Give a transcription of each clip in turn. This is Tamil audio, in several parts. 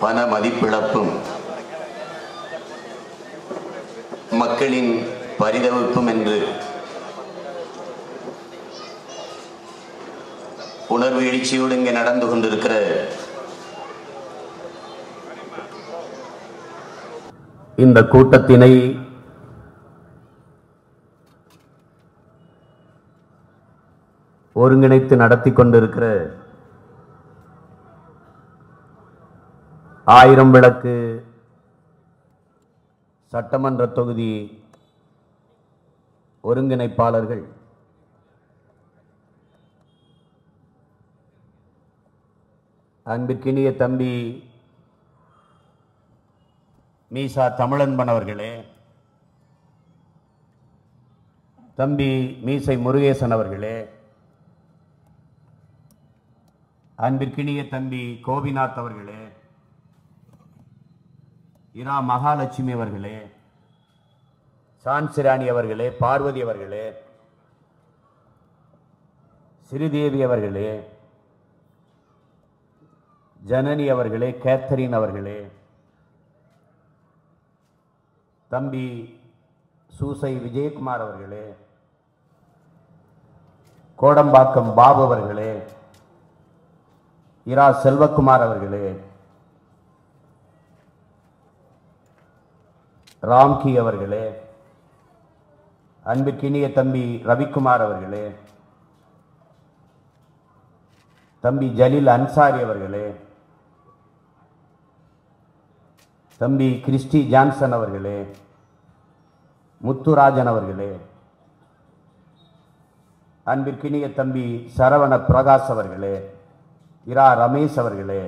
பண மதிப்பிழப்பும் மக்களின் பரிதவிப்பும் என்று உணர்வு எழுச்சியோடு இங்கே நடந்து கொண்டிருக்கிற இந்த கூட்டத்தினை ஒருங்கிணைத்து நடத்தி கொண்டிருக்கிற ஆயிரம் விளக்கு சட்டமன்ற தொகுதி ஒருங்கிணைப்பாளர்கள், அன்பிற்கினிய தம்பி மீசா தமிழன்பன் அவர்களே, தம்பி மீசை முருகேசன் அவர்களே, அன்பிற்கினிய தம்பி கோபிநாத் அவர்களே, இரா மகாலட்சுமி அவர்களே, சான்சிராணி அவர்களே, பார்வதி அவர்களே, ஸ்ரீதேவி அவர்களே, ஜனனி அவர்களே, கேத்தரின் அவர்களே, தம்பி சூசை விஜயகுமார் அவர்களே, கோடம்பாக்கம் பாபு அவர்களே, இரா செல்வகுமார் அவர்களே, ராம்கி அவர்களே, அன்பிற்கினிய தம்பி ரவிக்குமார் அவர்களே, தம்பி ஜலீல் அன்சாரி அவர்களே, தம்பி கிறிஸ்டி ஜான்சன் அவர்களே, முத்துராஜன் அவர்களே, அன்பிற்கினிய தம்பி சரவண பிரகாஷ் அவர்களே, இரா ரமேஷ் அவர்களே,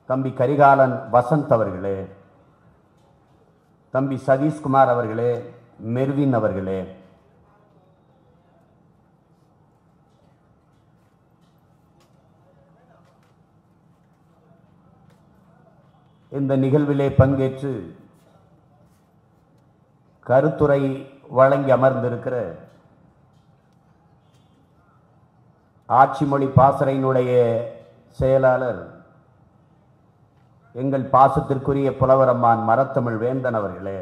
தம்பி கரிகாலன் வசந்த் அவர்களே, தம்பி சதீஷ்குமார் அவர்களே, மெர்வின் அவர்களே, இந்த நிகழ்விலே பங்கேற்று கருத்துரை வழங்கி அமர்ந்திருக்கிற ஆட்சி மொழி பாசறையினுடைய செயலாளர் எங்கள் பாசத்திற்குரிய புலவரம்மான் மரத்தமிழ் வேந்தன் அவர்களே,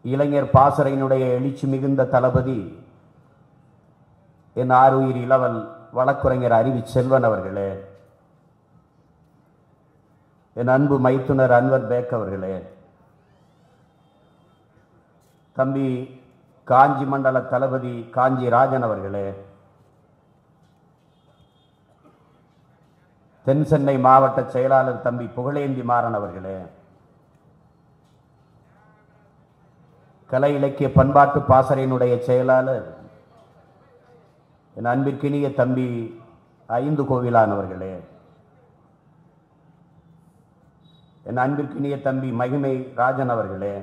இளைஞர் பாசறையினுடைய எழுச்சி மிகுந்த தளபதி என் ஆருயிர் இளவல் வழக்குரைஞர் அறிவி செல்வன் அவர்களே, என் அன்பு மைத்துனர் அன்வர் பேக் அவர்களே, தம்பி காஞ்சி மண்டல தளபதி காஞ்சி ராஜன் அவர்களே, தென் சென்னை மாவட்ட செயலாளர் தம்பி புகழேந்தி மாறன் அவர்களே, கலை இலக்கிய பண்பாட்டு பாசறையினுடைய செயலாளர் என் அன்பிற்கினிய தம்பி ஐந்து கோவிலான் அவர்களே, என் அன்பிற்கினிய தம்பி மகிமை ராஜன் அவர்களே,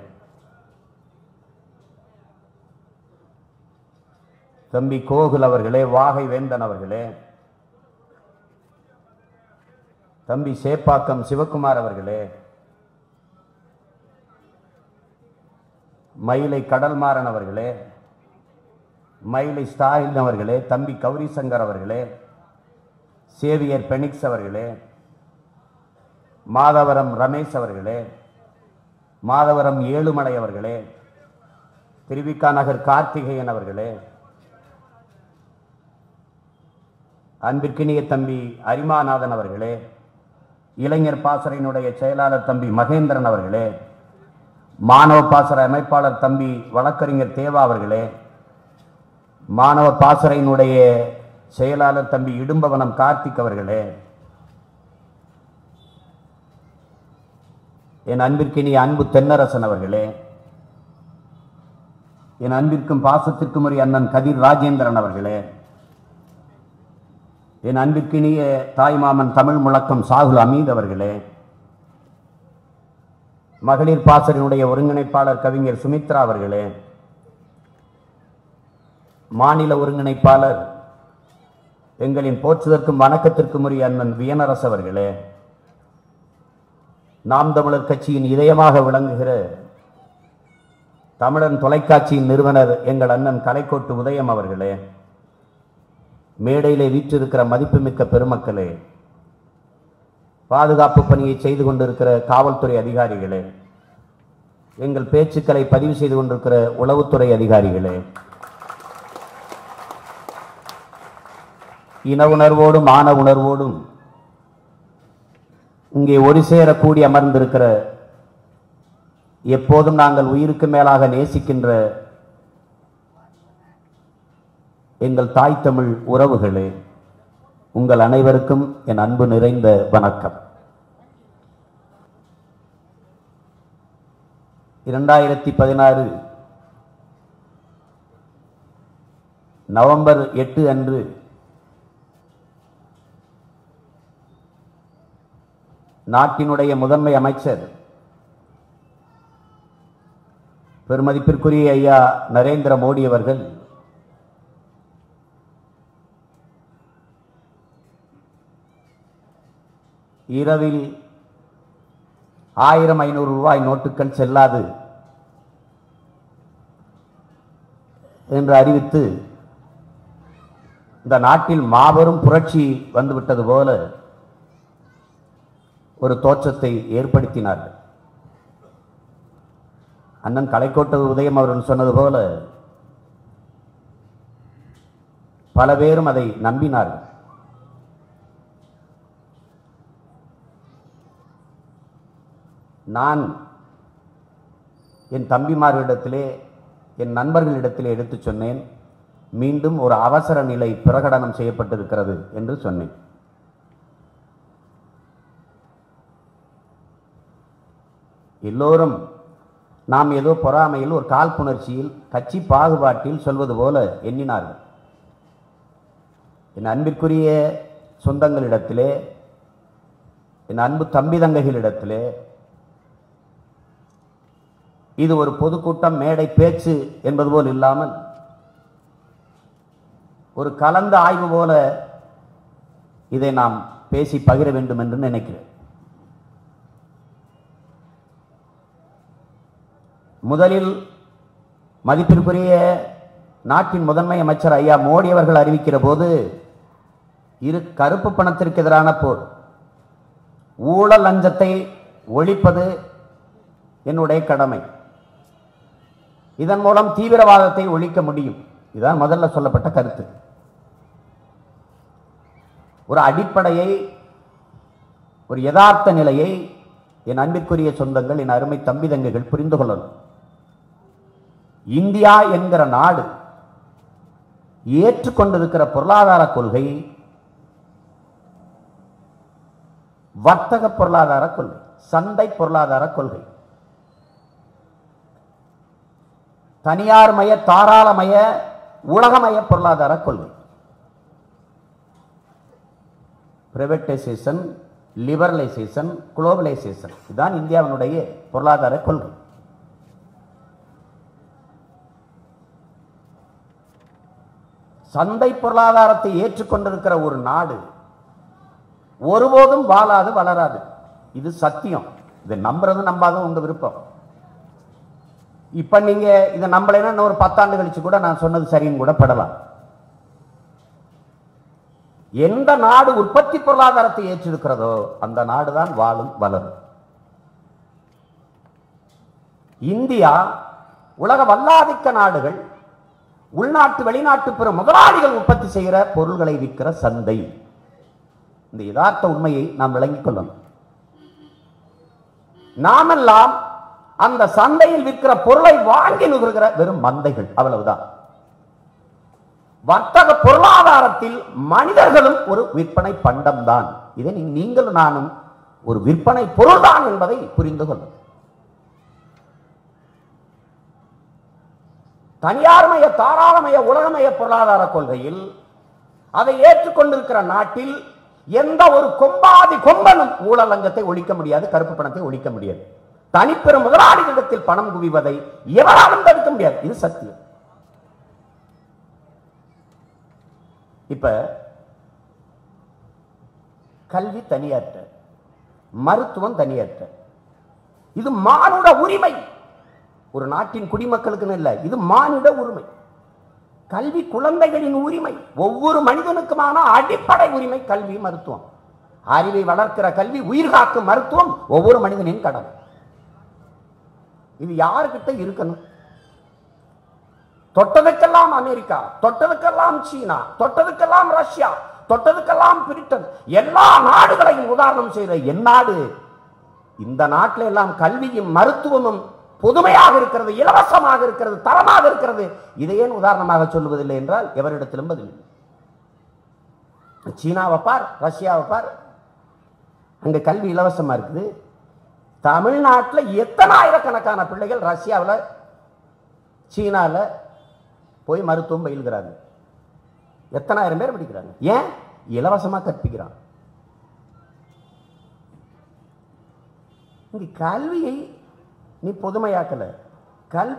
தம்பி கோகுல் அவர்களே, வாகை வேந்தன் அவர்களே, தம்பி சேப்பாக்கம் சிவகுமார் அவர்களே, மயிலை கடல்மாறன் அவர்களே, மயிலை ஸ்டாலின் அவர்களே, தம்பி கௌரி சங்கர் அவர்களே, சேவியர் பெனிக்ஸ் அவர்களே, மாதவரம் ரமேஷ் அவர்களே, மாதவரம் ஏழுமலை அவர்களே, திருவிக்கா நகர் கார்த்திகேயன் அவர்களே, அன்பிற்கினிய தம்பி அரிமாநாதன் அவர்களே, இளைஞர் பாசறையினுடைய செயலாளர் தம்பி மகேந்திரன் அவர்களே, மாணவ பாசறை அமைப்பாளர் தம்பி வழக்கறிஞர் தேவா அவர்களே, மாணவ பாசறையினுடைய செயலாளர் தம்பி இடும்பவனம் கார்த்திக் அவர்களே, என் அன்பிற்கினிய அன்பு தென்னரசன் அவர்களே, என் அன்பிற்கும் பாசத்திற்கும் உரிய அண்ணன் கதிர் ராஜேந்திரன் அவர்களே, என் அன்பிற்கினிய தாய்மாமன் தமிழ் முழக்கம் சாகுல் அமீத் அவர்களே, மகளிர் பாசறையினுடைய ஒருங்கிணைப்பாளர் கவிஞர் சுமித்ரா அவர்களே, மாநில ஒருங்கிணைப்பாளர் எங்களின் போற்றுதற்கும் வணக்கத்திற்கும் உரிய அண்ணன் வியனரசு அவர்களே, நாம் தமிழர் கட்சியின் இதயமாக விளங்குகிற தமிழன் தொலைக்காட்சியின் நிறுவனர் எங்கள் அண்ணன் கலைக்கோட்டு உதயம் அவர்களே, மேடையிலே வீற்றிருக்கிற மதிப்புமிக்க பெருமக்களே, பாதுகாப்பு பணியை செய்து கொண்டிருக்கிற காவல்துறை அதிகாரிகளே, எங்கள் பேச்சுக்களை பதிவு செய்து கொண்டிருக்கிற உளவுத்துறை அதிகாரிகளே, இன உணர்வோடும் மான உணர்வோடும் இங்கே ஒரு சேர கூடி அமர்ந்திருக்கிற, எப்போதும் நாங்கள் உயிருக்கு மேலாக நேசிக்கின்ற எங்கள் தாய் தமிழ் உறவுகளே, உங்கள் அனைவருக்கும் என் அன்பு நிறைந்த வணக்கம். 2016 நவம்பர் 8 அன்று நாட்டினுடைய முதன்மை அமைச்சர் பெருமதிப்பிற்குரிய ஐயா நரேந்திர மோடி அவர்கள் இரவில் 1500 ரூபாய் நோட்டுகள் செல்லாது என்று அறிவித்து இந்த நாட்டில் மாபெரும் புரட்சி வந்துவிட்டது போல ஒரு தோற்றத்தை ஏற்படுத்தினார்கள். அண்ணன் கலைக்கோட்டை உதயம் அவர்கள் சொன்னது போல பல பேரும் அதை நம்பினார்கள். நான் என் தம்பிமார்களிடத்திலே, என் நண்பர்களிடத்திலே எடுத்து சொன்னேன், மீண்டும் ஒரு அவசர நிலை பிரகடனம் செய்யப்பட்டிருக்கிறது என்று சொன்னேன். எல்லோரும் நாம் ஏதோ பொறாமையில், ஒரு காழ்ப்புணர்ச்சியில், கட்சி பாகுபாட்டில் சொல்வது போல எண்ணினார்கள். என் அன்பிற்குரிய சொந்தங்களிடத்திலே, என் அன்பு தம்பி தங்கைகளிடத்திலே, இது ஒரு பொதுக்கூட்டம், மேடை பேச்சு என்பது போல் இல்லாமல் ஒரு கலந்த ஆய்வு போல இதை நாம் பேசி பகிர வேண்டும் என்று நினைக்கிறேன். முதலில் மதிப்பிற்குரிய நாட்டின் முதன்மை அமைச்சர் ஐயா மோடி அவர்கள் அறிவிக்கிற போது, கருப்பு பணத்திற்கு எதிரான போர், ஊழல் லஞ்சத்தை ஒழிப்பது என்னுடைய கடமை, இதன் மூலம் தீவிரவாதத்தை ஒழிக்க முடியும், இதுதான் முதல்ல சொல்லப்பட்ட கருத்து. ஒரு அடிப்படையை, ஒரு யதார்த்த நிலையை என் அன்பிற்குரிய சொந்தங்கள், என் அருமை தம்பி தங்கைகள் புரிந்து கொள்ளணும். இந்தியா என்கிற நாடு ஏற்றுக்கொண்டிருக்கிற பொருளாதார கொள்கை வர்த்தக பொருளாதார கொள்கை, சந்தை பொருளாதார கொள்கை, தனியார்மய, தாராளமய, உலகமய பொருளாதார கொள்கை. பிரைவேட்டைசேஷன், லிபரலைசேஷன், குளோபலைசேஷன், இதுதான் இந்தியாவினுடைய பொருளாதார கொள்கை. சந்தை பொருளாதாரத்தை ஏற்றுக்கொண்டிருக்கிற ஒரு நாடு ஒருபோதும் வாழாது, வளராது. இது சத்தியம். இதை நம்புறது நம்பாத உங்க விருப்பம். இப்ப நீங்க இதை நம்பலைன்னா ஒரு 10 ஆண்டு கழிச்சு கூட நான் சொன்னது சரின்னு கூட படலாம். எந்த நாடு உற்பத்தி பொருளாதாரத்தை ஏற்றிருக்கிறதோ அந்த நாடுதான் வாழும், வளரும். இந்தியா உலக வல்லாதிக்க நாடுகள், உள்நாட்டு வெளிநாட்டு பிற முதலாளிகள் உற்பத்தி செய்கிற பொருள்களை விற்கிற சந்தை. இந்த யதார்த்த உண்மையை நாம் விளங்கிக் கொள்ளணும். நாமெல்லாம் அந்த சந்தையில் விற்கிற பொருளை வாங்கி நுகர்கிற வெறும் மந்தைகள், அவ்வளவுதான். வர்த்தக பொருளாதாரத்தில் மனிதர்களும் ஒரு விற்பனை பண்டம் தான். இதை நீங்கள் நானும் ஒரு விற்பனை பொருள் தான் என்பதை புரிந்து கொள்ளும். தனியார்மய, தாராளமய, உலகமய பொருளாதார கொள்கையில் அதை ஏற்றுக்கொண்டிருக்கிற நாட்டில் எந்த ஒரு கொம்பாதி கொம்பனும் ஊழல் லஞ்சத்தை ஒழிக்க முடியாது, கருப்பு பணத்தை ஒழிக்க முடியாது. தனிப்பெற முதலாளிகளிடத்தில் பணம் குவிவதை எவராலும் தடுக்க முடியாது. இது சத்தியம். இப்ப கல்வி தனியாற்ற, மருத்துவம் தனியாற்ற, இது மானுட உரிமை. ஒரு நாட்டின் குடிமக்களுக்கு இல்ல, இது மானிட உரிமை. கல்வி குழந்தைகளின் உரிமை, ஒவ்வொரு மனிதனுக்குமான அடிப்படை உரிமை கல்வி, மருத்துவம். அறிவை வளர்க்கிற கல்வி, உயிர் காக்கும் மருத்துவம் ஒவ்வொரு மனிதனின் கடமை. இது யாருக்கிட்ட இருக்கணும்? தொட்டதுக்கெல்லாம் அமெரிக்கா, தொட்டதுக்கெல்லாம் சீனா, தொட்டதுக்கெல்லாம் ரஷ்யா, தொட்டதுக்கெல்லாம் பிரிட்டன், எல்லா நாடுகளையும் உதாரணம் செய்த என் நாடு. இந்த நாட்டில் எல்லாம் கல்வியும் மருத்துவமும் பொதுமையாக இருக்கிறது, இலவசமாக இருக்கிறது, தரமாக இருக்கிறது. இதை ஏன் உதாரணமாக சொல்லுவதில்லை என்றால் எவரிடத்திலும் பதில். சீனாவை பார், ரஷ்யாவை பார், அங்க கல்வி இலவசமா இருக்குது. தமிழ்நாட்டில் எத்தனை ஆயிரக்கணக்கான பிள்ளைகள் ரஷ்யாவில் சீனாவில் போய் மருத்துவம் பயில்கிறாங்க. எத்தனாயிரம் பேர் படிக்கிறாங்க. ஏன்? இலவசமா கற்பிக்கிறான். இங்க கல்வியை நீ பொதுமையாக்கல,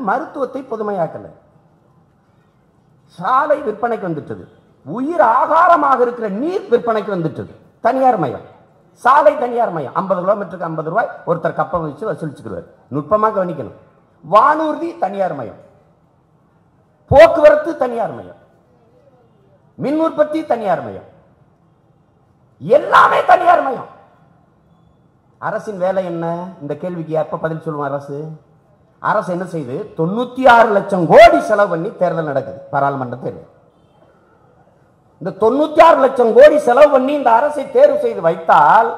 மருத்துவத்தை பொதுமையாக்கல. சாலை விற்பனைக்கு வந்துட்டது, உயிர் ஆகாரமாக இருக்கிற நீர் விற்பனைக்கு வந்துட்டது. தனியார் மயம், சாலை தனியார் மயம். 50 கிலோமீட்டருக்கு 50 ரூபாய் ஒருத்தர் கப்பம் வச்சு வசூலிச்சுக்கிறார். நுட்பமாக கவனிக்கணும். வானூர்தி தனியார் மயம், போக்குவரத்து தனியார் மயம், மின் உற்பத்தி தனியார் மயம், எல்லாமே தனியார் மயம். அரசின் வேலை என்ன? இந்த கேள்விக்கு எப்ப பதில் சொல்லுவோம்? அரசு என்ன செய்து 96 லட்சம் கோடி செலவு பண்ணி தேர்தல் நடக்குது, பாராளுமன்ற தேர்தல். இந்த 96 லட்சம் கோடி செலவு பண்ணி இந்த அரசை தேர்வு செய்து வைத்தால்,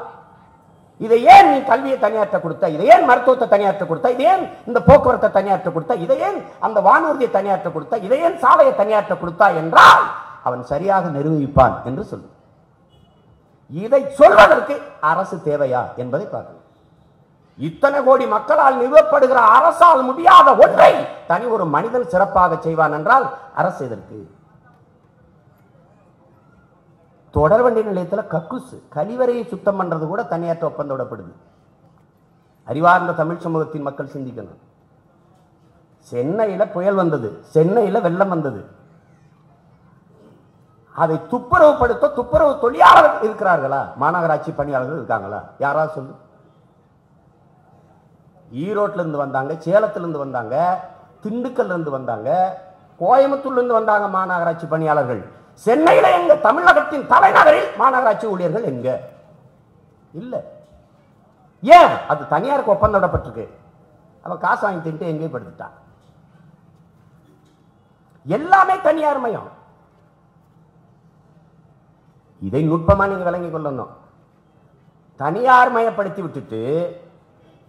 இதை ஏன் நீ கல்வியை தனியாற்ற கொடுத்த, இதை ஏன் மருத்துவத்தை தனியாற்ற கொடுத்த, இதை ஏன் இந்த போக்குவரத்தை தனியாற்ற கொடுத்த, இதை ஏன் அந்த வானூர்தியை தனியாற்ற கொடுத்த, இதை ஏன் சாலையை தனியாற்ற கொடுத்தா என்றால் அவன் சரியாக நிரூபிப்பான் என்று சொல்லு. இதை சொல்வதற்கு அரசு தேவையா என்பதை பார்க்கணும். இத்தனை கோடி மக்களால் நிறுவப்படுகிற அரசால் முடியாத ஒன்றை தனி ஒரு மனிதன் சிறப்பாக செய்வான் என்றால் அரசு எதற்கு? தொடர்வண்டி நிலையத்தில் கக்குசு கழிவறையை சுத்தம் பண்றது கூட தனியாற்ற ஒப்பந்தம் விடப்படுது. அறிவார்ந்த தமிழ் சமூகத்தின் மக்கள் சிந்திக்கணும். சென்னையில புயல் வந்தது, சென்னையில வெள்ளம் வந்தது. அதை துப்புரவுப்படுத்த துப்புரவு தொழிலாளர்கள் இருக்கிறார்களா? மாநகராட்சி பணியாளர்கள் இருக்காங்களா? யாராவது சொல்லு. ஈரோட்டில இருந்து வந்தாங்க, சேலத்தில இருந்து வந்தாங்க, திண்டுக்கல்ல இருந்து வந்தாங்க, கோயம்புத்தூர்ல இருந்து வந்தாங்க மாநகராட்சி பணியாளர்கள். சென்னையில எங்க? தமிழகத்தின் தலைநகரில் மாநகராட்சி ஊழியர்கள் எங்க? இல்ல. ஏன்? அது தனியாருக்கு ஒப்பந்தம் விடப்பட்டிருக்கு. அவ காசு வாங்கி தின்ட்டு எங்கேயும் படுத்துட்டான். எல்லாமே தனியார் மயம். இதை நுட்பமா நீங்க விளங்கிக் கொள்ளணும். தனியார் மயப்படுத்தி விட்டுட்டு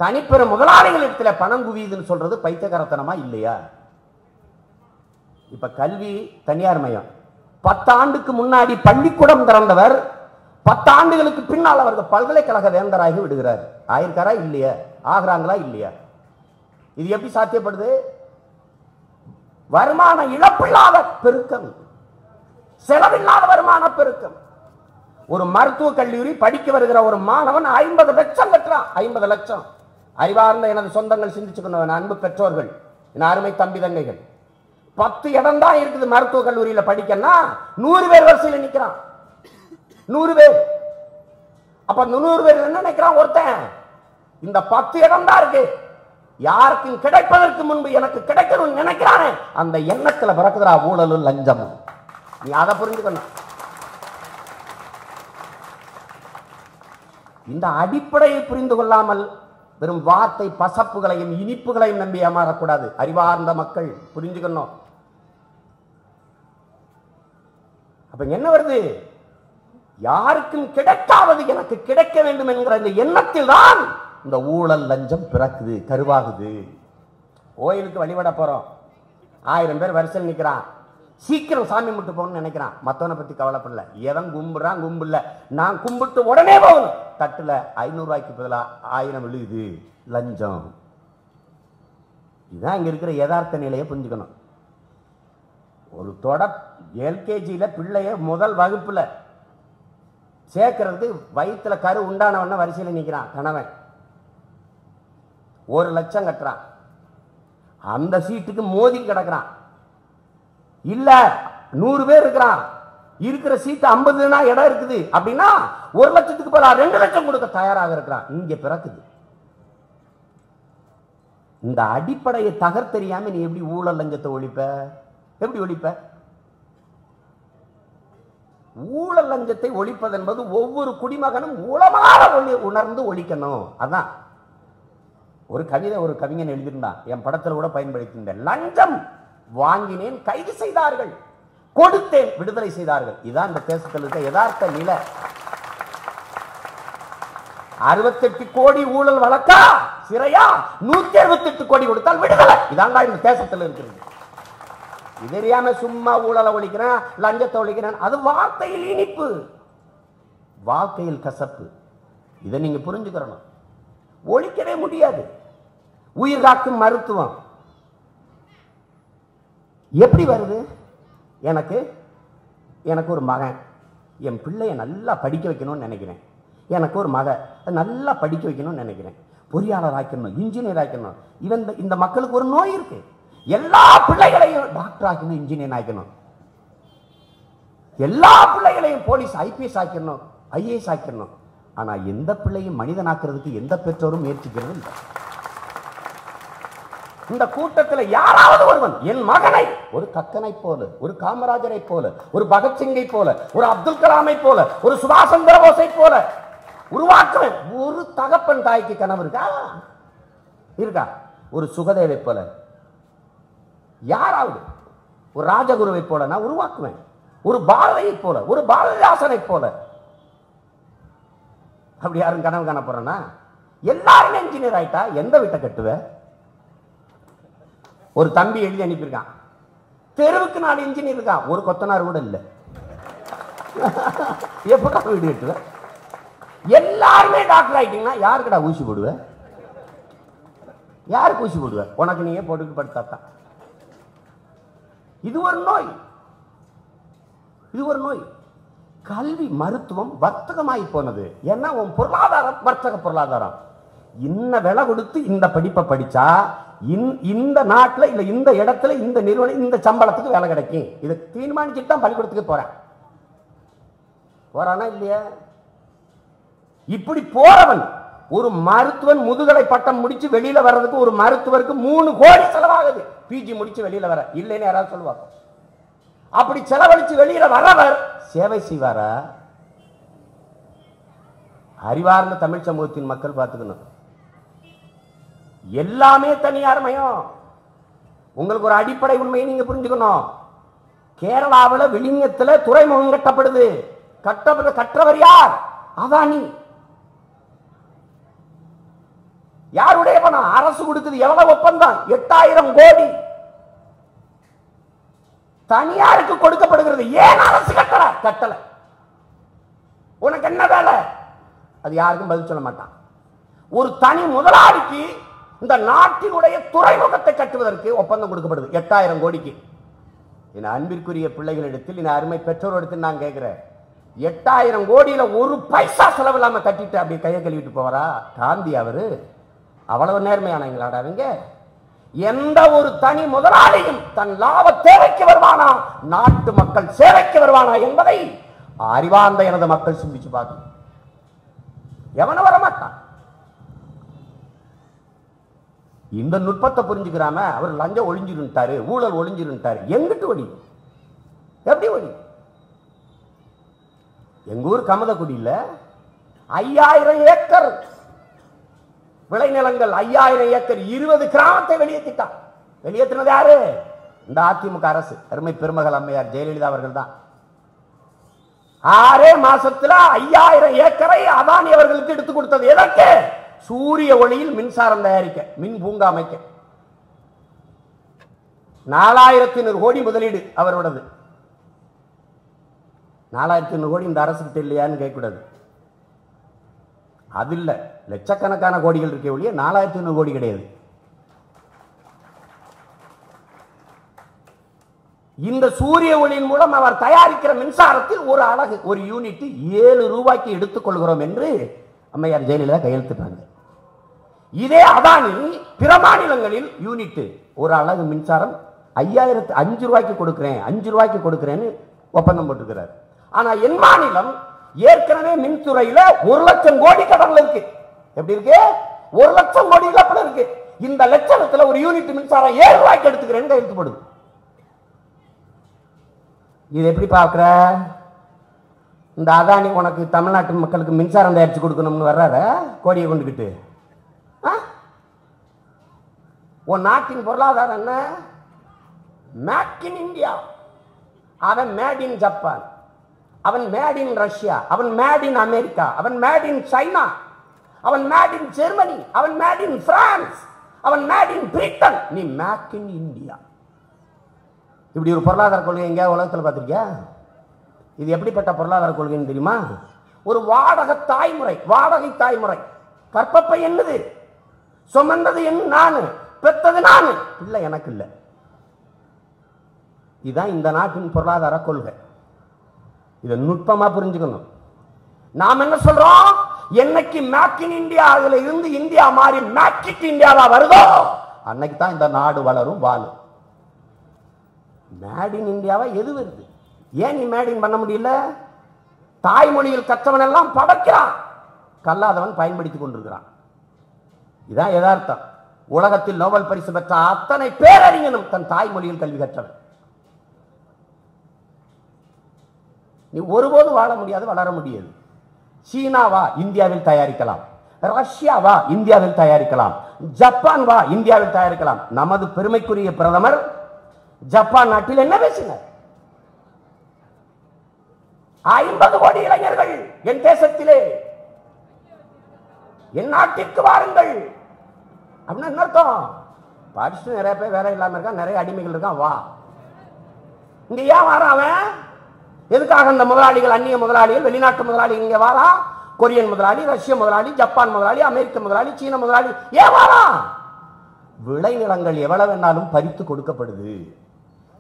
தனிப்பெரும் முதலாளிகளிடத்துல பணம் குவியுதுன்னு சொல்றது பைத்தியக்காரத்தனமா இல்லையா? இப்ப கல்வி தனியார் மயம். 10 ஆண்டுக்கு முன்னாடி பள்ளிக்கூடம் திறந்தவர் 10 ஆண்டுகளுக்கு பின்னால் அவர்கள் பல்கலைக்கழக வேந்தராகி விடுகிறார். ஆயிருக்காரா இல்லையா? ஆகிறாங்களா இல்லையா? இது எப்படி சாத்தியப்படுது? வருமான இழப்பில்லாத பெருக்கம், செலவில்லாத வருமான பெருக்கம். ஒரு மருத்துவ கல்லூரி படிக்க வருகிற ஒரு மாணவன் 50 லட்சம் கட்டுறான். 50 லட்சம். அறிவார்ந்த எனது சொந்தங்கள் சிந்திச்சுக்கணும், அன்பு பெற்றோர்கள், என் அருமை தம்பி தங்கைகள். 10 இடம் தான் இருக்குது மருத்துவ கல்லூரியில படிக்கன்னா 100 பேர் வரிசையில் நிக்கிறான். 100 பேர். அப்ப 100 பேர் என்ன நினைக்கிறான்? ஒருத்தன் இந்த 10 இடம் தான் இருக்கு, யாருக்கும் கிடைப்பதற்கு முன்பு எனக்கு கிடைக்கணும்னு நினைக்கிறானே, அந்த எண்ணத்துல பிறக்குதுரா ஊழலும் லஞ்சமும். நீ அதை புரிஞ்சுக்கணும். இந்த அடிப்படையை புரிந்து கொள்ளாமல் வெறும் வார்த்தை பசப்புகளையும் இனிப்புகளையும் நம்பி ஏமாறக்கூடாது. அறிவார்ந்த மக்கள் புரிஞ்சுக்கணும். அப்ப என்ன வருது? யாருக்கும் கிடைக்காதது எனக்கு கிடைக்க வேண்டும் என்கிற இந்த எண்ணத்தில் தான் இந்த ஊழல் லஞ்சம் பிறக்குது, கருவாகுது. கோயிலுக்கு வழிபட போறோம், 1000 பேர் வரிசையில் நிற்கிறான். சீக்கிரம் சாமி முட்டு போகணும்னு நினைக்கிறான். மற்றவனை பத்தி கவலைப்படல. எவன் கும்பிடுறான் கும்பிடல, நான் கும்பிட்டு உடனே போகணும். தட்டுல 500 ரூபாய்க்கு பதிலாக 1000 விழுகுது, லஞ்சம். இதுதான் இங்க இருக்கிற யதார்த்த நிலையை புரிஞ்சுக்கணும். ஒரு எல்கேஜியில பிள்ளைய முதல் வகுப்புல சேர்க்கறது வயிற்றுல கரு உண்டானவன வரிசையில் நிற்கிறான் கணவன். 1 லட்சம் கட்டுறான். அந்த சீட்டுக்கு மோதி கிடக்குறான். இல்ல 100 பேர் இருக்கிறான், இருக்கிற சீட்டு 50 இடம் இருக்குது அப்படின்னா 1 லட்சத்துக்கு பதிலா 2 லட்சம் கொடுக்க தயாராக இருக்கிறான். இங்க பிறக்குது. இந்த அடிப்படையை தகர்த்தெரியாம நீ எப்படி ஊழல் லஞ்சத்தை ஒழிப்ப? எப்படி ஒழிப்ப? ஊழல் லஞ்சத்தை ஒழிப்பது என்பது ஒவ்வொரு குடிமகனும் உளமாற உணர்ந்து ஒழிக்கணும். அதான் ஒரு கவிதை ஒரு கவிஞன் எழுதியிருந்தான், என் படத்தில் கூட பயன்படுத்தியிருந்தேன். லஞ்சம் வாங்கினேன், கைது செய்தார்கள், கொடுத்தேன், விடுதலை செய்தார்கள். இதான் இந்த தேசத்தில் இருக்க யதார்த்த நிலை. 68 கோடி ஊழல் வழக்கா, சிறையா, 168 கோடி கொடுத்தால் விடுதலை. இதான் இந்த தேசத்தில் இருக்கிறது. இது தெரியாம சும்மா ஊழலை ஒழிக்கிறேன், லஞ்சத்தை ஒழிக்கிறேன், அது வார்த்தையில் இனிப்பு, வாழ்க்கையில் கசப்பு. இதை நீங்க புரிஞ்சுக்கிறணும். ஒழிக்கவே முடியாது. உயிர் காக்கும் மருத்துவம் எப்படி வருது? எனக்கு ஒரு மகன், என் பிள்ளைய நல்லா படிக்க வைக்கணும்னு நினைக்கிறேன். எனக்கு ஒரு மக நல்லா படிக்க வைக்கணும்னு நினைக்கிறேன். பொறியாளர் ஆக்கணும், இன்ஜினியர் ஆக்கணும். இந்த மக்களுக்கு ஒரு நோய் இருக்கு. எல்லா பிள்ளைகளையும் டாக்டர் ஆக்கணும், இன்ஜினியர் ஆக்கணும். எல்லா பிள்ளைகளையும் போலீஸ், ஐபிஎஸ் ஆக்கணும், ஐஏஎஸ் ஆக்கணும். ஆனா எந்த பிள்ளையும் மனிதனாக்குறதுக்கு எந்த பெற்றோரும் முயற்சிக்கிறது இல்லை. இந்த கூட்டத்தில் யாராவது ஒருவன் என் மகனை ஒரு கக்கனை போல, ஒரு காமராஜரை போல, ஒரு பகத்சிங்கை போல, ஒரு அப்துல் கலாமை போல, ஒரு சுபாஷ் சந்திர போஸை போல உருவாக்குவேன். ஒரு தகப்பன் தாய்க்கு கனவு இருக்கா? ஒரு சுகதேவை போல, யாராவது ஒரு ராஜகுருவை போல நான் உருவாக்குவேன். ஒரு பாரதியை போல, ஒரு பாரதிதாசனை போல. அப்படி யாரும் கனவு காண போறேன்னா? எல்லாருமே இன்ஜினியர் ஆயிட்டா எந்த வீட்டை கட்டுவ? ஒரு தம்பி எழுதி அனுப்பியிருக்கான், தெருவுக்கு 4 இன்ஜினியர் இருக்கான், ஒரு கொத்தனார் கூட இல்லை. எப்படா வீடு கட்டுவ? எல்லாருமே டாக்டர் ஆயிட்டீங்கன்னா யாருக்குடா ஊசி போடுவ? யாருக்கு ஊசி போடுவ? உனக்கு நீயே போட்டுக்கு படுத்தாத்தான். இது ஒரு நோய், இது ஒரு நோய். கல்வி, மருத்துவம் வர்த்தகமாகி போனது. ஏன்னா உன் பொருளாதாரம் வர்த்தக பொருளாதாரம். இன்ன விலை கொடுத்து இந்த படிப்பை படிச்சா இந்த நாட்டில் இல்ல இந்த இடத்துல இந்த நிறுவனம் இந்த சம்பளத்துக்கு வேலை கிடைக்கும். இதை தீர்மானிச்சுட்டு தான் பள்ளிக்கூடத்துக்கு போறானா இல்லையா? இப்படி போறவன் ஒரு மருத்துவன் முதுகலை பட்டம் முடிச்சு வெளியில வர்றதுக்கு ஒரு மருத்துவருக்கு 3 கோடி செலவாகுது. பிஜி முடிச்சு வெளியில வர இல்லைன்னு யாராவது சொல்லுவாங்க. அப்படி செலவழிச்சு வெளியில வரவர் சேவை செய்வாரா? அறிவார்ந்த தமிழ் சமூகத்தின் மக்கள் பார்த்துக்கணும். எல்லாமே தனியார் மயம். உங்களுக்கு ஒரு அடிப்படை உண்மையை நீங்க புரிஞ்சுக்கணும். கேரளாவில் விழிஞத்தில் துறைமுகம் கட்டப்படுது. கற்றவர் யார்? அதானி. யாருடைய பணம்? அரசு கொடுக்குது. எவ்வளவு ஒப்பந்தம்? 8000 கோடி தனியாருக்கு கொடுக்கப்படுகிறது. ஏன் அரசு கட்டல? உனக்கு என்ன வேலை? அது யாருக்கும் பதில் சொல்ல மாட்டான். ஒரு தனி முதலாளிக்கு இந்த நாட்டினுடைய துறைமுகத்தை கட்டுவதற்கு ஒப்பந்தம் கொடுக்கப்படுது 8000 கோடிக்கு. என் அன்பிற்குரிய பிள்ளைகளிடத்தில், என் அருமை பெற்றோரிடத்தில் நான் கேட்கிறேன், 8000 கோடியில ஒரு பைசா செலவு இல்லாம கட்டிட்டு அப்படி கையை கழுவிட்டு போவாரா காந்தி? அவரு அவ்வளவு நேர்மையானவங்க. எந்த ஒரு தனி முதலாளியும் தன் லாப தேவைக்கு வருவானா, நாட்டு மக்கள் சேவைக்கு வருவானா என்பதை அறிவார்ந்த எனது மக்கள் சிந்திச்சு பார்க்கணும். எவனும் வரமாட்டான். இந்த நுட்பத்தை புரிஞ்சுக்கிறாம அவர் லஞ்சம் ஒளிஞ்சிருந்தாரு, ஊழல் ஒளிஞ்சிருந்தாரு. எங்கிட்டு ஒளி? எப்படி ஒளி? எங்க ஊர் கமதக்குடியில 5000 ஏக்கர் விளைநிலங்கள், 5000 ஏக்கர் 20 கிராமத்தை வெளியேற்றிட்டான். வெளியேற்றினது யாரு? இந்த அதிமுக அரசு. அருமை பெருமகள் அம்மையார் ஜெயலலிதா அவர்கள் தான். 6 மாசத்துல 5000 ஏக்கரை அதானி அவர்களுக்கு எடுத்துக் கொடுத்தது. எதற்கு? சூரிய ஒளியில் மின்சாரம் தயாரிக்க, மின் பூங்கா அமைக்க. 4100 கோடி முதலீடு அவரோடது. 4100 கோடி இந்த அரசுக்கு இல்லையான்னு கேட்கக்கூடாது. அது இல்ல, லட்சக்கணக்கான கோடிகள் இருக்க ஒழிய 4100 கோடி கிடையாது. இந்த சூரிய ஒளியின் மூலம் அவர் தயாரிக்கிற மின்சாரத்தில் ஒரு அலகு, ஒரு யூனிட் 7 ரூபாய்க்கு எடுத்துக் கொள்கிறோம் என்று அம்மையார் ஜெயலலிதா கையெழுத்திட்டாங்க. இதே அதானி பிற மாநிலங்களில் யூனிட் ஒரு அலகு மின்சாரம் 5 ரூபாய்க்கு கொடுக்கிறேன், 5 ரூபாய்க்கு கொடுக்கிறேன்னு ஒப்பந்தம் போட்டுக்கிறார். ஆனா என் மாநிலம் ஏற்கனவே மின்துறையில 1 லட்சம் கோடி கடன்ல இருக்கு. எப்படி இருக்கு? 1 லட்சம் கோடி இழப்பு இருக்கு. இந்த லட்சணத்துல ஒரு யூனிட் மின்சாரம் 7 ரூபாய்க்கு எடுத்துக்கிறேன்னு கையெழுத்து போடுது. இது எப்படி பார்க்கிற? இந்த அதானி உனக்கு தமிழ்நாட்டு மக்களுக்கு மின்சாரம் தயாரிச்சு கொடுக்கணும்னு வர்றார கோடியை கொண்டுகிட்டு. உன் நாட்டின் பொருளாதாரம் என்ன? Make in India. அவன் மேட் இன் ஜப்பான், அவன் மேட் இன் ரஷ்யா, அவன் மேட் இன் அமெரிக்கா, அவன் மேட் இன் சைனா, அவன் மேட் இன் ஜெர்மனி, அவன் மேட் இன் பிரான்ஸ், அவன் மேட் இன் பிரிட்டன். நீ மேக் இன் இந்தியா. இப்படி ஒரு பொருளாதார கொள்கை எங்கேயா உலகத்தில் பார்த்திருக்கியா? இது எப்படிப்பட்ட பொருளாதார கொள்கைன்னு தெரியுமா? ஒரு வாடகை தாய்முறை. கற்பப்பை என்னது? சுமந்தது என்ன? நானு. பெத்தது நானு. இல்லை, எனக்கு இல்லை. இதுதான் இந்த நாட்டின் பொருளாதார கொள்கை. இதை நுட்பமா புரிஞ்சுக்கணும். நாம் என்ன சொல்றோம்? என்னைக்கு மேக் இன் இந்தியா இருந்து இந்தியா மாறி மேக் இன் இந்தியாவா வருதோ அன்னைக்கு தான் இந்த நாடு வளரும், வாழும். மேட் இன் இந்தியாவா எது வருது? ஏன் நீ மேட் இன் பண்ண முடியல? தாய்மொழியில் கற்றவன் எல்லாம் படைக்கிறான், கல்லாதவன் பயன்படுத்திக் கொண்டிருக்கிறான். இதான் யதார்த்தம். உலகத்தில் நோபல் பரிசு பெற்ற அத்தனை பேரறிஞனும் தன் தாய்மொழியில் கல்வி கற்றவன். நீ ஒருபோது வாழ முடியாது, வளர முடியாது. சீனாவா இந்தியாவில் தயாரிக்கலாம், ரஷ்யாவா இந்தியாவில் தயாரிக்கலாம், ஜப்பான் வா இந்தியாவில் தயாரிக்கலாம். நமது பெருமைக்குரிய பிரதமர் ஜப்பான் நாட்டில் என்ன பேசினார்? 50 கோடி இளைஞர்கள் என் தேசத்திலே, என் நாட்டிற்கு வாருங்கள் அப்படின்னு என்ன அர்த்தம்? படிச்சுட்டு நிறைய பேர் வேலை இல்லாம இருக்கான், நிறைய அடிமைகள் இருக்கான், வா. இங்க ஏன் வாரான் அவன்? எதுக்காக? இந்த முதலாளிகள், அந்நிய முதலாளிகள், வெளிநாட்டு முதலாளிகள் இங்க வாரா? கொரியன் முதலாளி, ரஷ்ய முதலாளி, ஜப்பான் முதலாளி, அமெரிக்க முதலாளி, சீன முதலாளி ஏன் வாரா? விளைநிலங்கள் எவ்வளவு வேணாலும் பறித்து கொடுக்கப்படுது,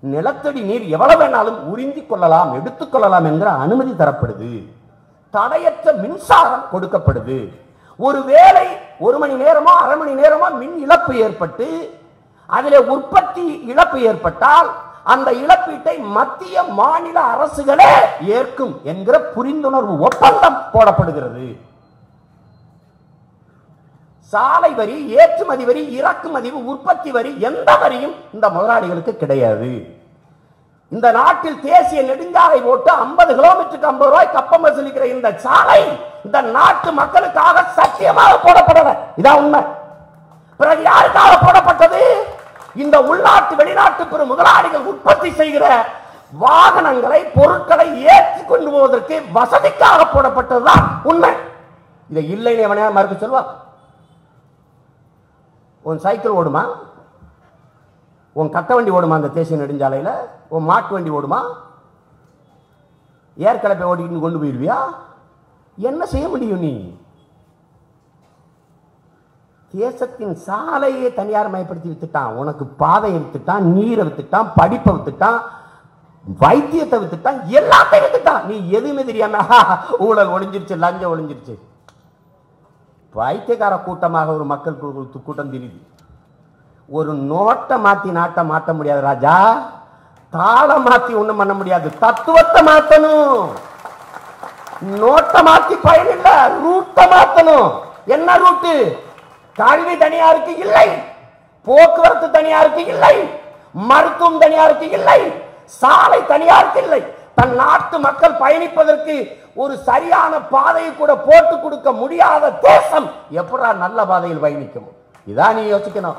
நிலத்தடி நீர் எவ்வளவு வேணாலும் உறிஞ்சிக் கொள்ளலாம், எடுத்துக்கொள்ளலாம் என்கிற அனுமதி தரப்படுது, தடையற்ற மின்சாரம் கொடுக்கப்படுது. ஒரு வேளை 1 மணி நேரமோ 1/2 மணி நேரமோ மின் இழப்பு ஏற்பட்டு அதிலே உற்பத்தி இழப்பு ஏற்பட்டால் அந்த இழப்பீட்டை மத்திய மாநில அரசுகளே ஏற்கும் என்கிற புரிந்துணர்வு ஒப்பந்தம் போடப்படுகிறது. சாலை வரி, ஏற்றுமதி வரி, இறக்குமதி, உற்பத்தி வரி, எந்த வரியும் இந்த முதலாளிகளுக்கு கிடையாது. இந்த நாட்டில் தேசிய நெடுஞ்சாலை போட்டு 50 கிலோமீட்டருக்கு 50 ரூபாய் கப்பம் வசூலிக்கிற இந்த சாலை இந்த நாட்டு மக்களுக்காக சத்தியமாக போடப்படல. இதான் உண்மை. பிறகு யாருக்காக போடப்பட்டது? இந்த உள்நாட்டு வெளிநாட்டு பெரும் முதலாளிகள் உற்பத்தி செய்கிற வாகனங்களை, பொருட்களை ஏற்றி கொண்டு போவதற்கு வசதிக்காக போடப்பட்டதுதான் உண்மை. இதை இல்லைன்னு எவனையா மறுக்க சொல்வா? உன் சைக்கிள் ஓடுமா? உன் கட்ட வண்டி ஓடுமா? அந்த தேசிய நெடுஞ்சாலையில உன் மாட்டு வண்டி ஓடுமா? ஏற்கலப்பை ஓட்டிட்டு கொண்டு போயிருவியா? என்ன செய்ய முடியும்? நீ தேசத்தின் சாலையை தனியார் மயப்படுத்தி வித்துட்டான். உனக்கு பாதை வித்துட்டான், நீரை வித்துட்டான், படிப்பை வித்துட்டான், வைத்தியத்தை வித்துட்டான், எல்லாத்தையும் வித்துட்டான். நீ எதுவுமே தெரியாம ஊழல் ஒளிஞ்சிருச்சு, லஞ்சம் ஒளிஞ்சிருச்சு. வைத்தியக்கார கூட்டமாக ஒரு மக்கள் கூட்டம் தெரியுது. ஒரு நோட்டை மாத்தி நாட்டை மாற்ற முடியாது ராஜா, தாளை மாத்தி ஒண்ணும் பண்ண முடியாது, தத்துவத்தை மாத்தணும். நோட்டை மாத்தி பயன் இல்ல, ரூட்டை மாத்தணும். என்ன ரூட்டு? கல்வி தனியாருக்கு இல்லை, போக்குவரத்து தனியாருக்கு இல்லை, மருத்துவம் தனியாருக்கு இல்லை, சாலை தனியாருக்கு இல்லை. தன் நாட்டு மக்கள் பயணிப்பதற்கு ஒரு சரியான பாதையை கூட போட்டு கொடுக்க முடியாத தேசம் எப்படா நல்ல பாதையில் பயணிக்கும்? இதான் நீ யோசிக்கணும்.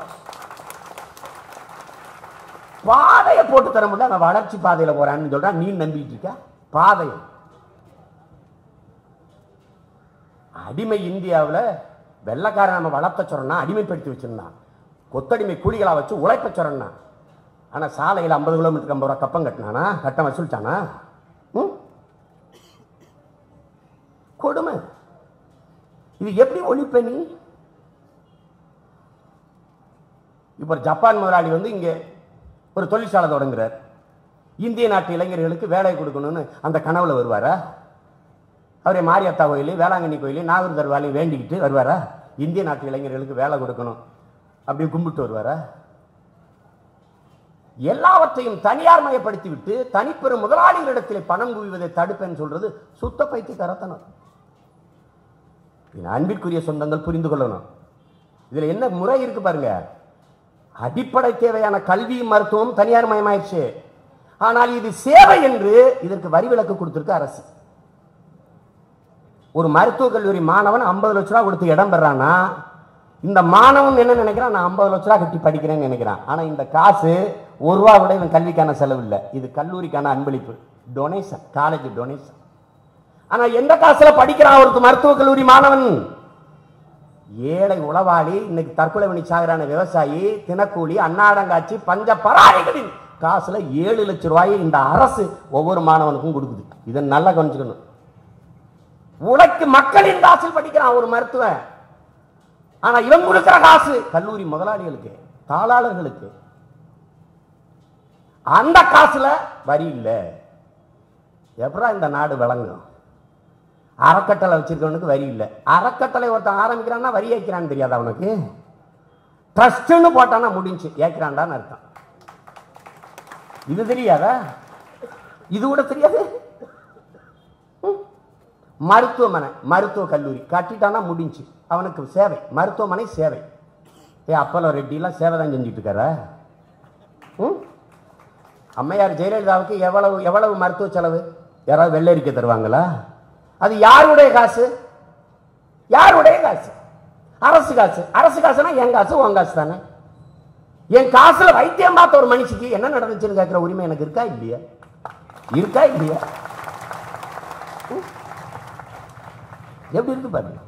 பாதையை போட்டு தர முடியல, நான் வளர்ச்சி பாதையில போறேன்னு சொல்றேன், நீ நம்பிட்டு இருக்க பாதை. அடிமை இந்தியாவில் வெள்ளக்காரன் நம்ம வளர்த்த சொல்றா, அடிமைப்படுத்தி வச்சிருந்தான், கொத்தடிமை கூலிகளா வச்சு உழைப்ப சொல்றா. ஆனா சாலையில் 50 கிலோமீட்டருக்கு 50 ரூபாய் கப்பம் கட்டினானா? கட்டம் வசூலிச்சானா? கொடுமை. இது எப்படி ஒழிப்ப நீ? இப்ப ஜப்பான் முதலாளி வந்து இங்க ஒரு தொழிற்சாலை தொடங்குறார். இந்திய நாட்டு இளைஞர்களுக்கு வேலை கொடுக்கணும்னு அந்த கனவுல வருவாரா? அவரே மாரியத்தா கோயில், வேளாங்கண்ணி கோயில், நாகூர் தர்வாலையும் வேண்டிக்கிட்டு வருவாரா? இந்திய நாட்டு இளைஞர்களுக்கு வேலை கொடுக்கணும் அப்படி கும்பிட்டு வருவாரா? எல்லாவற்றையும் தனியார் மயப்படுத்தி விட்டு தனிப்பெரும் முதலாளிகளிடத்தில் பணம் குவிவதை தடுப்பேன்னு சொல்றது சுத்த பைத்தியக்காரத்தனம். அன்பிற்குரிய சொந்தங்கள் புரிந்து கொள்ளணும். இதுல என்ன முறை இருக்கு பாருங்க. அடிப்படை தேவையான கல்வி, மருத்துவம் தனியார் மயமாயிடுச்சு. ஆனால் இது சேவை என்று இதற்கு வரி விலக்கு கொடுத்திருக்கு அரசு. ஒரு மருத்துவக் கல்லூரி மாணவன் 50 லட்ச ரூபா கொடுத்து இடம் பெறான்னா இந்த மாணவன் என்ன நினைக்கிறான், நான் 50 லட்ச ரூபா கட்டி படிக்கிறேன்னு நினைக்கிறான். ஆனா இந்த காசு 1 ரூபா விட இவன் கல்விக்கான செலவு இல்லை, இது கல்லூரிக்கான அன்பளிப்பு, டொனேஷன், காலேஜ் டொனேஷன். ஆனா எந்த காசுல படிக்கிறான் ஒரு மருத்துவக் கல்லூரி மாணவன்? ஏழை உளவாளி, இன்னைக்கு தற்கொலை பண்ணி சாகுறான விவசாயி, தினக்கூலி, அன்னாடங்காட்சி, பஞ்ச பராரிகளின் காசுல 7 லட்சம் ரூபாயை இந்த அரசு ஒவ்வொரு மாணவனுக்கும் கொடுக்குது. இதை நல்லா கவனிச்சுக்கணும். உழைக்கு மக்களின் காசில் படிக்கிறான் ஒரு மருத்துவன். ஆனா இவன் கொடுக்கிற காசு கல்லூரி முதலாளிகளுக்கு, தாளாளர்களுக்கு. அந்த காசுல வரி இல்லை. எப்படா இந்த நாடு விளங்கும்? அறக்கட்டளை வச்சிருக்கவனுக்கு வரி இல்லை. அறக்கட்டளை ஒருத்தன் ஆரம்பிக்கிறான்னா வரி ஏற்கிறான்னு தெரியாது அவனுக்கு. ட்ரஸ்ட்னு போட்டானா முடிஞ்சு ஏற்கிறான்டான்னு அர்த்தம். இது தெரியாதா? இது கூட தெரியாது. மருத்துவமனை, மருத்துவ கல்லூரி கட்டிட்டானா முடிஞ்சு அவனுக்கு சேவை, மருத்துவமனை சேவை. அப்பலோ ரெட்டிலாம் சேவை தான் செஞ்சுட்டு இருக்கார. அம்மையார் ஜெயலலிதாவுக்கு எவ்வளவு எவ்வளவு மருத்துவ செலவு? யாராவது வெள்ளரிக்கை தருவாங்களா? அது யாருடைய காசு? யாருடைய காசு? அரசு காசு. அரசு காசுனா என் காசு, உன் காசு தானே. என் காசுல வைத்தியம் பார்த்த ஒரு மனுஷிக்கு என்ன நடந்துச்சுன்னு கேட்கிற உரிமை எனக்கு இருக்கா இல்லையா? இருக்கா இல்லையா? எப்படி இருக்கு பாருங்க.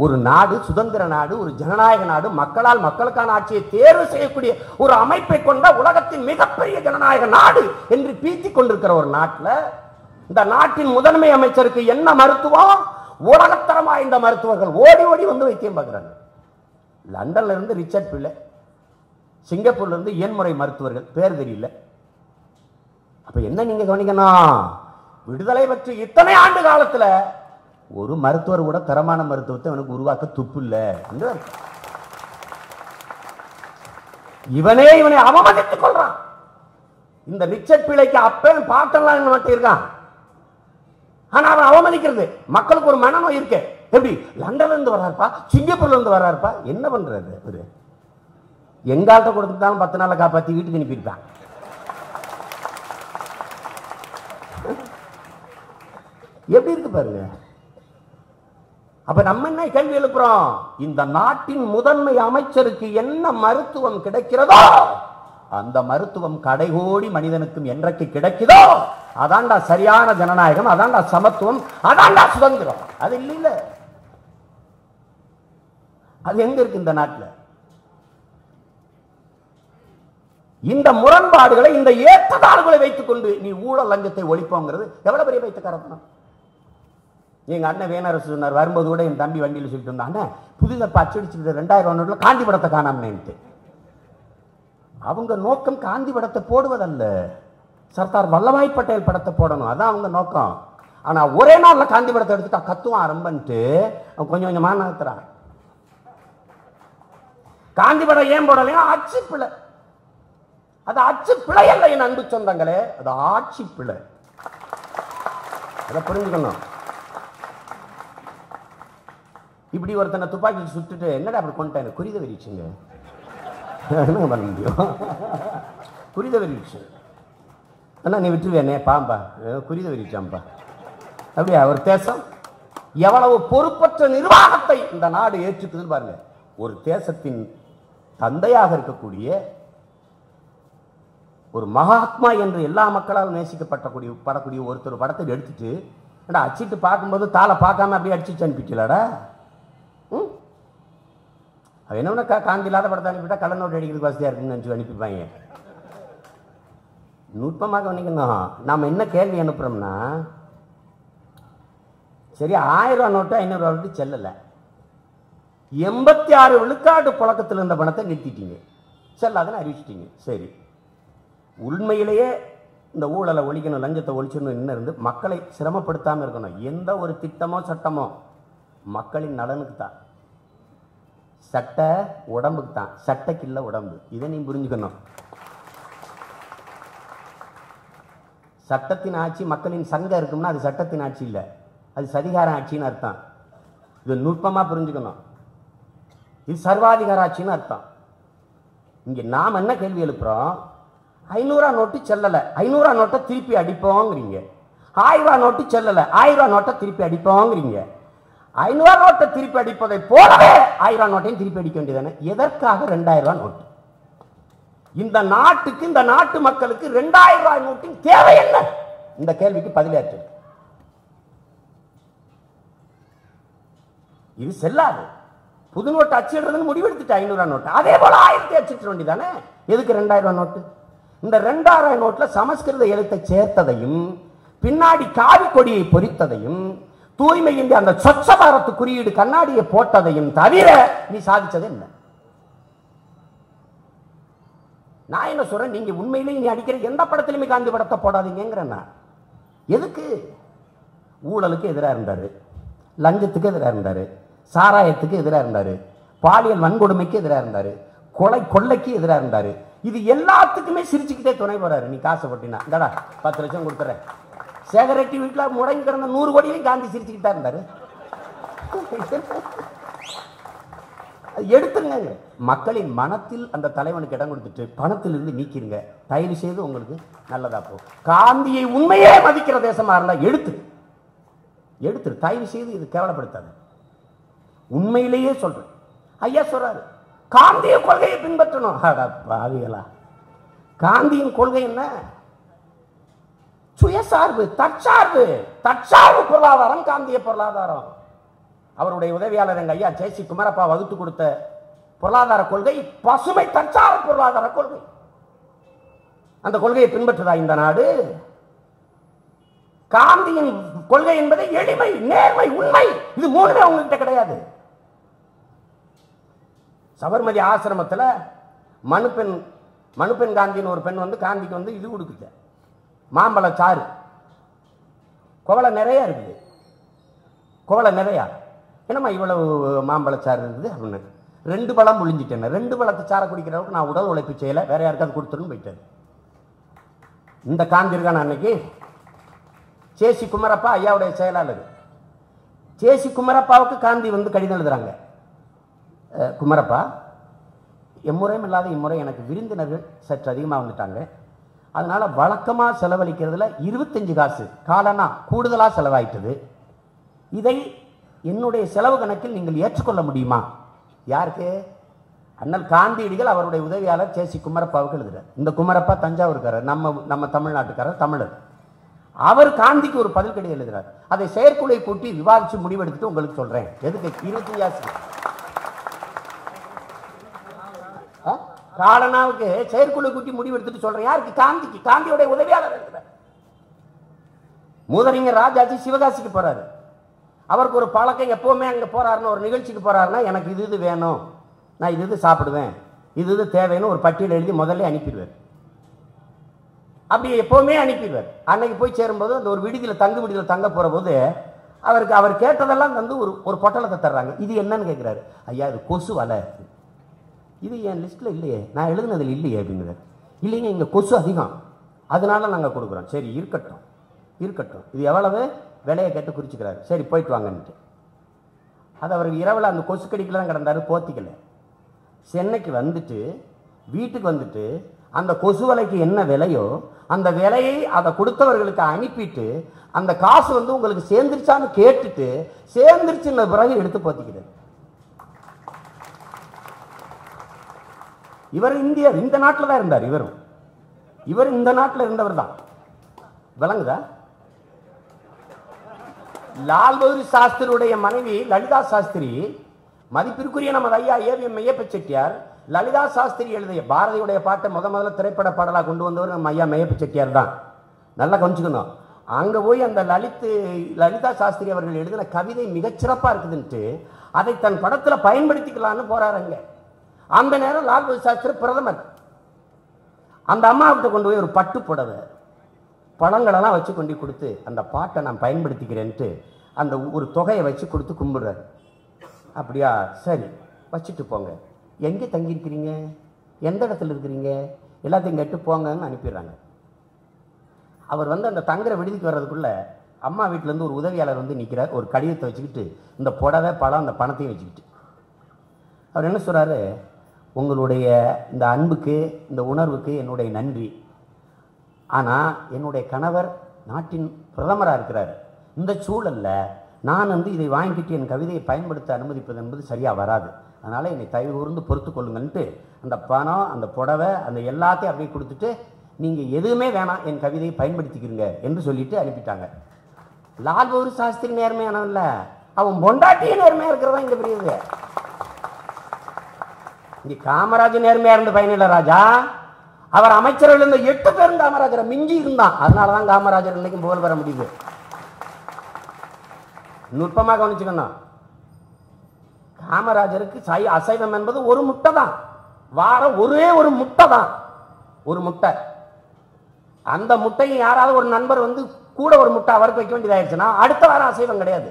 ஒரு நாடு சுதந்திர நாடு, ஒரு ஜனநாயக நாடு, மக்களால் மக்களுக்கான ஆட்சியை தேர்வு செய்யக்கூடிய ஒரு அமைப்பை கொண்ட உலகத்தின் மிகப்பெரிய ஜனநாயக நாடு என்று பீத்திக் கொண்டிருக்கிற ஒரு நாட்டில் இந்த நாட்டின் முதன்மை அமைச்சருக்கு என்ன மருத்துவம்? உலகத்தரமா இந்த மருத்துவர்கள் ஓடி ஓடி வந்து வைத்தியம் பார்க்கிறாங்க. லண்டன்ல இருந்து ரிச்சர்ட் பிள்ளை, சிங்கப்பூர்ல இருந்து எண்முறை மருத்துவர்கள், பேர் தெரியல. அப்ப என்ன நீங்க கவனிக்கணும்? விடுதலை பெற்று இத்தனை ஆண்டு காலத்துல ஒரு மருத்துவர் கூட தரமான மருத்துவத்தை அவனுக்கு உருவாக்க துப்பு இல்லை. இவனே இவனை அவமதித்துக் கொள்றான். இந்த ரிச்சர்ட் பிள்ளைக்கு அப்ப பாட்டெல்லாம் மட்டும் இருக்கான். ஆனா அவன் அவமதிக்கிறது. மக்களுக்கு ஒரு மனநோய் இருக்கு. எப்படி லண்டன்ல இருந்து வர்றாருப்பா, சிங்கப்பூர்ல இருந்து வர்றாருப்பா, என்ன பண்றது? ஒரு எங்கால்ட்ட கொடுத்துட்டாலும் 10 நாள்ல காப்பாத்தி வீட்டுக்கு அனுப்பியிருப்பான். எப்படி இருக்கு பாருங்க. அப்ப நம்ம என்ன கேள்வி எழுப்புறோம்? இந்த நாட்டின் முதன்மை அமைச்சருக்கு என்ன மருத்துவம் கிடைக்கிறதோ அந்த மருத்துவம் கடைகோடி மனிதனுக்கும் என்றைக்கு கிடைக்குதோ அதான்டா சரியான ஜனநாயகம், அதான்டா சமத்துவம், அதான்டா சுதந்திரம். அது இல்ல. அது எங்க இருக்கு இந்த நாட்டில்? இந்த முரண்பாடுகளை, இந்த ஏற்றத்தாழ்வுகளை வைத்துக் கொண்டு நீ ஊழல் லஞ்சத்தை ஒழிப்போங்கிறது எவ்வளவு பெரிய பைத்தியக்காரத்தனம். எங்க அண்ணன் வேணரசு சொன்னார், வரும்போது கூட என் தம்பி வண்டியில் சொல்லிட்டு இருந்தாங்க, புதிதப்ப அச்சடிச்சு 2000 நோட்டுல காந்தி படத்தை காணாமேன்ட்டு. அவங்க நோக்கம் காந்தி படத்தை போடுவதல்ல, சர்தார் வல்லபாய் பட்டேல் படத்தை போடணும், அதான் அவங்க நோக்கம். ஆனா ஒரே நாள்ல காந்தி படத்தை எடுத்துட்டா கத்துவான் ரொம்பன்ட்டு கொஞ்சம் கொஞ்சமா நகர்த்துறான். காந்தி படம் ஏன் போடலையா? அச்சு பிழை. அது அச்சு பிழை அல்ல என் அன்பு சொந்தங்களே, அது ஆட்சி பிழை. அதை புரிஞ்சுக்கணும். இப்படி ஒருத்தனை துப்பாக்கி சுட்டுட்டு என்னடா அப்படி கொண்டாரு, குறித வெறிச்சுங்க, என்ன பண்ண முடியும்? குறித வெறிச்சு அண்ணா, நீ விட்டுருவேனே பாம்பா, குறித வெறிச்சாம்பா. அப்படியா ஒரு தேசம்? எவ்வளவு பொறுப்பற்ற நிர்வாகத்தை இந்த நாடு ஏற்றுக்குதுன்னு பாருங்க. ஒரு தேசத்தின் தந்தையாக இருக்கக்கூடிய ஒரு மகாத்மா என்று எல்லா மக்களால் நேசிக்கப்படக்கூடிய ஒருத்தர் படத்தை எடுத்துட்டு அச்சிட்டு பார்க்கும்போது தாளை பார்க்காம அப்படியே அடிச்சு அனுப்பிக்கலாடா. என்ன காந்தி இல்லாத படத்தை அனுப்பிட்டா கள்ள நோட்டு அடிக்கிறதுக்கு வசதியா இருக்குன்னு நினைச்சு அனுப்பிப்பாங்க. நுட்பமாக கவனிக்கணும். நாம என்ன கேள்வி அனுப்புறோம்னா, சரி 1000 ரூபா நோட்டு 500 ரூபா நோட்டு செல்லல, 86 விழுக்காடு புழக்கத்தில் இருந்த பணத்தை நிறுத்திட்டீங்க, செல்லாதுன்னு அறிவிச்சிட்டீங்க. சரி, உண்மையிலேயே இந்த ஊழலை ஒழிக்கணும், லஞ்சத்தை ஒழிச்சணும், என்ன இருந்து மக்களை சிரமப்படுத்தாமல் இருக்கணும். எந்த ஒரு திட்டமோ சட்டமோ மக்களின் நலனுக்கு தான், சட்ட உடம்புக்கு தான், சட்டைக்கு இல்லை உடம்பு. இதை நீ புரிஞ்சுக்கணும். சட்டத்தின் ஆட்சி மக்களின் சங்கம் இருக்கும்னா அது சட்டத்தின் ஆட்சி இல்லை, அது சதிகார ஆட்சின்னு அர்த்தம். இது நுட்பமா புரிஞ்சுக்கணும். இது சர்வாதிகார ஆட்சின்னு அர்த்தம். இங்க நாம் என்ன கேள்வி எழுப்புறோம்? 500 ரூபா நோட்டு செல்லல, 500 ரூபா நோட்டை திருப்பி அடிப்போங்கிறீங்க. 1000 ரூபாய் நோட்டு செல்லல, 1000 ரூபாய் நோட்டை திருப்பி அடிப்போங்கிறீங்க. 500 நோட்டை திருப்பி அடிப்பதை போலவே 1000 ரூபாய் நோட்டையும் திருப்பி அடிக்க வேண்டியதானே? எதற்காக 2000 ரூபாய் நோட்டு? இந்த நாட்டுக்கு, இந்த நாட்டு மக்களுக்கு 2000 ரூபாய் நோட்டின் தேவை என்ன? இந்த கேள்விக்கு பதிலேற்று. இது செல்லாது. புது நோட்டு அச்சிடுறதுன்னு முடிவெடுத்துட்டு 500 ரூபாய் நோட்டு அதே போல 1000 அச்சிட வேண்டியதானே? எதுக்கு 2000 ரூபாய் நோட்டு? இந்த 2000 ரூபாய் நோட்டுல சமஸ்கிருத எழுத்தை சேர்த்ததையும் பின்னாடி காவி கொடியை பொறித்ததையும் தூய்மை இந்தியா அந்த ஸ்வச்ச பாரத் குறியீடு கண்ணாடியை போட்டதையும் தவிர நீ சாதிச்சது என்ன? நான் என்ன சொல்றேன், நீங்க உண்மையிலேயே நீ அடிக்கிற எந்த படத்திலுமே காந்தி படத்தை போடாதீங்கிறேன். எதுக்கு? ஊழலுக்கு எதிராக இருந்தாரு, லஞ்சத்துக்கு எதிராக இருந்தாரு, சாராயத்துக்கு எதிராக இருந்தாரு, பாலியல் வன்கொடுமைக்கு எதிராக இருந்தாரு, கொள்ளைக்கு எதிராக இருந்தாரு. இது எல்லாத்துக்குமே சிரிச்சுக்கிட்டே துணை போறாரு. நீ காசு போட்டினா இந்தடா 10 லட்சம் கொடுத்துறேன். சேகர் ரெட்டி வீட்டில் முடங்கி கிடந்த 100 கோடியிலையும் காந்தி சிரிச்சுக்கிட்டா இருந்தாரு. எடுத்துருங்க. மக்களின் மனத்தில் அந்த தலைவனுக்கு இடம் கொடுத்துட்டு பணத்திலிருந்து நீக்கிருங்க. தயவு செய்து உங்களுக்கு நல்லதா போ. காந்தியை உண்மையே மதிக்கிற தேசமா இருந்தா எடுத்துரு. தயவு செய்து இது கேவலப்படுத்தாது. உண்மையிலேயே சொல்றேன். ஐயா சொல்றாரு காந்திய கொள்கையை பின்பற்றணும். பாவிகளா, காந்தியின் கொள்கை என்ன? சுயசார்பு, தற்சார்பு பொருளாதாரம் காந்திய பொருளாதாரம். அவருடைய உதவியாளர் எங்க ஐயா ஜெயசி குமரப்பா வகுத்து கொடுத்த பொருளாதார கொள்கை பசுமை தற்சார்பு பொருளாதார கொள்கை. அந்த கொள்கையை பின்பற்றுதா இந்த நாடு? காந்தியின் கொள்கை என்பது எளிமை, நேர்மை, உண்மை. இது மூணுமே அவங்ககிட்ட கிடையாது. சபர்மதி ஆசிரமத்தில் மனுப்பெண் காந்தின்னு ஒரு பெண் வந்து காந்திக்கு வந்து இது கொடுக்குது, மாம்பழ சாறு. குவளை நிறைய இருக்குது, குவளை நிறையா. என்னம்மா இவ்வளவு மாம்பழச்சாறு இருக்குது அப்படின்னு. 2 பழம் முழிஞ்சிட்டேன். 2 பழத்தை சாரை குடிக்கிற அளவுக்கு நான் உடல் உழைப்பு செய்யலை, வேற யாருக்காவது கொடுத்துருன்னு போயிட்டாரு. இந்த காந்தி இருக்கான அன்னைக்கு ஜேசி குமரப்பா ஐயாவுடைய செயலாளர். ஜேசி குமரப்பாவுக்கு காந்தி வந்து கடிதம் எழுதுறாங்க. குமரப்பா, எம்முறையும் இல்லாத இம்முறை எனக்கு விருந்தினர்கள் சற்று அதிகமாக வந்துட்டாங்க. அதனால வழக்கமாக செலவழிக்கிறதுல 25 காசு காலனா கூடுதலாக செலவாயிட்டது. இதை என்னுடைய செலவு கணக்கில் நீங்கள் ஏற்றுக்கொள்ள முடியுமா? யாருக்கு? அண்ணல் காந்தியடிகள் அவருடைய உதவியாளர் ஜேசி குமரப்பாவுக்கு எழுதுறார். இந்த குமரப்பா தஞ்சாவூர்காரர், நம்ம தமிழ்நாட்டுக்காரர், தமிழர். அவர் காந்திக்கு ஒரு பதில் கடிதம் எழுதுறார். அதை செயற்குழை கூட்டி விவாதிச்சு முடிவெடுத்துட்டு உங்களுக்கு சொல்றேன். எதுக்கு 25 காசு? காலனாவுக்கு செயற்குழு கூட்டி முடிவெடுத்துட்டு சொல்றேன். யாருக்கு? காந்திக்கு. காந்தியோட உதவியாளர் இருக்கிறார். மூதறிஞர் ராஜாஜி சிவகாசிக்கு போறாரு. அவருக்கு ஒரு பழக்கம், எப்பவுமே அங்க போறாருன்னு, ஒரு நிகழ்ச்சிக்கு போறாருன்னா எனக்கு இது வேணும், நான் இது சாப்பிடுவேன், இது தேவைன்னு ஒரு பட்டியல் எழுதி முதல்ல அனுப்பிடுவார். அப்படி எப்பவுமே அனுப்பிடுவார். அன்னைக்கு போய் சேரும்போது அந்த ஒரு விடுதியில் தங்க போற போது அவர் கேட்டதெல்லாம் வந்து ஒரு பொட்டலத்தை தர்றாங்க. இது என்னன்னு கேட்கிறாரு. ஐயா இது கொசு வலை, இது என் லிஸ்ட்ல இல்லையே, நான் எழுதுனதில் இல்லையே அப்படிங்கிறார். இல்லைங்க இங்க கொசு அதிகம், அதனால நாங்கள் கொடுக்குறோம். சரி இருக்கட்டும், இது எவ்வளவு விலையை கேட்டு குறிச்சுக்கிறாரு. சரி போயிட்டு வாங்கன்ட்டு. அது அவர் இரவில் அந்த கொசு கடிக்கல தான் கிடந்தாரு, போத்திக்கல. சென்னைக்கு வந்துட்டு வீட்டுக்கு வந்துட்டு அந்த கொசு வலைக்கு என்ன விலையோ அந்த விலையை அதை கொடுத்தவர்களுக்கு அனுப்பிட்டு அந்த காசு வந்து உங்களுக்கு சேர்ந்துருச்சான்னு கேட்டுட்டு சேர்ந்துருச்சுன்ன பிறகு எடுத்து போத்திக்கிறார். இவர் இந்தியர், இந்த நாட்டில் தான் இருந்தார். இவர் இந்த நாட்டில் இருந்தவர் தான். விளங்குதா? லால் பகதூர் சாஸ்திரியுடைய மனைவி லலிதா சாஸ்திரி, மதிப்பிற்குரிய நமது ஐயா ஏவிஎம் மெய்யப்ப செட்டியார், லலிதா சாஸ்திரி எழுதிய பாரதியுடைய பாட்டை முதல்ல திரைப்பட பாடலாக கொண்டு வந்தவர் நம்ம ஐயா மெய்யப்ப செட்டியார் தான். நல்லா கொஞ்சிக்கணும். அங்க போய் அந்த லலிதா சாஸ்திரி அவர்கள் எழுதின கவிதை மிகச்சிறப்பா இருக்குதுன்ட்டு அதை தன் படத்துல பயன்படுத்திக்கலான்னு போறாருங்க. அந்த நேரம் லால் பகதூர் சாஸ்திரி பிரதமர். அந்த அம்மாவிட்ட கொண்டு போய் ஒரு பட்டு புடவை பழங்களெல்லாம் வச்சு கொண்டு கொடுத்து அந்த பாட்டை நான் பயன்படுத்திக்கிறேன்ட்டு அந்த ஒரு தொகையை வச்சு கொடுத்து கும்பிடுறாரு. அப்படியா, சரி வச்சுட்டு போங்க. எங்கே தங்கியிருக்கிறீங்க, எந்த இடத்துல இருக்கிறீங்க, எல்லாத்தையும் கேட்டு போங்கன்னு அனுப்பிடுறாங்க. அவர் வந்து அந்த தங்குற விடுதிக்கு வர்றதுக்குள்ள அம்மா வீட்டிலேருந்து ஒரு உதவியாளர் வந்து நிற்கிறார். ஒரு கடிதத்தை வச்சுக்கிட்டு இந்த புடவை பழம் அந்த பணத்தையும் வச்சுக்கிட்டு அவர் என்ன சொல்கிறாரு, உங்களுடைய இந்த அன்புக்கு இந்த உணர்வுக்கு என்னுடைய நன்றி. ஆனால் என்னுடைய கணவர் நாட்டின் பிரதமராக இருக்கிறார். இந்த சூழல்ல நான் இதை வாங்கிட்டு என் கவிதையை பயன்படுத்த அனுமதிப்பது என்பது சரியா வராது. அதனால என்னை தயவு கூர்ந்து பொறுத்து கொள்ளுங்கன்ட்டு அந்த பணம், அந்த புடவை, அந்த எல்லாத்தையும் அப்படியே கொடுத்துட்டு நீங்க எதுவுமே வேணாம், என் கவிதையை பயன்படுத்திக்கிறீங்க என்று சொல்லிட்டு அனுப்பிட்டாங்க. லால் பகதூர் சாஸ்திரி நேர்மையானவன்ல, அவன் பொண்டாட்டியே நேர்மையா இருக்கிறதா இங்க பெரியது. இங்க காமராஜர் நேர்மையா இருந்த பயனில்ல ராஜா. அவர் அமைச்சர்கள் இருந்த 8 பேரும் காமராஜரை மிஞ்சி இருந்தான். அதனாலதான் காமராஜர் இன்னைக்கும் புகழ் பெற முடியுது. நுட்பமாக கவனிச்சுக்கணும். காமராஜருக்கு அசைவம் என்பது ஒரு முட்டை தான். வாரம் ஒரே ஒரு முட்டை தான், ஒரு முட்டை. அந்த முட்டையை யாராவது ஒரு நண்பர் கூட ஒரு முட்டை அவருக்கு வைக்க வேண்டியதாயிருச்சுன்னா அடுத்த வாரம் அசைவம் கிடையாது.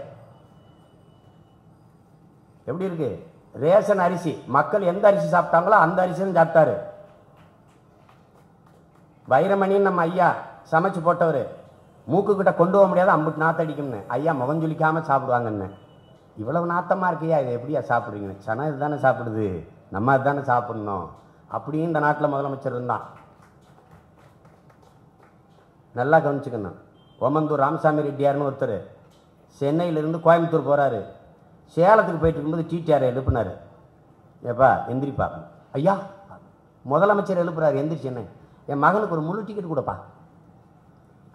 எப்படி இருக்கு? ரேஷன் அரிசி, மக்கள் எந்த அரிசி சாப்பிட்டாங்களோ அந்த அரிசி தான் சாப்பிட்டாரு. வைரமணின்னு நம்ம ஐயா சமைச்சு போட்டவர், மூக்கு கிட்ட கொண்டு போக முடியாது, அம்புட்டு நாத்தடிக்கும்னு ஐயா முகம் சொல்லிக்காம சாப்பிடுவாங்கன்னு. இவ்வளவு நாத்தமா இருக்கையா, இதை எப்படியா சாப்பிடுவீங்க? சனம் இதுதானே சாப்பிடுது, நம்ம அதுதானே சாப்பிடணும் அப்படின்னு இந்த நாட்டில் முதலமைச்சர் இருந்தான். நல்லா கவனிச்சுக்கணும். ஓமந்தூர் ராமசாமி ரெட்டியார்னு ஒருத்தர் சென்னையிலிருந்து கோயம்புத்தூர் போறாரு. சேலத்துக்கு போயிட்டு இருக்கும்போது டிடிஆர் எழுப்புனாரு. ஏப்பா எந்திரிப்பா. ஐயா முதலமைச்சர் எழுப்புறாரு, எந்திரிச்சு என்ன, என் மகனுக்கு ஒரு முழு டிக்கெட் கொடுப்பா.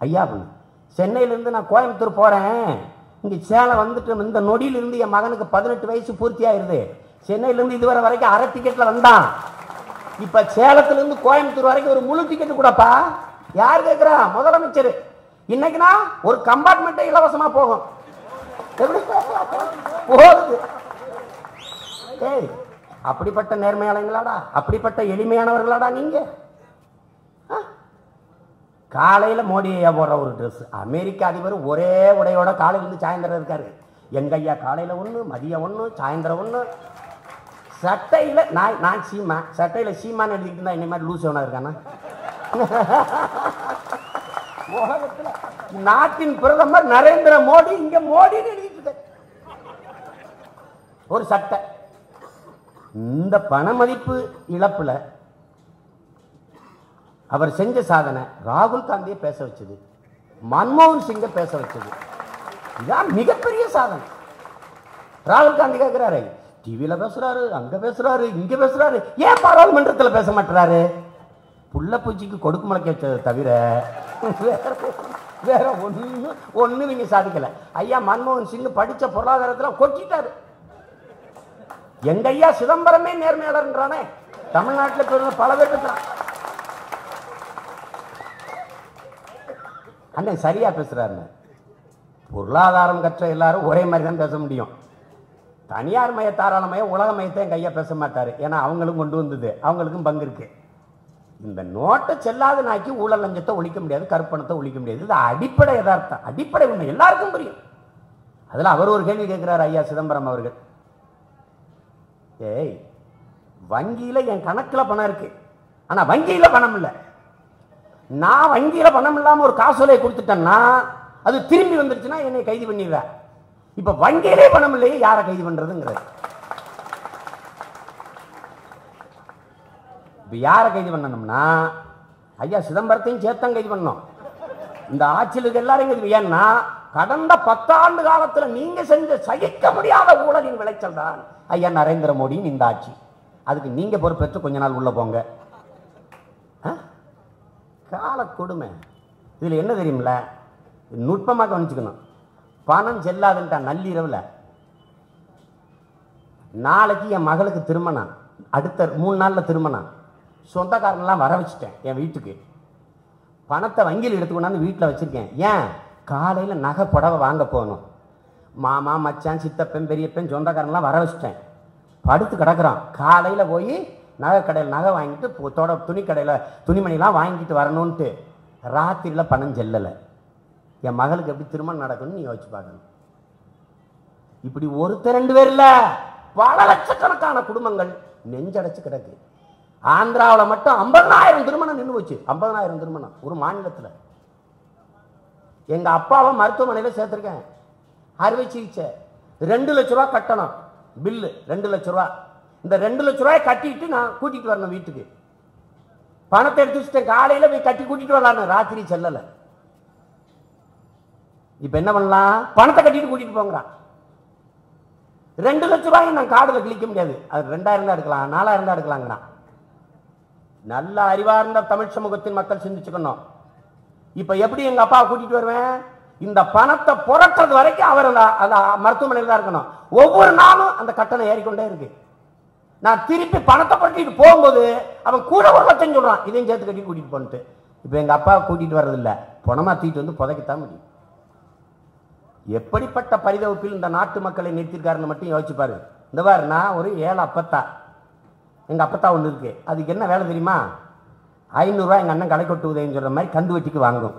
ஐயா அப்படின்னு, சென்னையிலிருந்து நான் கோயம்புத்தூர் போறேன், இங்க சேலம் வந்துட்டு இந்த நொடியிலிருந்து என் மகனுக்கு 18 வயசு பூர்த்தி ஆயிருது. சென்னையிலிருந்து இதுவரை வரைக்கும் அரை டிக்கெட்ல வந்தான், இப்ப சேலத்திலிருந்து கோயம்புத்தூர் வரைக்கும் ஒரு முழு டிக்கெட் கூடப்பா. யார் கேட்கிறா? முதலமைச்சர். இன்னைக்குனா ஒரு கம்பார்ட்மெண்ட் இலவசமா போகும். எப்படி போகுது? அப்படிப்பட்ட நேர்மையாளங்களாடா, அப்படிப்பட்ட எளிமையானவர்களாடா நீங்க. காலையில மோடி ஐயா போடுற ஒரு ட்ரெஸ், அமெரிக்க அதிபர் ஒரே உடையோட காலையிலிருந்து சாயந்தரம் இருக்காரு. எங்க ஐயா காலையில ஒண்ணு, மதியம் ஒண்ணு, சாயந்தரம் ஒண்ணு. சட்டையில நான் சீமா, சட்டையில சீமான்னு எழுதிட்டு இருந்தா என்ன மாதிரி லூஸ் வேணா இருக்கானா? நாட்டின் பிரதமர் நரேந்திர மோடி இங்க மோடின்னு எழுதிட்டு ஒரு சட்டை. இந்த பண மதிப்பு இழப்புல அவர் செஞ்ச சாதனை ராகுல் காந்தியை பேச வச்சது, மன்மோகன் சிங்கை பேச வச்சது. இதான் மிகப்பெரிய சாதனை. ராகுல் காந்தி கேட்கிறாரு, டிவியில பேசுறாரு, அங்க பேசுறாரு, இங்க பேசுறாரு, ஏன் பாராளுமன்றத்தில் பேச மாட்டாரு? புள்ள பூச்சிக்கு கொடுக்கு முளைக்க தவிர வேற ஒண்ணு நீங்க சாதிக்கல. ஐயா மன்மோகன் சிங் படிச்ச பொருளாதாரத்தில் கொட்டிட்டாரு. எங்க ஐயா சிதம்பரமே நேர்மையாளர்ன்றானே, தமிழ்நாட்டில் பல பேர் பேசுறான். அண்ணன் சரியா பேசுறாரு. பொருளாதாரம் கற்ற எல்லாரும் ஒரே மாதிரி தான் பேச முடியும். தனியார் மய, தாராள மய, உலக மயத்தை எங்க ஐயா பேச மாட்டாரு. ஏன்னா அவங்களும் கொண்டு வந்தது, அவங்களுக்கும் பங்கு இருக்கு. இந்த நோட்டை செல்லாத நாக்கி ஊழல் லஞ்சத்தை ஒழிக்க முடியாது, கருப்பணத்தை ஒழிக்க முடியாது. இது அடிப்படை யதார்த்தம், அடிப்படை உண்மை, எல்லாருக்கும் புரியும். அதுல அவர் ஒரு கேள்வி கேட்கிறார் ஐயா சிதம்பரம் அவர்கள். ஏய், வங்கியில என் கணக்குல பணம் இருக்கு, ஆனா வங்கியில பணம் இல்லை. நான் வங்கியில பணம் இல்லாம ஒரு காசோலையை கொடுத்துட்டேன்னா அது திரும்பி வந்துருச்சுன்னா என்னை கைது பண்ணிடுற. இப்ப வங்கியிலே பணம் இல்லையே, யாரை கைது பண்றதுங்கிறது. இப்ப யாரை கைது பண்ணணும்னா ஐயா சிதம்பரத்தையும் சேர்த்தான் கைது பண்ணணும். இந்த ஆட்சியில் எல்லாரும் கைது. ஏன்னா கடந்த 10 ஆண்டு காலத்துல நீங்க செஞ்ச சகிக்க முடியாத ஊழலின் விளைச்சல் தான் ஐயா நரேந்திர மோடியின் இந்த ஆட்சி. அதுக்கு நீங்க பொறுப்பேற்று கொஞ்ச நாள் உள்ள போங்க. கால கொடுமை. இதுல என்ன தெரியுமில்ல, நுட்பமாக கவனிச்சுக்கணும். பணம் செல்லாதுன்ட்டா நள்ளிரவுல. நாளைக்கு என் மகளுக்கு திருமணம், அடுத்த 3 நாள்ல திருமணம். சொந்தக்காரங்கெல்லாம் வர வச்சுட்டேன் என் வீட்டுக்கு. பணத்தை வங்கியில் எடுத்துக்கொண்டாந்து வீட்டில் வச்சிருக்கேன். ஏன்? காலையில் நகை புடவை வாங்க போகணும். மாமா, மச்சான், சித்தப்பன், பெரியப்பன், சொந்தக்காரங்கெல்லாம் வர வச்சுட்டேன். படுத்து கிடக்குறான். காலையில் போய் நகை கடையில் நகை வாங்கிட்டு துணி கடையில் துணிமணிலாம் வாங்கிட்டு வரணும்ன்ட்டு ராத்திரியில் பணம் செல்லலை. என் மகளுக்கு எப்படி திருமணம் நடக்கும்னு நீ யோசிச்சு பார்க்கணும். இப்படி ஒருத்தர் 2 பேர் இல்ல, பல லட்சக்கணக்கான குடும்பங்கள் நெஞ்சடைச்சு கிடக்கு. ஆந்திராவில் மட்டும் 50,000 திருமணம் நின்று போச்சு. 50,000 திருமணம் ஒரு மாநிலத்தில். எங்க அப்பாவை மருத்துவமனையில் சேர்த்திருக்கேன், அறுவை சிகிச்சை. 2 லட்ச ரூபா கட்டணும் பில்லு, 2 லட்ச ரூபா. இந்த 2 லட்ச ரூபாய் கட்டிட்டு நான் கூட்டிட்டு வரணும் வீட்டுக்கு. பணத்தை எடுத்து வச்சுட்டேன், காலையில போய் கட்டி கூட்டிட்டு வரலான்னு. ராத்திரி செல்லல. இப்ப என்ன பண்ணலாம்? பணத்தை கட்டிட்டு கூட்டிட்டு போங்கிறான். 2 லட்சம் ரூபாய் நான் கார்டுல கிளிக்க முடியாது, அது 2000 தான் எடுக்கலாம், 4000 தான் எடுக்கலாங்கிறான். நல்ல அறிவார்ந்த தமிழ் சமூகத்தின் மக்கள் சிந்திச்சுக்கணும். இப்ப எப்படி எங்க அப்பாவை கூட்டிட்டு வருவேன்? இந்த பணத்தை புரட்டுறது வரைக்கும் அவர் அந்த மருத்துவமனையில் தான் இருக்கணும். ஒவ்வொரு நாளும் அந்த கட்டணம் ஏறிக்கொண்டே இருக்கு. நான் திருப்பி பணத்தை புரட்டிட்டு போகும்போது அவன் கூட 1 லட்சம் சொல்றான், இதையும் சேர்த்து கட்டி கூட்டிட்டு போன்ட்டு. இப்ப எங்க அப்பாவை கூட்டிட்டு வர்றது இல்ல, பணமா தூக்கிட்டு வந்து புதைக்கத்தான் முடியும். எப்படிப்பட்ட பரிதவிப்பில் இந்த நாட்டு மக்களை நிறுத்திருக்காருன்னு மட்டும் யோசிச்சு பாரு. இந்த பாரு, நான் ஒரு 7 அப்பத்தா, எங்க அப்பத்தா ஒண்ணு இருக்கு, அதுக்கு என்ன வேலை தெரியுமா? 500 ரூபாய் எங்க அண்ணன் கடை கொட்டுவதேன்னு சொல்ற மாதிரி கந்து வெட்டிக்கு வாங்கும்.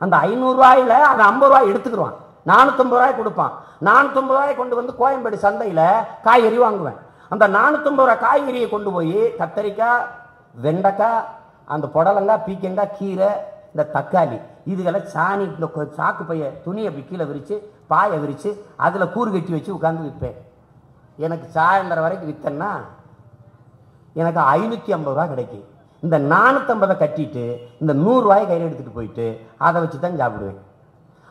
அந்த 500 ரூபாயில அந்த 50 ரூபாய் எடுத்துக்கிடுவான், 450 ரூபாய் கொடுப்பான். 450 ரூபாய் கொண்டு வந்து கோயம்பேடு சந்தையில காய்கறி வாங்குவேன். அந்த 450 ரூபாய் காய்கறியை கொண்டு போய் கத்தரிக்காய், வெண்டைக்காய், அந்த புடலங்காய், பீக்கங்காய், கீரை, இந்த தக்காளி, இதுகளை சாணி இந்த சாக்கு பைய துணியை அப்படி கீழே விரிச்சு பாயை விரிச்சு அதுல கூறு கட்டி வச்சு உட்கார்ந்து விற்பேன். எனக்கு சாயந்தரம் வரைக்கும் வித்தேன்னா எனக்கு 550 ரூபாய் கிடைக்கும். இந்த 450 கட்டிட்டு இந்த 100 ரூபாய் கையில் எடுத்துட்டு போயிட்டு அதை வச்சு தான் சாப்பிடுவேன்.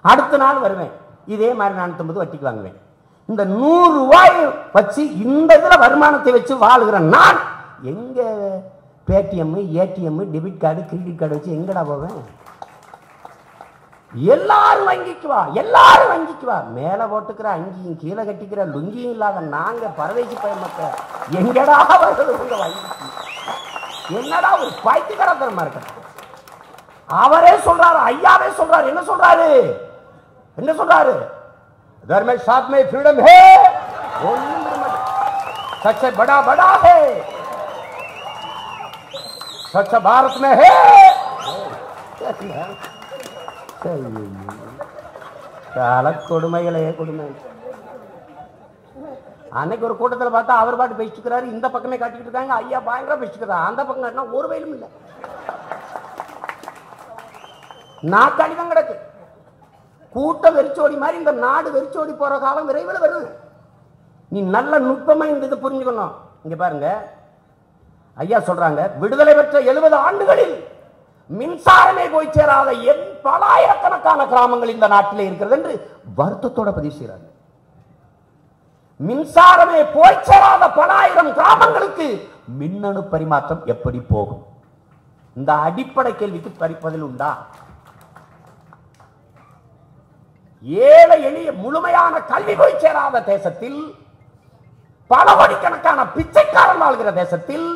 அடுத்த நாள் வருவேன், இதே மாதிரி 450 வட்டிக்கு வாங்குவேன். இந்த 100 ரூபாய் வச்சு இந்த இதுல வருமானத்தை வச்சு வாழ்கிற நான் எங்க Paytm, ATM, debit card, credit card வச்சு எங்கடா போவேன்? எல்லாரும் வங்கிக்குவா, எல்லாரும் வங்கிக்குவா. மேல போட்டுக்கிற அங்கியும் கீழே கட்டிக்கிற லுங்கியும் இல்லாத நாங்க பரதேசி பயமக்க எங்கடா வருது உங்க வங்கிக்கு? என்னடா ஒரு பைத்தியக்காரத்தனமா இருக்க. அவரே சொல்றாரு, ஐயாவே சொல்றாரு. என்ன சொல்றாரு? என்ன சொல்றாரு? घर में साथ में फ्रीडम है, सबसे बड़ा बड़ा है, स्वच्छ भारत में है. கால கொடுமைகளே கொடுமை. அன்னைக்கு ஒரு கூட்டத்தில் பார்த்தா அவர் பாட்டு பேசிக்கிறாரு, இந்த பக்கமே காட்டிக்கிட்டு இருக்காங்க, ஐயா பயங்கர பேசிக்கிறார். அந்த பக்கம் காட்டினா ஒரு வயலும் இல்லை, நாக்காளி தான் கிடக்கு. கூட்டம் வெறிச்சோடி மாதிரி இந்த நாடு வெறிச்சோடி போற காலம் விரைவில் வருது. நீ நல்ல நுட்பமா இந்த இது புரிஞ்சுக்கணும். இங்க பாருங்க, ஐயா சொல்றாங்க, விடுதலை பெற்ற 70 ஆண்டுகளில் மின்சாரமே போய் சேராத பலாயிரக்கணக்கான கிராமங்கள் இந்த நாட்டிலே இருக்கிறது என்று வருத்தத்தோட பதிவு செய்யறாங்க. மின்சாரமே போய் சேராத பலாயிரம் கிராமங்களுக்கு மின்னணு பரிமாற்றம் எப்படி போகும்? இந்த அடிப்படை கேள்விக்கு பதில் உண்டா? ஏழை எளிய முழுமையான கல்வி போய் சேராத தேசத்தில், பல கோடிக்கணக்கான பிச்சைக்காரன் வாழ்கிற தேசத்தில்,